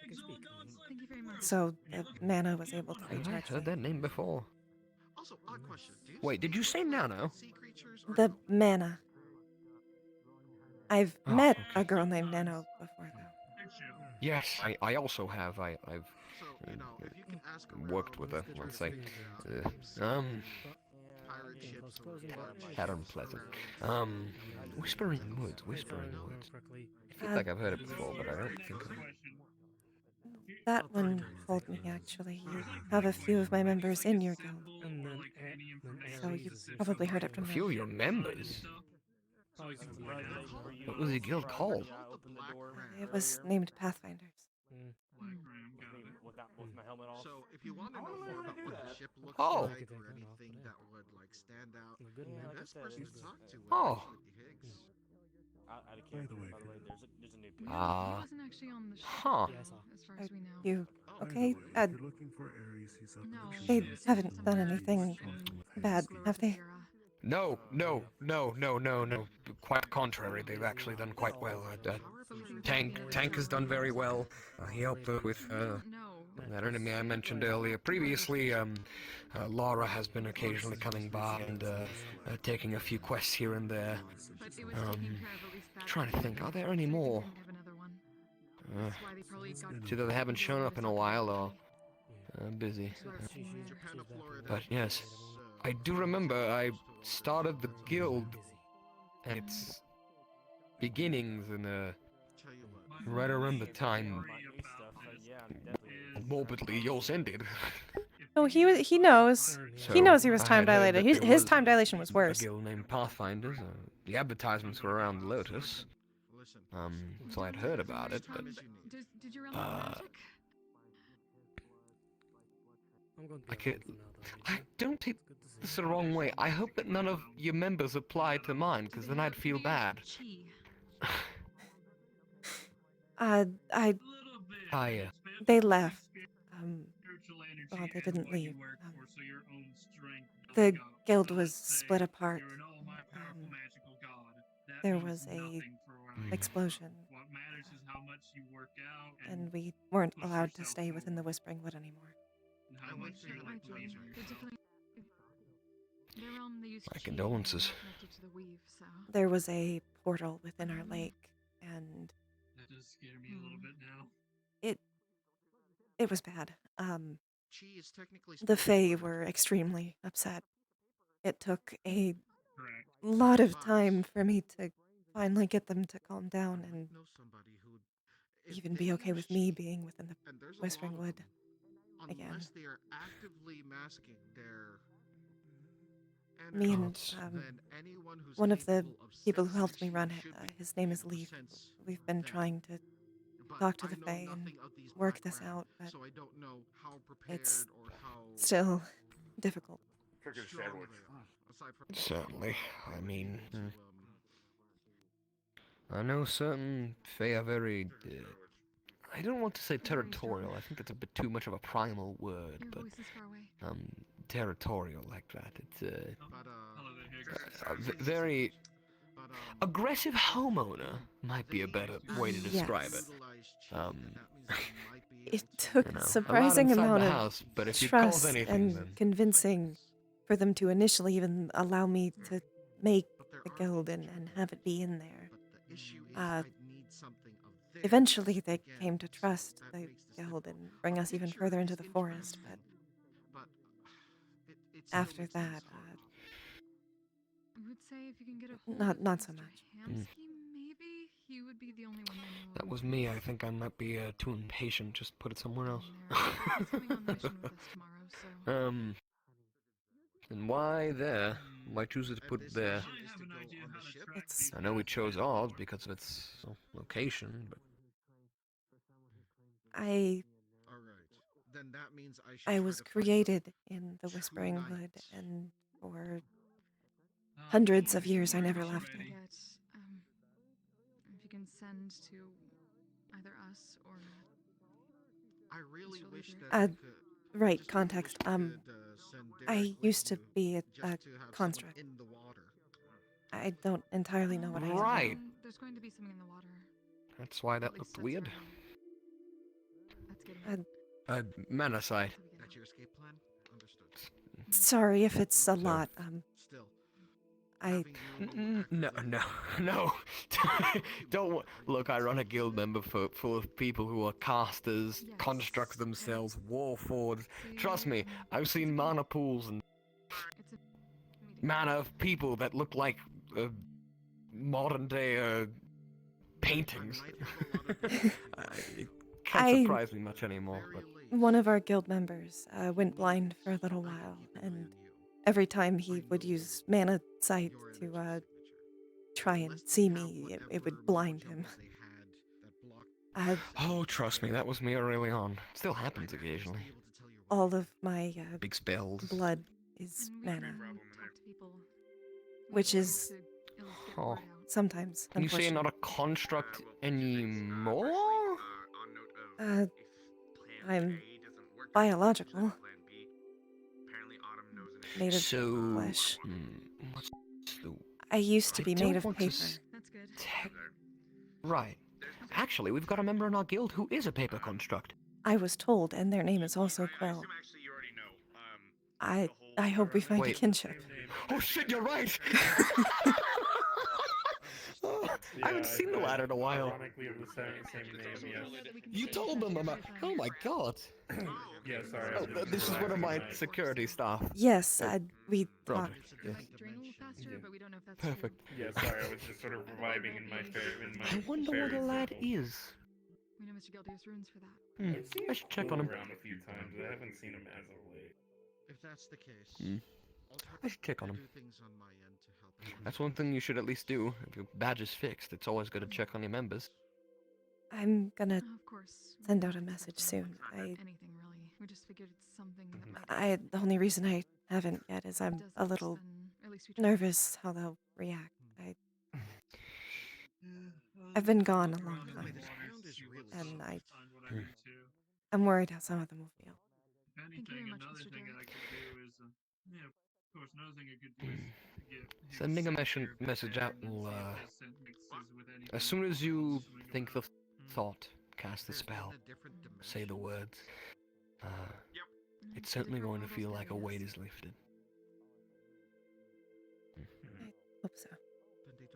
very much. So the mana was able to recharge. I've heard that name before. Wait, did you say Nano? The mana. I've met a girl named Nano before, though. Yes, I also have. I've worked with her, let's say. Had unpleasant. Whispering Woods. I feel like I've heard it before, but I don't think I... That one told me, actually. You have a few of my members in your guild. So you've probably heard it from them. A few of your members? What was your guild called? It was named Pathfinders. So, if you want to know more about what the ship looks Oh. like or anything that would like stand out, the best person to talk to would Oh. actually be Higgs. Ah. He wasn't actually on the ship, Huh. though, as far as we know. You Oh. okay? No, They he was haven't done somewhere anything bad, have they? No. Quite the contrary, they've actually done quite well. Tank has done very well. He helped with that enemy I mentioned earlier. Previously, Laura has been occasionally coming by and taking a few quests here and there. Trying to think, are there any more? It's either they haven't shown up in a while or busy. But yes, I do remember I started the guild and its beginnings in right around the time morbidly yours ended. Oh, he knows. He knows he was I time had heard dilated. that there His was time dilation was a worse. guild named Pathfinders. The advertisements were around Lotus. So I'd heard about it, but Did you run magic? I don't take this the wrong way. I hope that none of your members apply to mine, because then I'd feel bad. They left. Well, they didn't leave. The guild was split apart. There was a explosion, and we weren't allowed to stay within the Whispering Wood anymore. My condolences. There was a portal within our lake, and That does scare me a little bit now. it was bad. The Fae were extremely upset. It took a lot of time for me to finally get them to calm down and even be okay with me being within the Whispering Wood again. Unless they are actively masking their Me and one of the people who helped me run it, his name is Leaf. We've been trying to talk to the Fae and work this out, but it's still difficult. Certainly. I mean, I know certain Fae are very. I don't want to say territorial. I think that's a bit too much of a primal word, but territorial like that. It's a very aggressive homeowner might be a better way to describe it. It took a surprising amount of trust and convincing for them to initially even allow me to make the guild and have it be in there. Eventually they came to trust the guild and bring us even further into the forest, but after that, I would say if you can get a not so much. Maybe he would be the only one they know. That was me. I think I might be too impatient. Just put it somewhere else. And why there? Why choose to put it there? I know we chose Oz because of its location, but I was created in the Whispering Wood, and for hundreds of years I never left it. If you can send to either us or I really wish that right, context. I used to be a construct. in the water. I don't entirely know what I am. Right. There's going to be something in the water. That's why that looked weird. That's Mana side. That's your escape plan? Understood. Sorry if it's a lot. Still. No. Don't look. I run a guild member full of people who are casters, construct themselves, warforged. Trust me, I've seen mana pools and mana of people that look like modern day paintings. It can't surprise me much anymore. But. One of our guild members went blind for a little while, and every time he would use mana sight to try and see me, it would blind him. Oh, trust me, that was me early on. Still happens occasionally. All of my big spells. Blood is mana, which is sometimes, Can you say you're unfortunately. not a construct anymore? I'm biological. Made of So, flesh. what's the... I used to I be don't made of want paper. That's good. Right. Actually, we've got a member in our guild who is a paper construct. I was told, and their name is also Quill. I hope we find a Wait. kinship. Oh shit, you're right! I haven't seen the latter in a while. Ironically, of the same name, yes. You told them about... Oh my god. Yeah, sorry. Oh, this is one of my security staff. Yes, we Roger. talked. Yes. Drain a little faster, but we don't know if that's Perfect. Yeah, sorry, I was just sort of reviving in my I wonder what a lad is. We know Mr. Gelder's runes for that. I should check on him. Around a few times. I haven't seen him as of late. If that's the case, I should check on him. do things on my end to help. That's one thing you should at least do. If your badge is fixed, it's always good to check on your members. I'm gonna Of course. send out a message soon. Anything really. We just figured it's something that The only reason I haven't yet is I'm a little nervous how they'll react. I've been gone a long time, and I'm worried how some of them will feel. Thank you very much, Mr. Derek. Sending a message out will, as soon as you think the thought, cast the spell, say the words, it's certainly going to feel like a weight is lifted. I hope so.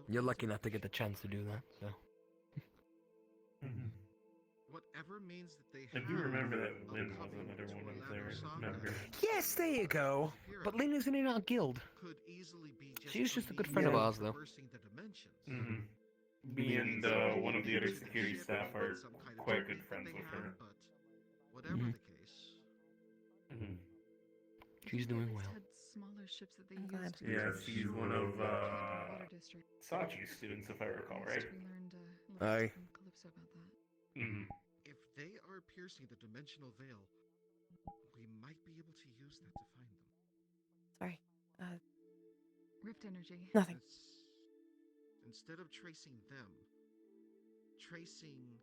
You're lucky enough to get the chance to do that, so. Whatever means that they I do remember that Lynn was another one of their members. Yes, there you go. But Lynn isn't in our guild. She's just a good friend of ours, though. Me and one of the other security staff are quite good friends with her. Whatever the case. She's doing well. Smaller ships that they I'm glad. Yeah, she's one of Sachi's students, if I recall, right? Aye. Calypso about that. If they are piercing the dimensional veil, we might be able to use that to find them. Sorry. Rift energy. Nothing. Instead of tracing them, tracing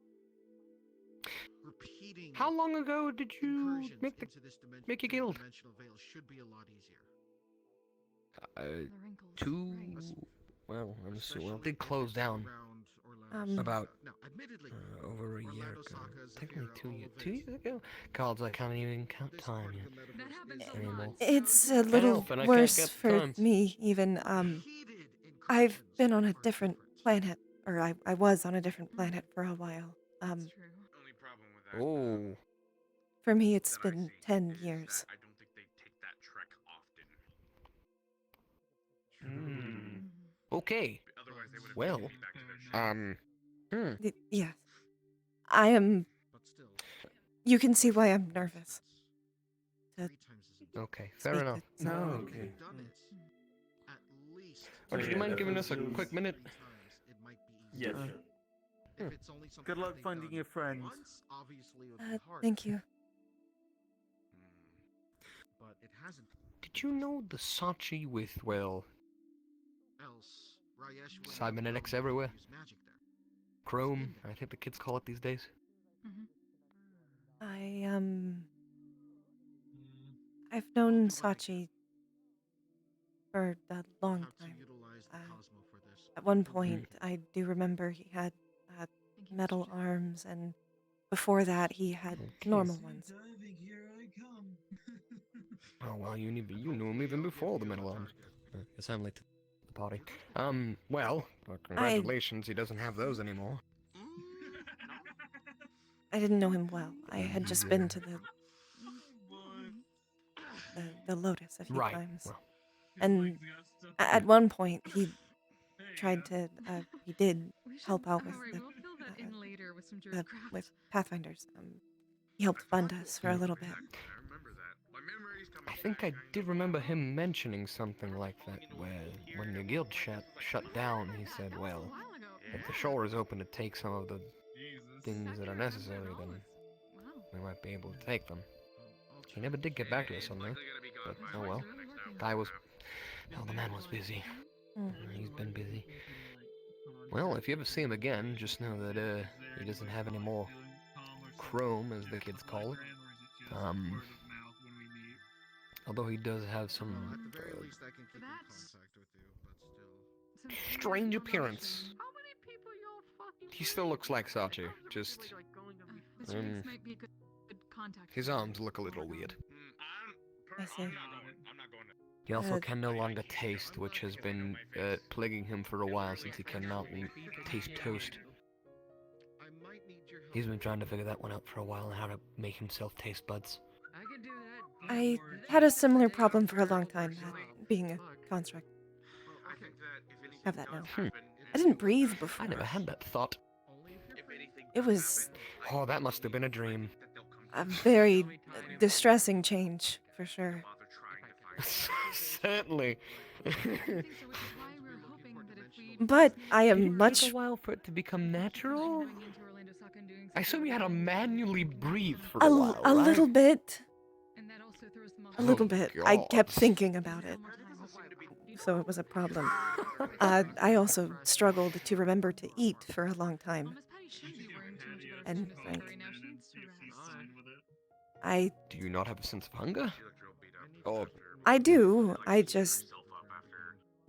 repeating. How long ago did you make your guild? Dimensional veil should be a lot easier. Well, I'm assuming, well, it did close down about over a year ago. Technically 2 years ago? Gods, I can't even count time yet anymore. It's a little worse for me, even. I've been on a different planet, or I was on a different planet for a while. Oh. For me, it's been 10 years. I don't think they take that trek often. Okay. Well, Yeah. I am. You can see why I'm nervous. Okay, fair enough. No, okay. Would you mind giving us a quick minute? Yes, sure. Good luck finding your friends. Thank you. But it hasn't. Did you know the Sachi with, well, cybernetics everywhere? Chrome, I think the kids call it these days. I've known Sachi for a long time. At one point, I do remember he had metal arms, and before that, he had normal ones. Oh well, you knew him even before the metal arms. Guess I'm late to the party. Well, congratulations, he doesn't have those anymore. I didn't know him well. I had just been to the Lotus a few times. Well. And at one point, he tried to, he did help out with with Pathfinders. He helped fund us for a little bit. I think I did remember him mentioning something like that, where when the guild shut down, he said, well, if the shore is open to take some of the things that are necessary, then we might be able to take them. He never did get back to us on that, but oh well. The man was busy. He's been busy. Well, if you ever see him again, just know that he doesn't have any more chrome, as the kids call it. Although he does have some At the very least, I can keep in contact with you, but still. strange appearance. He still looks like Sachi, just Mr. Higgs might be a good contact. his arms look a little weird. I see. He also can no longer taste, which has been plaguing him for a while since he cannot taste toast. He's been trying to figure that one out for a while, how to make himself taste buds. I had a similar problem for a long time, being a construct. Have that now. I didn't breathe before. I never had that thought. It was Oh, that must have been a dream. a very distressing change, for sure. Certainly. But I Did am it much take a while for it to become natural? I assume you had to manually breathe for a a while, a right? little bit. A little Oh, bit. I kept God. thinking about it, so it was a problem. I also struggled to remember to eat for a long time. And Frank, Do you not have a sense of hunger? Or I do. I just,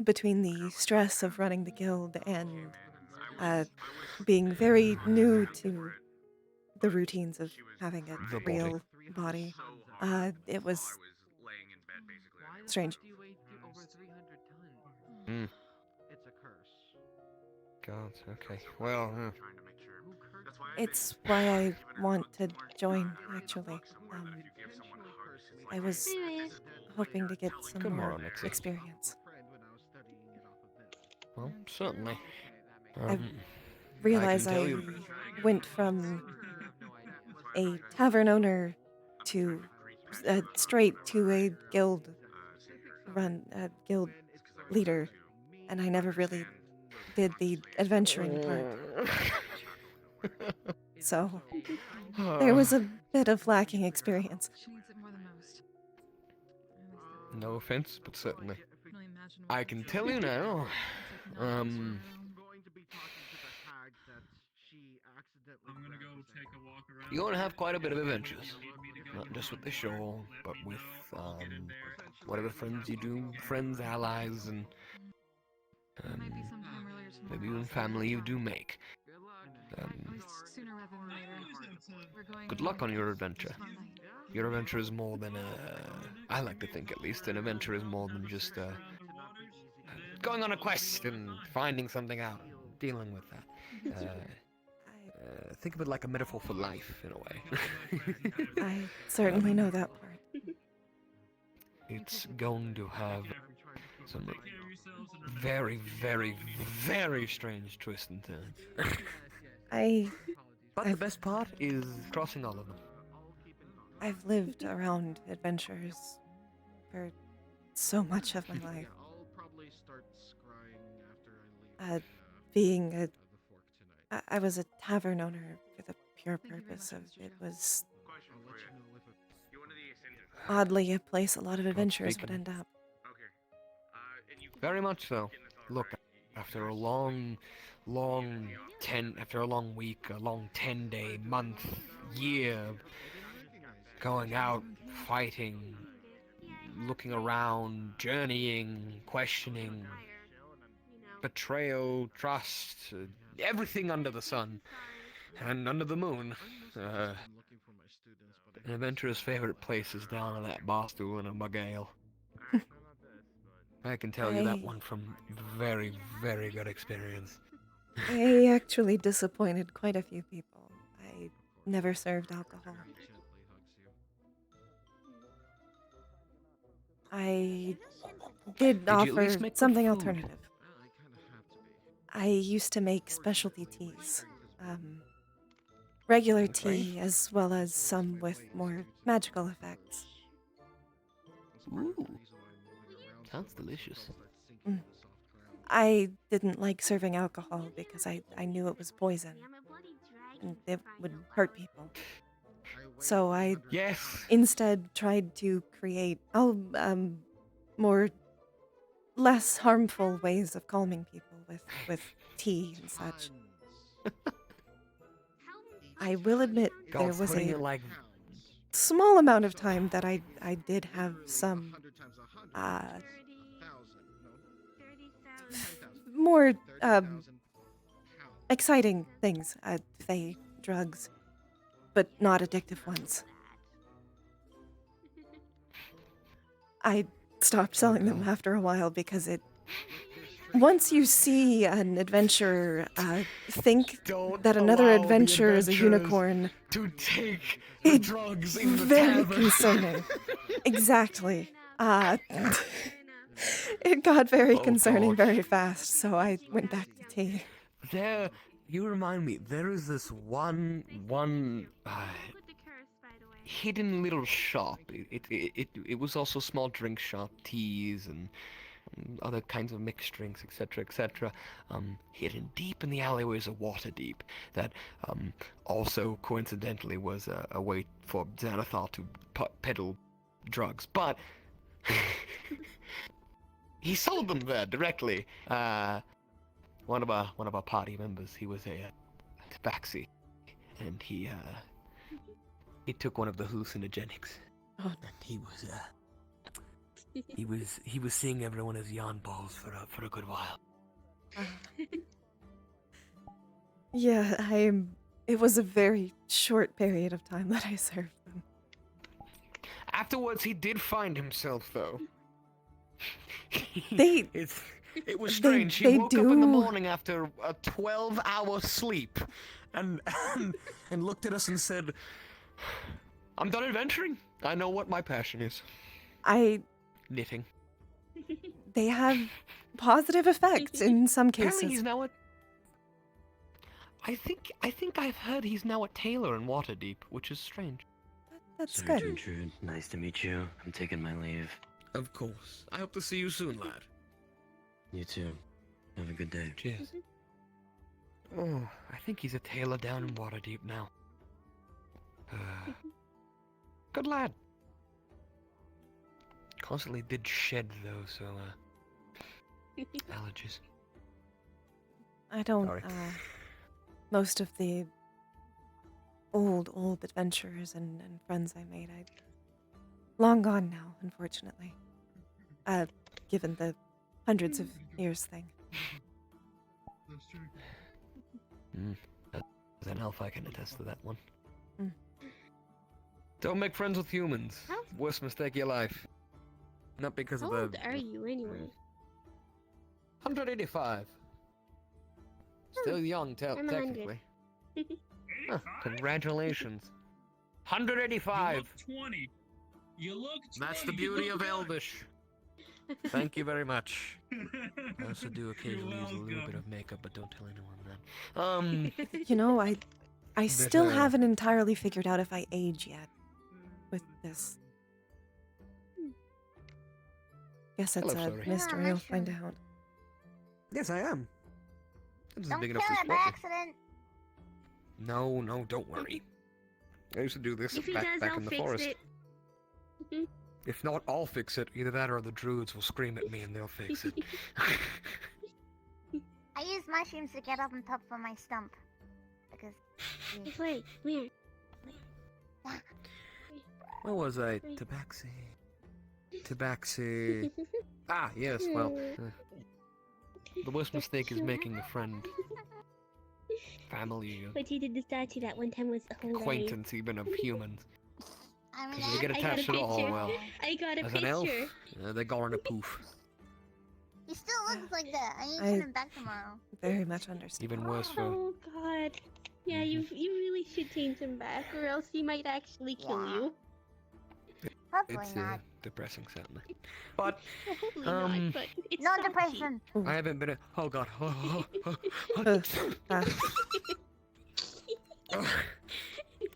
between the stress of running the guild and being very new to the routines of having a The body. real body, it was strange. Hmm. God, okay. Well, It's why I want to join, actually. I was hoping to get some Good more morrow, Nixie. experience. well, certainly. I I realize can tell I you. went from a tavern owner to straight to a guild leader, and I never really did the adventuring part. So there was a bit of lacking experience. No offense, but certainly. I can tell you now. You're gonna have quite a bit of adventures. Not just with the show, but with whatever friends you do, friends, allies, and maybe even family you do make. Good luck on your adventure. Your adventure is more than I like to think, at least, an adventure is more than just going on a quest and finding something out, dealing with that. Think of it like a metaphor for life, in a way. I certainly know that part. It's going to have some very, very, very strange twists and turns. But the best part is crossing all of them. I've lived around adventures for so much of my life. I'll probably start scrying after I leave. Being I was a tavern owner for the pure purpose of it was oddly a place a lot of adventurers would end up. Very much so. Look, after a long week, a long 10-day, month, year, going out, fighting, looking around, journeying, questioning, betrayal, trust, everything under the sun and under the moon. An adventurer's favorite place is down in that bar stool in a mug ale. I can tell you that one from very, very good experience. I actually disappointed quite a few people. I never served alcohol. I did you at least offer make good something food? alternative. I used to make specialty teas. Regular tea, as well as some with more magical effects. Ooh, sounds delicious. I didn't like serving alcohol because I knew it was poison and it would hurt people. So I instead tried to create more less harmful ways of calming people with tea and such. I will admit God, there was putting a it like small amount of time that I did have some more exciting things, Fae drugs, but not addictive ones. I stopped selling them after a while because once you see an adventurer think that another allow the adventurer is a adventurers unicorn, to take the drugs in the very tavern. concerning. Exactly. It got very concerning gosh. very fast, so I went back to tea. You remind me, there is this one hidden little shop. It was also a small drink shop, teas and other kinds of mixed drinks, etc., etc. Hidden deep in the alleyways of Waterdeep. That also coincidentally was a way for Xanathar to peddle drugs, but he sold them there directly. One of our party members, he was a tabaxi, and he took one of the hallucinogenics, and he was seeing everyone as yarn balls for a good while. Yeah, it was a very short period of time that I served them. Afterwards, he did find himself, though. It was strange. He woke up in the morning after a 12-hour sleep, and looked at us and said, "I'm done adventuring. I know what my passion is." Knitting. They have positive effects in some cases. Apparently he's now I think I've heard he's now a tailor in Waterdeep, which is strange. That's Sorry good. to intrude. Nice to meet you. I'm taking my leave. Of course. I hope to see you soon, lad. You too. Have a good day. Cheers. Oh, I think he's a tailor down in Waterdeep now. Good lad. Constantly did shed though, so allergies. I don't, Sorry. most of the old adventurers and friends I made, long gone now, unfortunately. Given the hundreds of years thing. As an elf, I can attest to that one. Mm. Don't make friends with humans. Worst mistake of your life. Not because How of the... old are you anyway? 185. Still young, I'm 100. technically. Huh, congratulations. 185. You look 20. You look 20. That's the beauty of Elvish. Thank you very much. I also do occasionally use a little bit of makeup, but don't tell anyone that. You know, I still haven't entirely figured out if I age yet with this. Guess it's Hello, a sorry. mystery. You'll find out. Yes, I am. This is Don't big kill enough to it by spot me. accident. No, don't worry. I used to do this If he back does, I'll in the fix forest. it. If not, I'll fix it. Either that or the druids will scream at me and they'll fix it. I use mushrooms to get up on top of my stump. Because... Wait, come here. Where was I? Tabaxi. Ah, yes, well. The worst mistake is making a friend. Family. What you did the statue that one time was hilarious. Acquaintance even of humans. I mean, Because they get I got a attached at all, picture. well. I got a As an elf, picture. they go in a poof. he still looks like that. I need to I- send him back tomorrow. Very much understand. Even worse for... Oh god. Yeah, you really should change him back, or else he might actually kill you. Hopefully It's not. depressing, sadly. But, Hopefully not, but it's No Sachi. depression. I haven't been... Oh, God.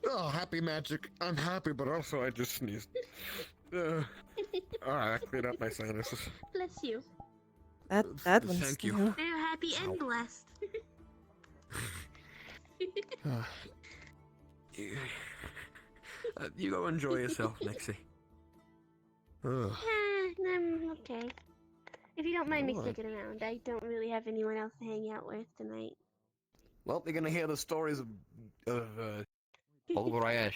Oh, happy magic. I'm happy, but also I just sneezed. Alright, I cleared up my sinuses. Bless you. That one's Thank you. new. I'm happy and blessed. You go enjoy yourself, Nixie. Ugh. I'm okay. If you don't mind me Alright. sticking around, I don't really have anyone else to hang out with tonight. Well, you're gonna hear the stories of Rayesh.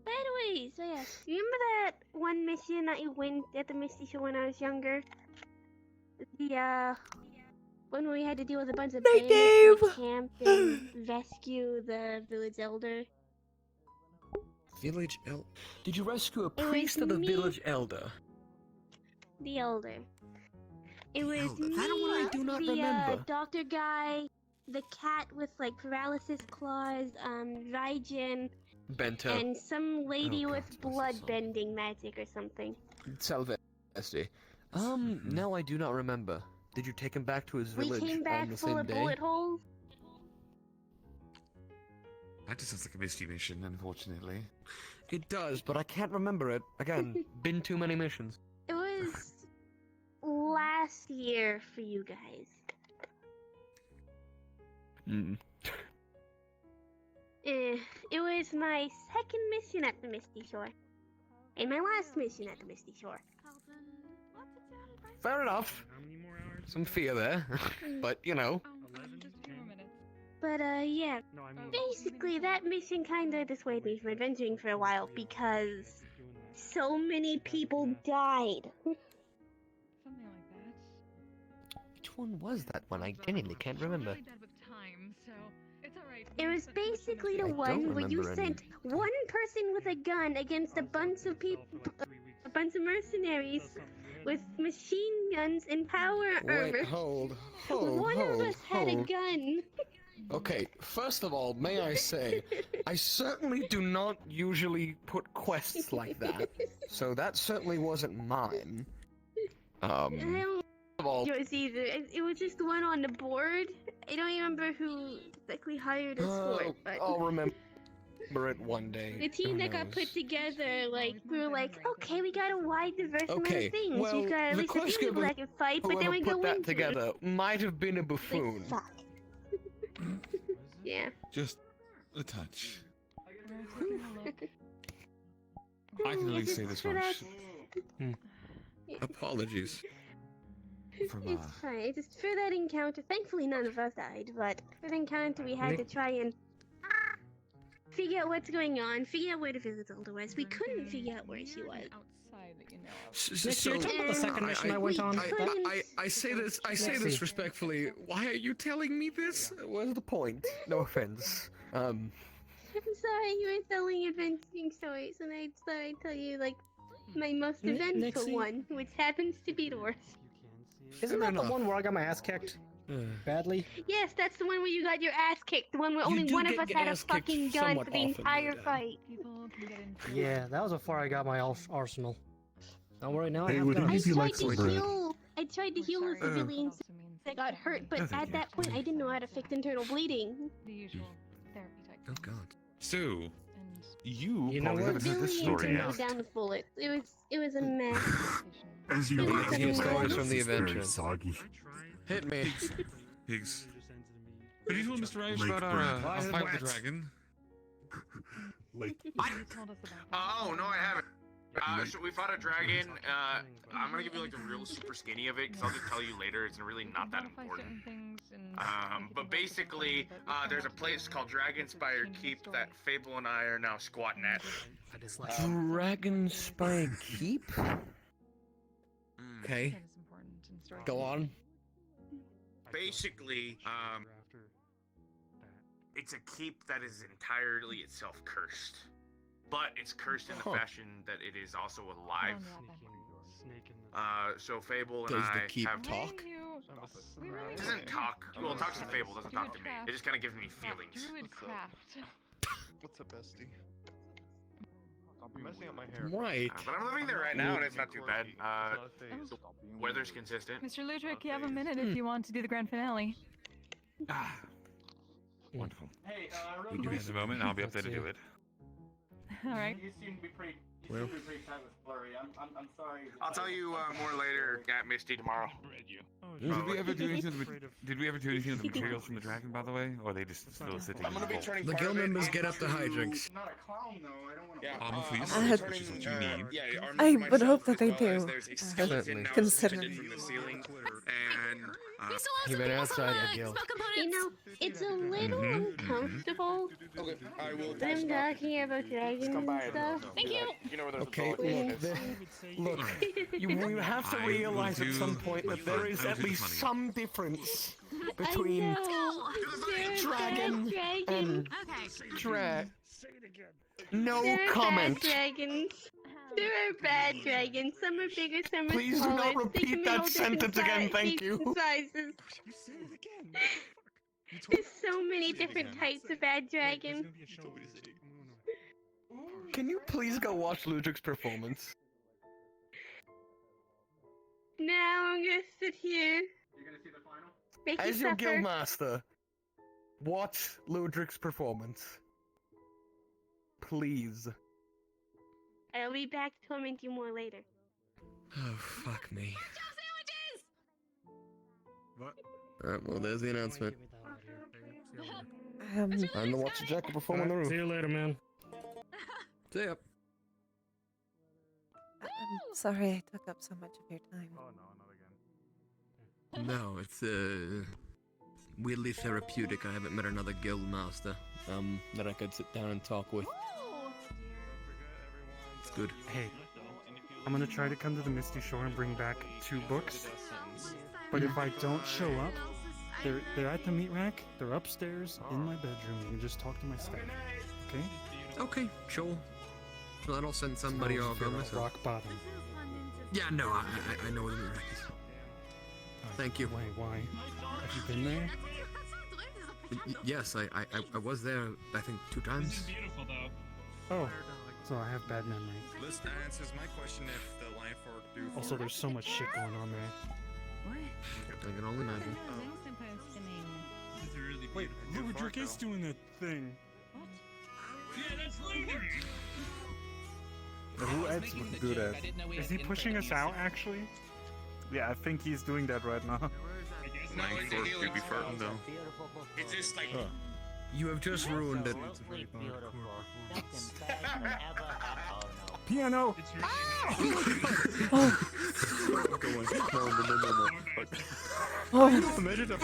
By the way, so yeah, remember that one mission that you went at the Misty Shore when I was younger? The one where we had to deal with a bunch of Night, bandits in a Dave. camp and rescue the village elder. Village elder? Did you rescue a was priest or the me. village elder? The elder. It was elder. me, That one I do not the remember. doctor guy, the cat with like paralysis claws, Raijin, Bento. and some lady Oh, with God, blood bending magic or something. Salvesti. No, I do not remember. Did you take him back to his We village came on back the full same of day? bullet holes. That just sounds like a Misty mission, unfortunately. It does, but I can't remember it. Again, been too many missions. It was last year for you guys. It was my second mission at the Misty Shore. And my last mission at the Misty Shore. Fair enough. Some fear there, but you know. But yeah, basically that mission kinda dissuaded me from adventuring for a while because so many people died. Something like that. Which one was that one? I genuinely can't remember. It was basically the I don't one where you remember any. sent one person with a gun against a bunch of people, a bunch of mercenaries with machine guns and power armor. Wait, hold. One of us had a gun. Okay, first of all, may I say, I certainly do not usually put quests like that, so that certainly wasn't mine. I don't of all, yours either. It was just the one on the board. I don't remember who exactly hired us for it, but I'll remember it one day. the team Who that got knows? put together, like, we were like, okay, we got a wide diverse amount Okay, of things. well, We've got at the least a few quest people giver that can fight, but then whoever we put go that into together it. might have been a buffoon. Fuck. Yeah. Just a touch. I I can at least say this much. Apologies. From, It's fine. It's just for that encounter. Thankfully, none of us died, but for the encounter, we had to try and figure out what's going on, figure out where the village elder was. We couldn't figure out where she was. So, you're talking about the second mission I went on. I say this. I say Let's this see. respectfully. Why are you telling me this? What's the point? No offense. I'm sorry you were telling adventuring stories, and I thought I'd tell you, like, my most eventful Nixie? one, which happens to be the worst. Isn't that the one where I got my ass kicked? Badly? Yes, that's the one where you got your ass kicked. The one where You only do one of get us your had a ass kicked fucking gun somewhat for the often, entire yeah. fight. Yeah, that was before I got my arsenal. Don't worry, now I Hey, have would any guns. of you like some bread? I tried to heal the civilians that got hurt, but No, thank at you. that point I didn't know how to fix internal bleeding. The usual therapy type. Oh God. So, you You know probably what? haven't heard this Civilians story go yet. down with bullets. It was a mess. As you It was like a to mess. stories from the this is very adventure. soggy. Hit me. Higgs. Could you tell Mr. Rage Lake about bread. our fight with the dragon? Oh, no, I haven't. So we fought a dragon. I'm gonna give you like the real super skinny of it, because I'll just tell you later. It's really not that important. But basically, there's a place called Dragonspire Keep that Fable and I are now squatting at. Dragonspire Keep? Okay. Go on. Basically, it's a keep that is entirely itself cursed. But it's cursed in the fashion that it is also alive. So Fable and Does I the keep have... talk? It doesn't talk. Well, it talks to Fable, doesn't talk to me. It just kind of gives me feelings. What's up, bestie? Stop messing up my hair. Right. But I'm living there right now, and it's not too bad. The weather's consistent. Mr. Ludwig, you have a minute if you want to do the grand finale. Ah. Wonderful. Hey, We do have a moment, and I'll be up there to do it. All right. You seem to be pretty Well. excited with Flurry. I'm sorry. I'll tell you more later at Misty tomorrow. Did we ever do anything? Did we ever do anything with the materials from the dragon, by the way, or are they just still sitting? I'm gonna be turning The part guild of it members get up into- the hijinks. Not a clown though. I don't want to Armor for use, Uh, which is what you need. I would hope that they do, Certainly. considering. from the ceiling, and You've been outside the guild. You know, it's a little uncomfortable. Okay, I will. Them talking about dragons and stuff. Thank you. You know where there's Okay, a toilet. look, you have to realize at some point that there is at least some difference between dragon and No There are comment. bad dragons. There are bad dragons. Some are bigger, some are Please do smaller. not They repeat come in that all different sentence again, thank shapes you. and sizes. There's so many different types of bad dragons. Can you please go watch Ludwig's performance? Now I'm gonna sit here. You're gonna see the final? Make As you your suffer. guildmaster, watch Ludwig's performance. Please. I'll be back to torment you more later. Oh, fuck me. What? Alright, well, there's the announcement. Um, Time to watch the Jackal perform on the roof. See you later, man. See ya. I'm sorry I took up so much of your time. No, it's weirdly therapeutic. I haven't met another guild master that I could sit down and talk with. It's good. Hey, I'm gonna try to come to the Misty Shore and bring back 2 books. But if I don't show up, they're at the meat rack. They're upstairs in my bedroom. You can just talk to my staff. Okay? Okay, sure. Well, I'll send somebody Smells or I'll go like myself. rock bottom. Yeah, no, I know where the meat rack is. Thank you. Wait, why? Have you been there? Yes, I was there, I think, 2 times. Oh, so I have bad memory. This answers my question if the line for do. Also, there's so much shit going on there. I can only imagine. Wait, Ludwig is doing that thing. Yeah, that's Ludwig! Who Ed's good at? Is he pushing us out, actually? Yeah, I think he's doing that right now. Line for do be firm though. It's just like. You have just ruined it. Piano! Oh. Imagine that.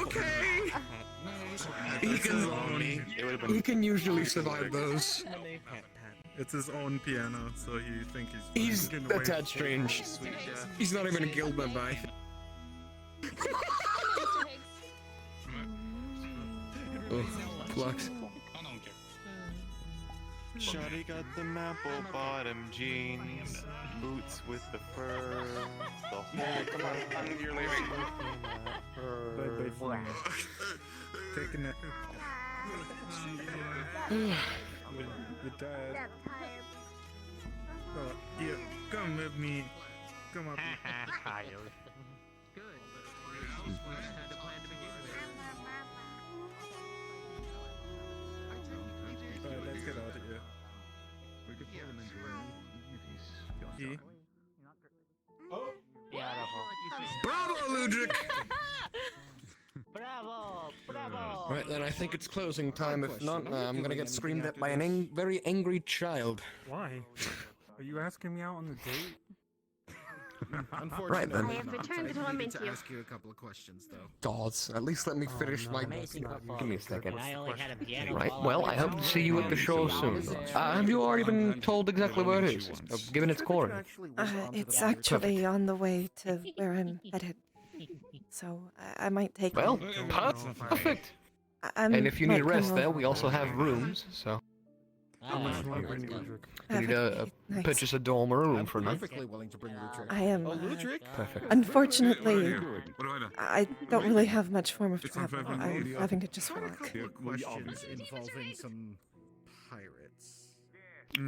He can usually survive those. It's his own piano, so you think he's He's a tad strange. He's not even a guild member. I think. Oh, Flux. Shawty got them apple bottom jeans, boots with the fur, the whole Come on, you're leaving. Bye-bye for now. Taking it. Your dad. Oh, yeah, come with me. Come up. Alright, let's get out of here. We could put him in jail. Bravo, Ludwig! Bravo! Bravo! Right then, I think it's closing time. If not, I'm gonna get screamed at by an very angry child. Why? Are you asking me out on the date? Unfortunately, Right then. I have returned to I torment need to you. ask you a couple of questions, though. Gods, at least let me finish my. Give me a second. I only had a piano. Right, well, I hope to see you at the show soon. Have you already been told exactly where it is? Given its coordinates? It's actually on the way to where I'm headed. So I might take. Well, perfect. I'm And if you need might rest come there, over. we also have rooms, so. How much longer do you need? You need to Nice. purchase a dorm or a room for a night. Perfectly willing to bring Ludwig. I am. Perfect. Unfortunately, What do I know? I don't really have much form of It's on travel. 500 I'm media. having to just walk. Questions involving some pirates.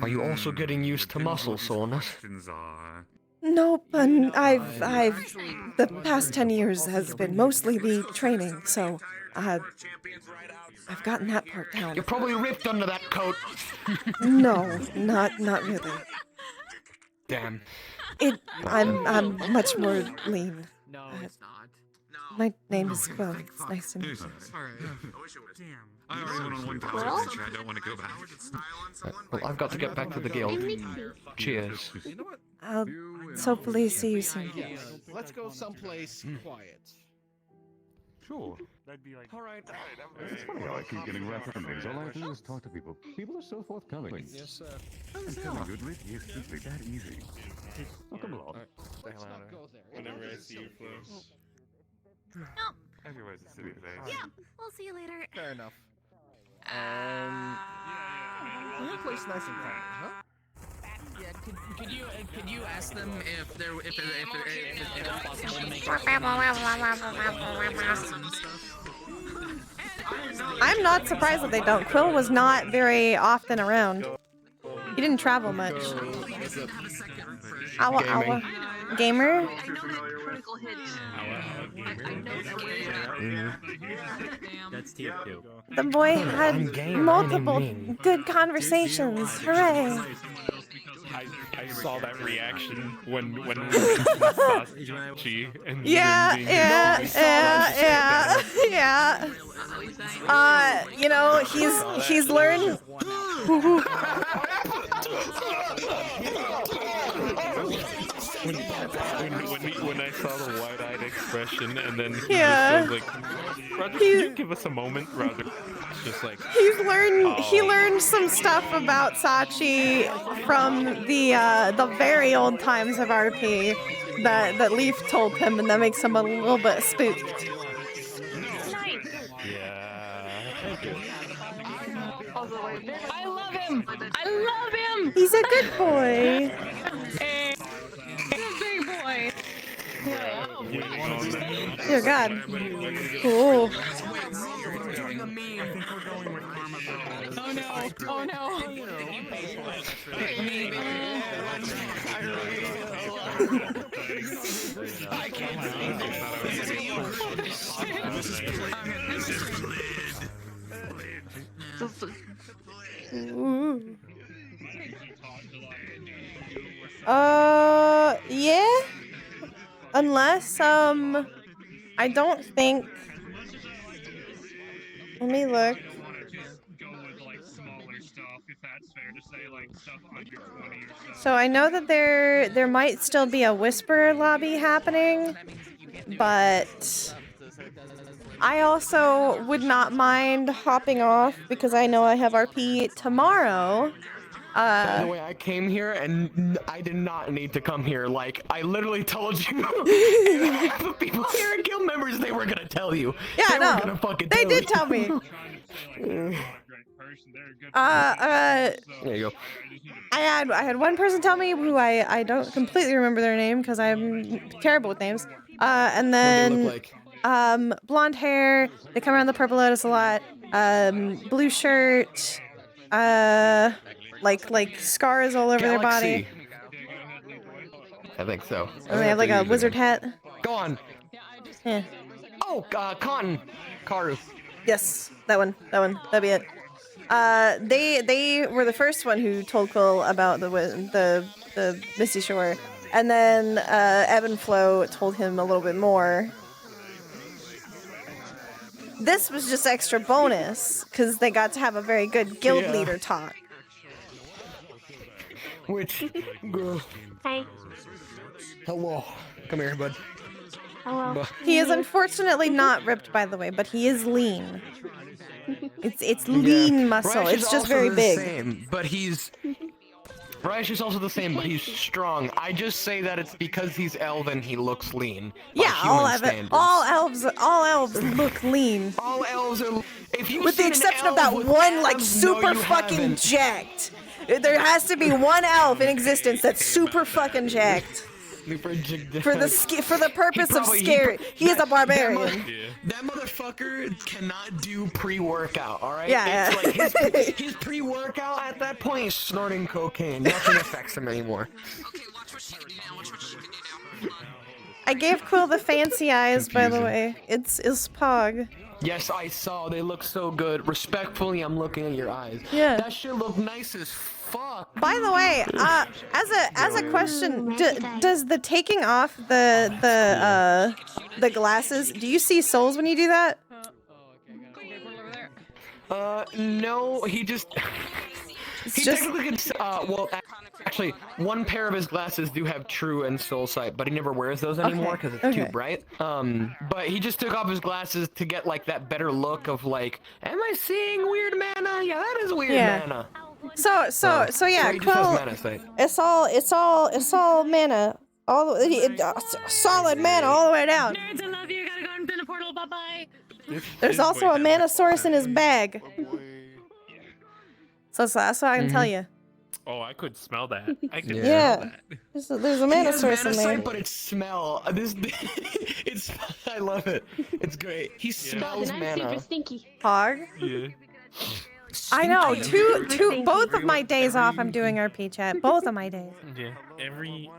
Are you also getting used to muscle soreness? Questions are. Nope, and the past 10 years has been mostly me training, so I've gotten that part down. You're probably ripped under that coat. No, not really. Damn. I'm much more lean. No, it's not. My name is Quill. It's nice to meet you. Alright. Damn. I already went on one college Well? adventure. I don't want to go back. Well, I've got to get back to the guild. Cheers. I'll hopefully see you soon. Yes. Let's go someplace quiet. Sure. That'd be like. All right. It's funny how I keep getting wrapped up in things. All I have to do is talk to people. People are so forthcoming. Yes, sir. And telling good lit is simply that easy. Oh, come along. Let's not go there. Whenever I see you, Flo. Nope. Everyone's a silly place. Yeah, we'll see you later. Fair enough. Your place nice and quiet, huh? Yeah, could you ask them if it's possible to make I'm not surprised that they don't. Quill was not very often around. He didn't travel much. Gamer? That's TF2. The boy had multiple good conversations. Hooray! I saw that reaction when Sachi and Yeah. You know, he's learned. When I saw the wide-eyed expression and then he Yeah. just was like, Roger, can you give us a moment, Roger? It's just like He learned some stuff about Sachi from the very old times of RP that Leaf told him, and that makes him a little bit spooked. I love him! I love him! He's a good boy. Hey, he's a big boy. Dear God. Cool. Oh no! Oh no! Yeah. Unless, I don't think. Let me look. So I know that there might still be a Whisper lobby happening, but I also would not mind hopping off because I know I have RP tomorrow. By the way, I came here and I did not need to come here. Like, I literally told you. Half the people here are guild members, they were gonna tell you. Yeah, they no. were gonna fucking They tell did you. tell me. There you go. I had one person tell me who I don't completely remember their name because I'm terrible with names. And then What do they look like? blonde hair. They come around the Purple Lotus a lot. Blue shirt. Like scars all over their body. I think so. And they have like a wizard hat. Go on. Yeah. Oh, Cotton. Karu. Yes, that one. That'd be it. They were the first one who told Quill about the Misty Shore, and then Ebb and Flow told him a little bit more. This was just extra bonus because they got to have a very good guild leader talk. Which girl? Hey. Hello. Come here, bud. Hello. He is unfortunately not ripped, by the way, but he is lean. It's lean muscle. Raish is It's just also very the big. Same, but he's. Raish is also the same, but he's strong. I just say that it's because he's elven, he looks lean. Yeah, all elves look lean. All elves are. With the exception of that one, like, super fucking jacked. There has to be one elf in existence that's super fucking jacked. For the purpose of scary. He is a barbarian. That motherfucker cannot do pre-workout, alright? Yeah, It's like his pre-workout at that point is snorting cocaine. Nothing affects him anymore. I gave Quill the fancy eyes, by the way. It's Pog. Yes, I saw. They look so good. Respectfully, I'm looking at your eyes. Yeah. That shit look nice as fuck. By the way, as a question, does the taking off the glasses? Do you see souls when you do that? No, he just... he technically can, well, actually, one pair of his glasses do have true and soul sight, but he never wears those anymore because it's too bright. But he just took off his glasses to get, like, that better look of, like, am I seeing weird mana? Yeah, that is weird mana. So yeah, he just has Quill, mana sight. it's all mana. Solid mana all the way down. Nerds, I love you. Gotta go and pin a portal. Bye bye. There's also a mana source in his bag. So that's what I can tell you. Oh, I could smell that. I could smell Yeah. that. There's a mana source in there. Sight, but it's smell. It's I love it. It's great. He smells I'm mana. super stinky. Hog. Yeah. I know. Both of my days off, I'm doing RP chat. Both of my days. Yeah. Every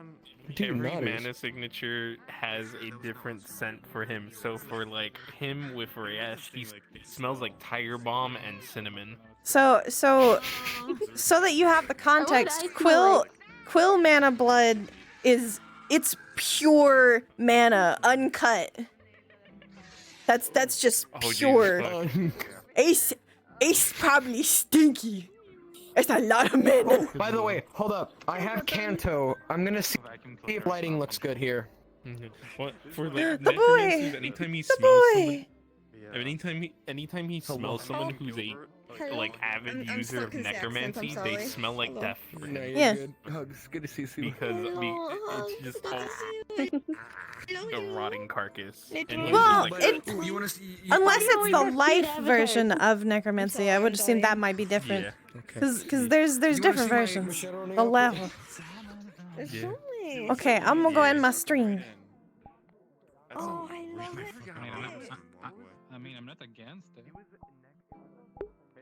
naughty. mana signature has a different scent for him. So for like him with Rayesh, he smells like Tiger Balm and cinnamon. So that you have the context, Quill mana blood it's pure mana, uncut. That's just pure. Ace probably stinky. It's a lot of mana. By the way, hold up. I have Kanto. I'm gonna see if lighting looks good here. What for like The boy. anytime he The smells boy. someone, anytime he smells someone who's a like avid user of necromancy, they smell like death. For him. No, you're Yeah. good. Hugs. Good to see you. Because it's just a rotting carcass. And he's Well, just it, unless it's the life version of necromancy, I would assume that might be different. Yeah. Because there's different versions. The level. Okay, I'm gonna go end my stream. Oh, I love it. I mean, I'm not against it.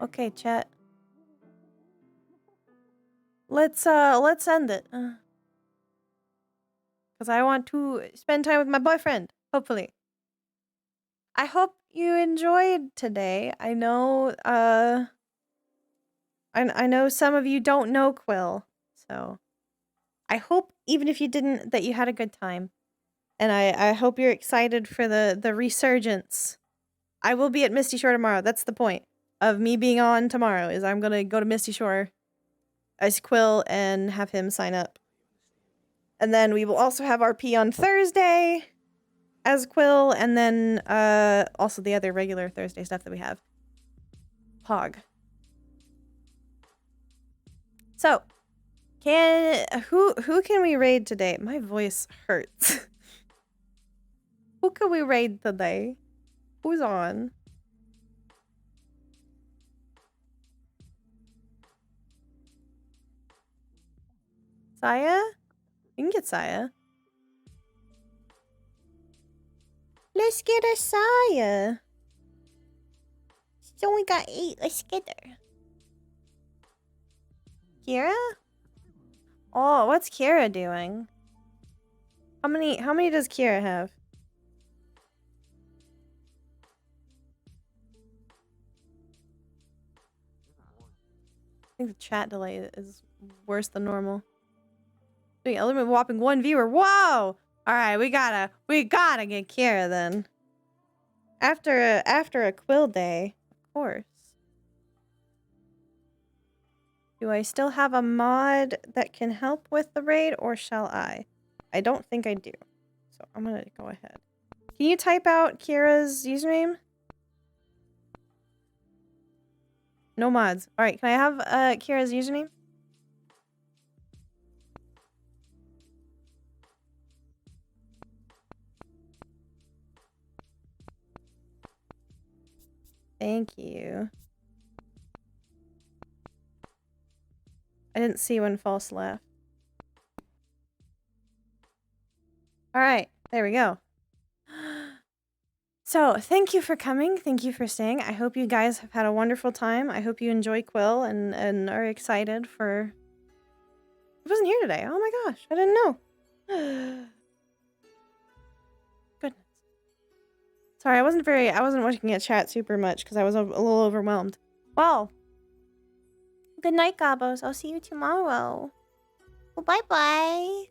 Okay, chat. Let's end it. Cause I want to spend time with my boyfriend, hopefully. I hope you enjoyed today. I know I know some of you don't know Quill, so I hope even if you didn't that you had a good time. And I hope you're excited for the resurgence. I will be at Misty Shore tomorrow. That's the point of me being on tomorrow, is I'm gonna go to Misty Shore as Quill and have him sign up. And then we will also have RP on Thursday as Quill, and then also the other regular Thursday stuff that we have. Pog. So, who can we raid today? My voice hurts. Who can we raid today? Who's on? Saya? You can get Saya. Let's get a Saya. She's only got 8. Let's get her. Kira? Oh, what's Kira doing? How many does Kira have? I think the chat delay is worse than normal. Wait, only whopping 1 viewer. Whoa! Alright, we gotta get Kira then. After a Quill day, of course. Do I still have a mod that can help with the raid, or shall I? I don't think I do. So I'm gonna go ahead. Can you type out Kira's username? No mods. Alright, can I have Kira's username? Thank you. I didn't see when False left. Alright, there we go. So, thank you for coming. Thank you for staying. I hope you guys have had a wonderful time. I hope you enjoy Quill and are excited for... He wasn't here today. Oh my gosh, I didn't know. Goodness. Sorry, I wasn't looking at chat super much because I was a little overwhelmed. Well, good night, Gabos. I'll see you tomorrow. Well, bye-bye.